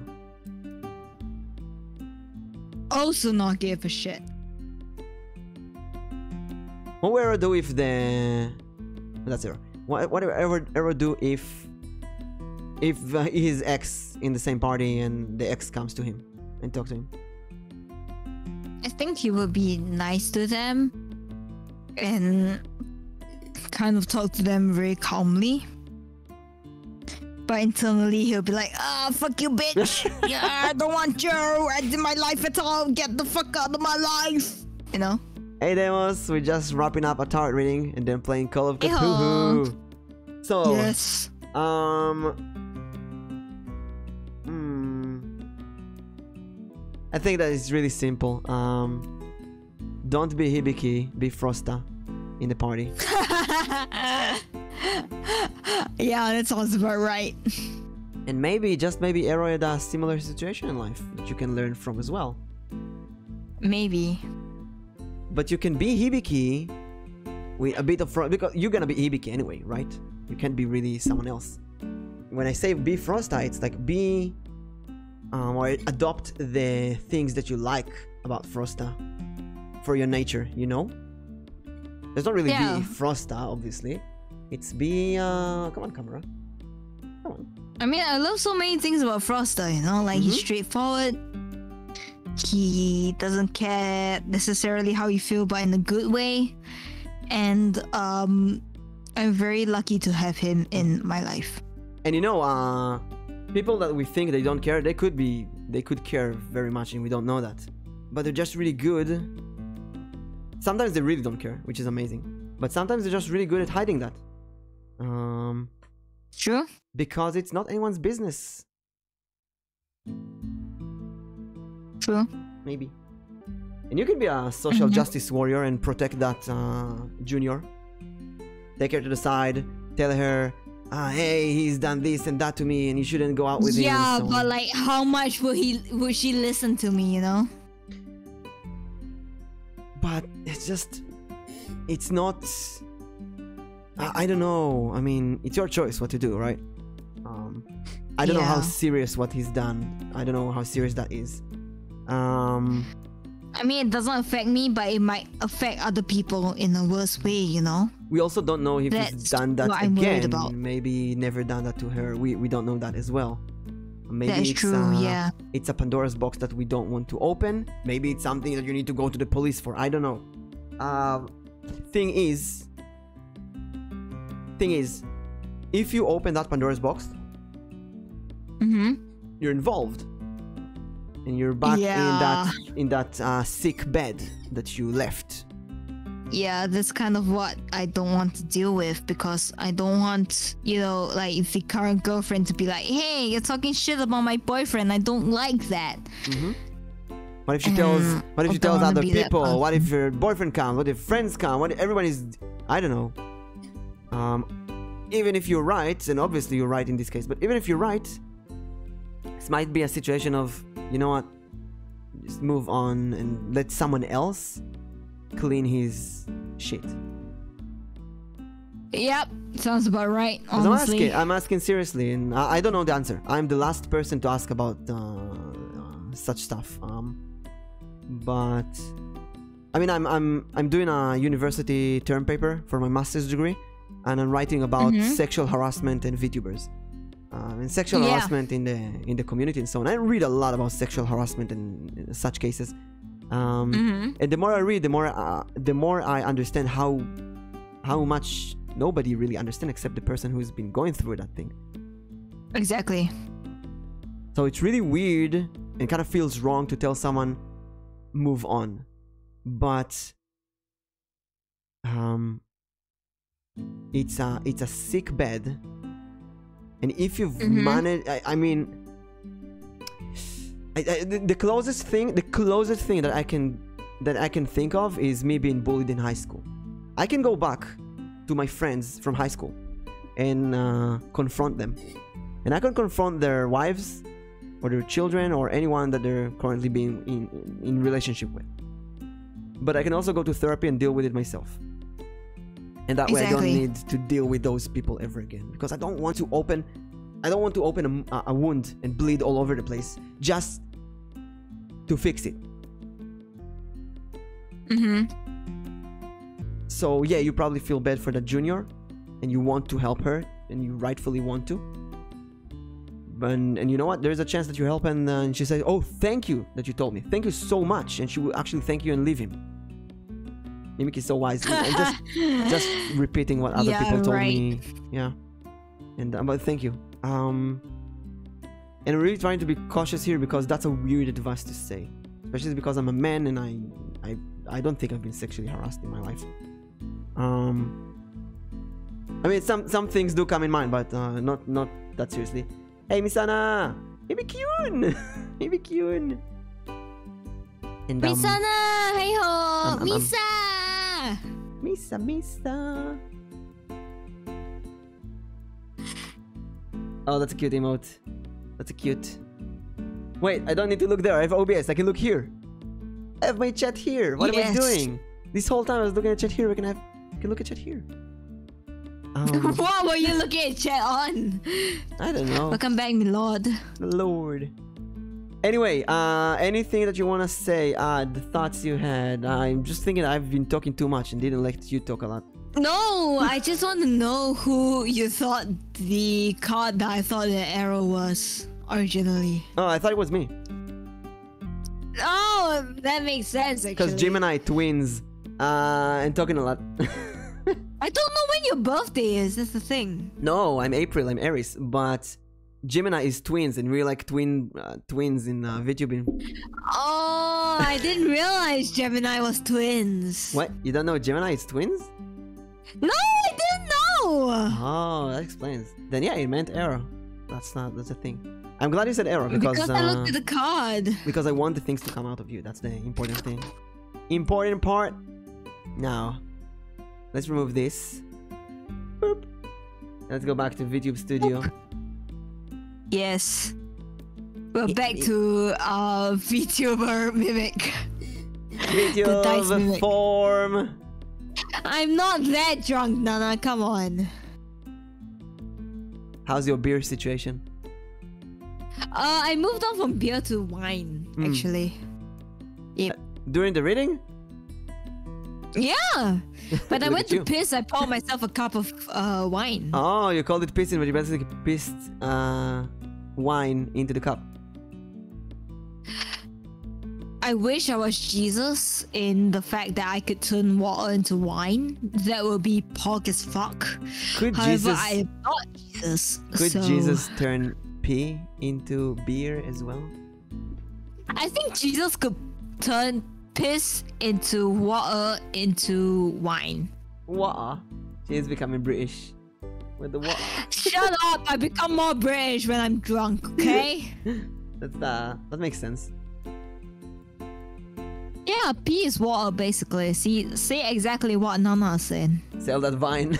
Also not give a shit. What would Arrow do if the... That's Arrow. What would Arrow do if his ex in the same party and the ex comes to him and talks to him? I think he will be nice to them and kind of talk to them very calmly. But internally he'll be like, fuck you, bitch. Yeah, I don't want you in my life at all. Get the fuck out of my life. You know? Hey Demos, we're just wrapping up a tarot reading and then playing Call of Cthulhu. So, yes. I think that is really simple. Don't be Hibiki, be Frosta in the party. Yeah, that sounds about right. And maybe, just maybe, Arrow had a similar situation in life that you can learn from as well. Maybe. But you can be Hibiki with a bit of Frosta, because you're gonna be Hibiki anyway, right? You can't be really someone else. When I say be Frosta, it's like be... or adopt the things that you like about Frosta for your nature, you know? There's not really be Frosta, obviously. It's be... come on, camera. Come on. I mean, I love so many things about Frosta, you know? Like, he's straightforward. He doesn't care necessarily how you feel, but in a good way. And I'm very lucky to have him in my life. And you know, people that we think they don't care, they could care very much and we don't know that. But they're just really good. Sometimes they really don't care, which is amazing. But sometimes they're just really good at hiding that. True. Because it's not anyone's business. True. Maybe. And you can be a social justice warrior and protect that junior. Take her to the side, tell her, hey, he's done this and that to me and you shouldn't go out with him. Yeah, but like, how much would she listen to me, you know? But it's just... It's not... I don't know. I mean, it's your choice what to do, right? I don't know how serious what he's done. I don't know how serious that is. I mean, it doesn't affect me, but it might affect other people in a worse way, you know? We also don't know if he's done that what I'm worried about. Maybe never done that to her. We don't know that as well. Maybe that's true, yeah. It's a Pandora's box that we don't want to open. Maybe it's something that you need to go to the police for. I don't know. Thing is, if you open that Pandora's box, you're involved. And you're back in that sick bed that you left. yeah, that's kind of what I don't want to deal with, because I don't want, you know, like the current girlfriend to be like, hey, you're talking shit about my boyfriend. I don't like that. What if she tells? What if she tells other people? What if your boyfriend comes? What if friends come? What if everybody's? I don't know. Even if you're right, and obviously you're right in this case, but even if you're right, this might be a situation of, you know what, just move on and let someone else clean his shit. Yep, sounds about right, honestly. I'm asking seriously, and I don't know the answer. I'm the last person to ask about such stuff. But I mean, I'm doing a university term paper for my master's degree, and I'm writing about sexual harassment and VTubers, and sexual harassment in the community and so on. I read a lot about sexual harassment and such cases. And the more I read, the more I understand how much nobody really understands except the person who's been going through that thing. Exactly. So it's really weird and kind of feels wrong to tell someone move on, but it's a sick bed, and if you've managed, I mean, the closest thing that I can think of is me being bullied in high school. I can go back to my friends from high school and confront them, and I can confront their wives or their children or anyone that they're currently being in relationship with. But I can also go to therapy and deal with it myself, and that way I don't need to deal with those people ever again, because I don't want to open a wound and bleed all over the place just to fix it. So yeah, you probably feel bad for the junior, and you want to help her, and you rightfully want to. And you know what? There's a chance that you help, and she says, "Oh, thank you that you told me. Thank you so much." And she will actually thank you and leave him. Mimic is so wise, and just repeating what other people told me. Yeah, and but thank you. And I'm really trying to be cautious here, because that's a weird advice to say, especially because I'm a man and I don't think I've been sexually harassed in my life. I mean, some things do come in mind, but not that seriously. Hey, Misana! Hibiki-kun! Hibiki-kun! And Misana! Hey ho! Misa! Misa! Oh, that's a cute emote. That's a cute. Wait, I don't need to look there. I have OBS. I can look here. I have my chat here. What am I doing? This whole time I was looking at chat here. I can look at chat here. What were you looking at chat on? I don't know. Welcome back, my lord. Lord. Anyway, anything that you want to say? The thoughts you had. I'm just thinking I've been talking too much and didn't let you talk a lot. No, I just want to know who you thought the card that I thought the arrow was originally. Oh, I thought it was me. Oh, that makes sense, actually. Because Gemini twins, and talking a lot. I don't know when your birthday is, that's the thing. No, I'm April, I'm Aries, but Gemini is twins, and we're like twins in VTubing. Oh, I didn't realize Gemini was twins. What? You don't know Gemini is twins? No, I didn't know! Oh, that explains. Then yeah, it meant arrow. That's a thing. I'm glad you said arrow, because I looked at the card. Because I want the things to come out of you. That's the important thing. Important part. Now, let's remove this. Boop. Let's go back to VTube Studio. Yes. We're back to VTuber Mimic. VTube form. I'm not that drunk, Nana. Come on. How's your beer situation? I moved on from beer to wine, actually. Yep. During the reading? Yeah. But I went to piss. I poured myself a cup of wine. Oh, you called it pissing, but you basically pissed wine into the cup. I wish I was Jesus in the fact that I could turn water into wine. That would be pog as fuck. However, I am not Jesus. Could Jesus turn pee into beer as well? I think Jesus could turn piss into water into wine. Water. She is becoming British with the water. Shut up! I become more British when I'm drunk. Okay. That makes sense. Yeah, pee is water basically. See, say exactly what Nana is saying. Sell that wine.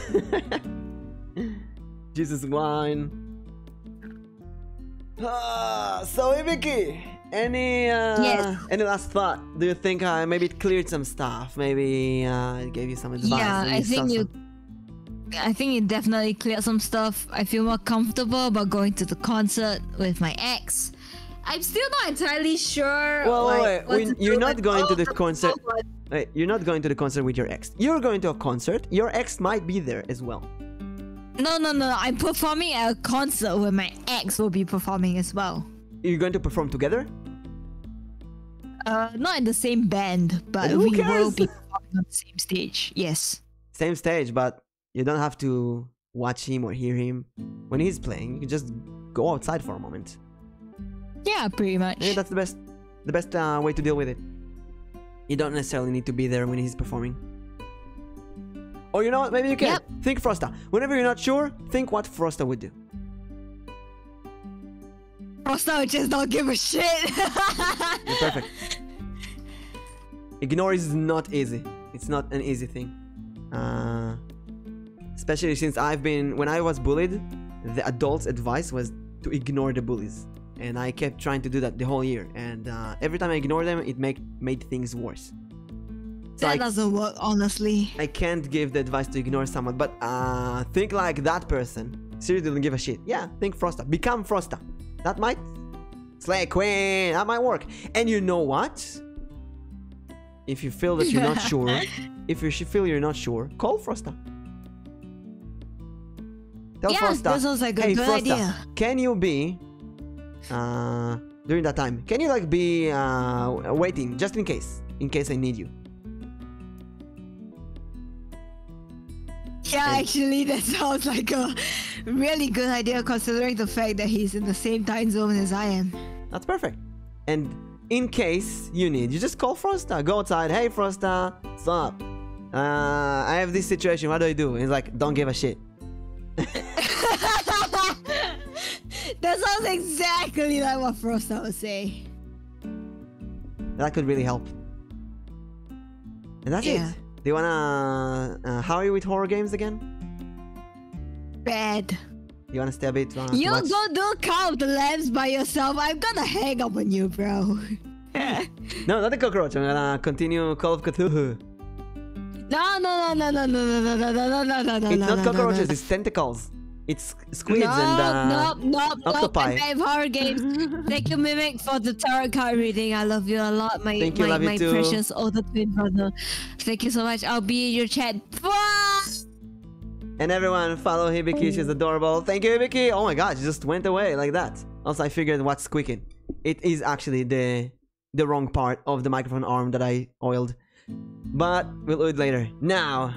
Jesus wine. So Hibiki, any last thought? Do you think maybe it cleared some stuff? Maybe it gave you some advice? Yeah, I think it definitely cleared some stuff. I feel more comfortable about going to the concert with my ex. I'm still not entirely sure. Wait. You're not going to the concert. Wait, you're not going to the concert with your ex. You're going to a concert. Your ex might be there as well. No. I'm performing at a concert where my ex will be performing as well. You're going to perform together? Not in the same band, but Who we cares? will be performing on the same stage. Yes. Same stage, but you don't have to watch him or hear him when he's playing. You can just go outside for a moment. Yeah, pretty much. Yeah, that's the best way to deal with it. You don't necessarily need to be there when he's performing. Or you know what? Maybe you can. Yep. Think Frosta. Whenever you're not sure, think what Frosta would do. Frosta would just not give a shit. You're perfect. Ignore is not easy. It's not an easy thing. Especially since when I was bullied, the adults' advice was to ignore the bullies. And I kept trying to do that the whole year. And every time I ignored them, it made things worse. So That doesn't work, honestly. I can't give the advice to ignore someone, but think like that person. Seriously, don't give a shit. Yeah, think Frosta. Become Frosta. That might... Slay Queen! That might work. And you know what? If you feel that you're not sure, you're not sure, call Frosta. Tell Frosta, that sounds like a hey, good Frosta, idea. can you be... during that time, can you like be waiting just in case I need you? Yeah, actually, that sounds like a really good idea considering the fact that he's in the same time zone as I am. That's perfect. And in case you need, you just call Frosta. Go outside. Hey, Frosta, what's up? I have this situation. What do I do? And he's like, don't give a shit. That sounds exactly like what Frosta would say. That could really help. And that's it. Do you wanna... how are you with horror games again? Bad. You wanna stay a bit? You go do Call of the Lambs by yourself. I'm gonna hang up on you, bro. No, not the cockroach. I'm gonna continue Call of Cthulhu. No. It's not cockroaches. It's tentacles. It's squids and octopi. I have horror games. Thank you, Mimic, for the tarot card reading. I love you a lot, my precious older twin brother. Thank you so much. I'll be in your chat. And everyone, follow Hibiki. She's adorable. Thank you, Hibiki. Oh my god, she just went away like that. Also, I figured what's squeaking. It is actually the wrong part of the microphone arm that I oiled. But we'll do it later. Now,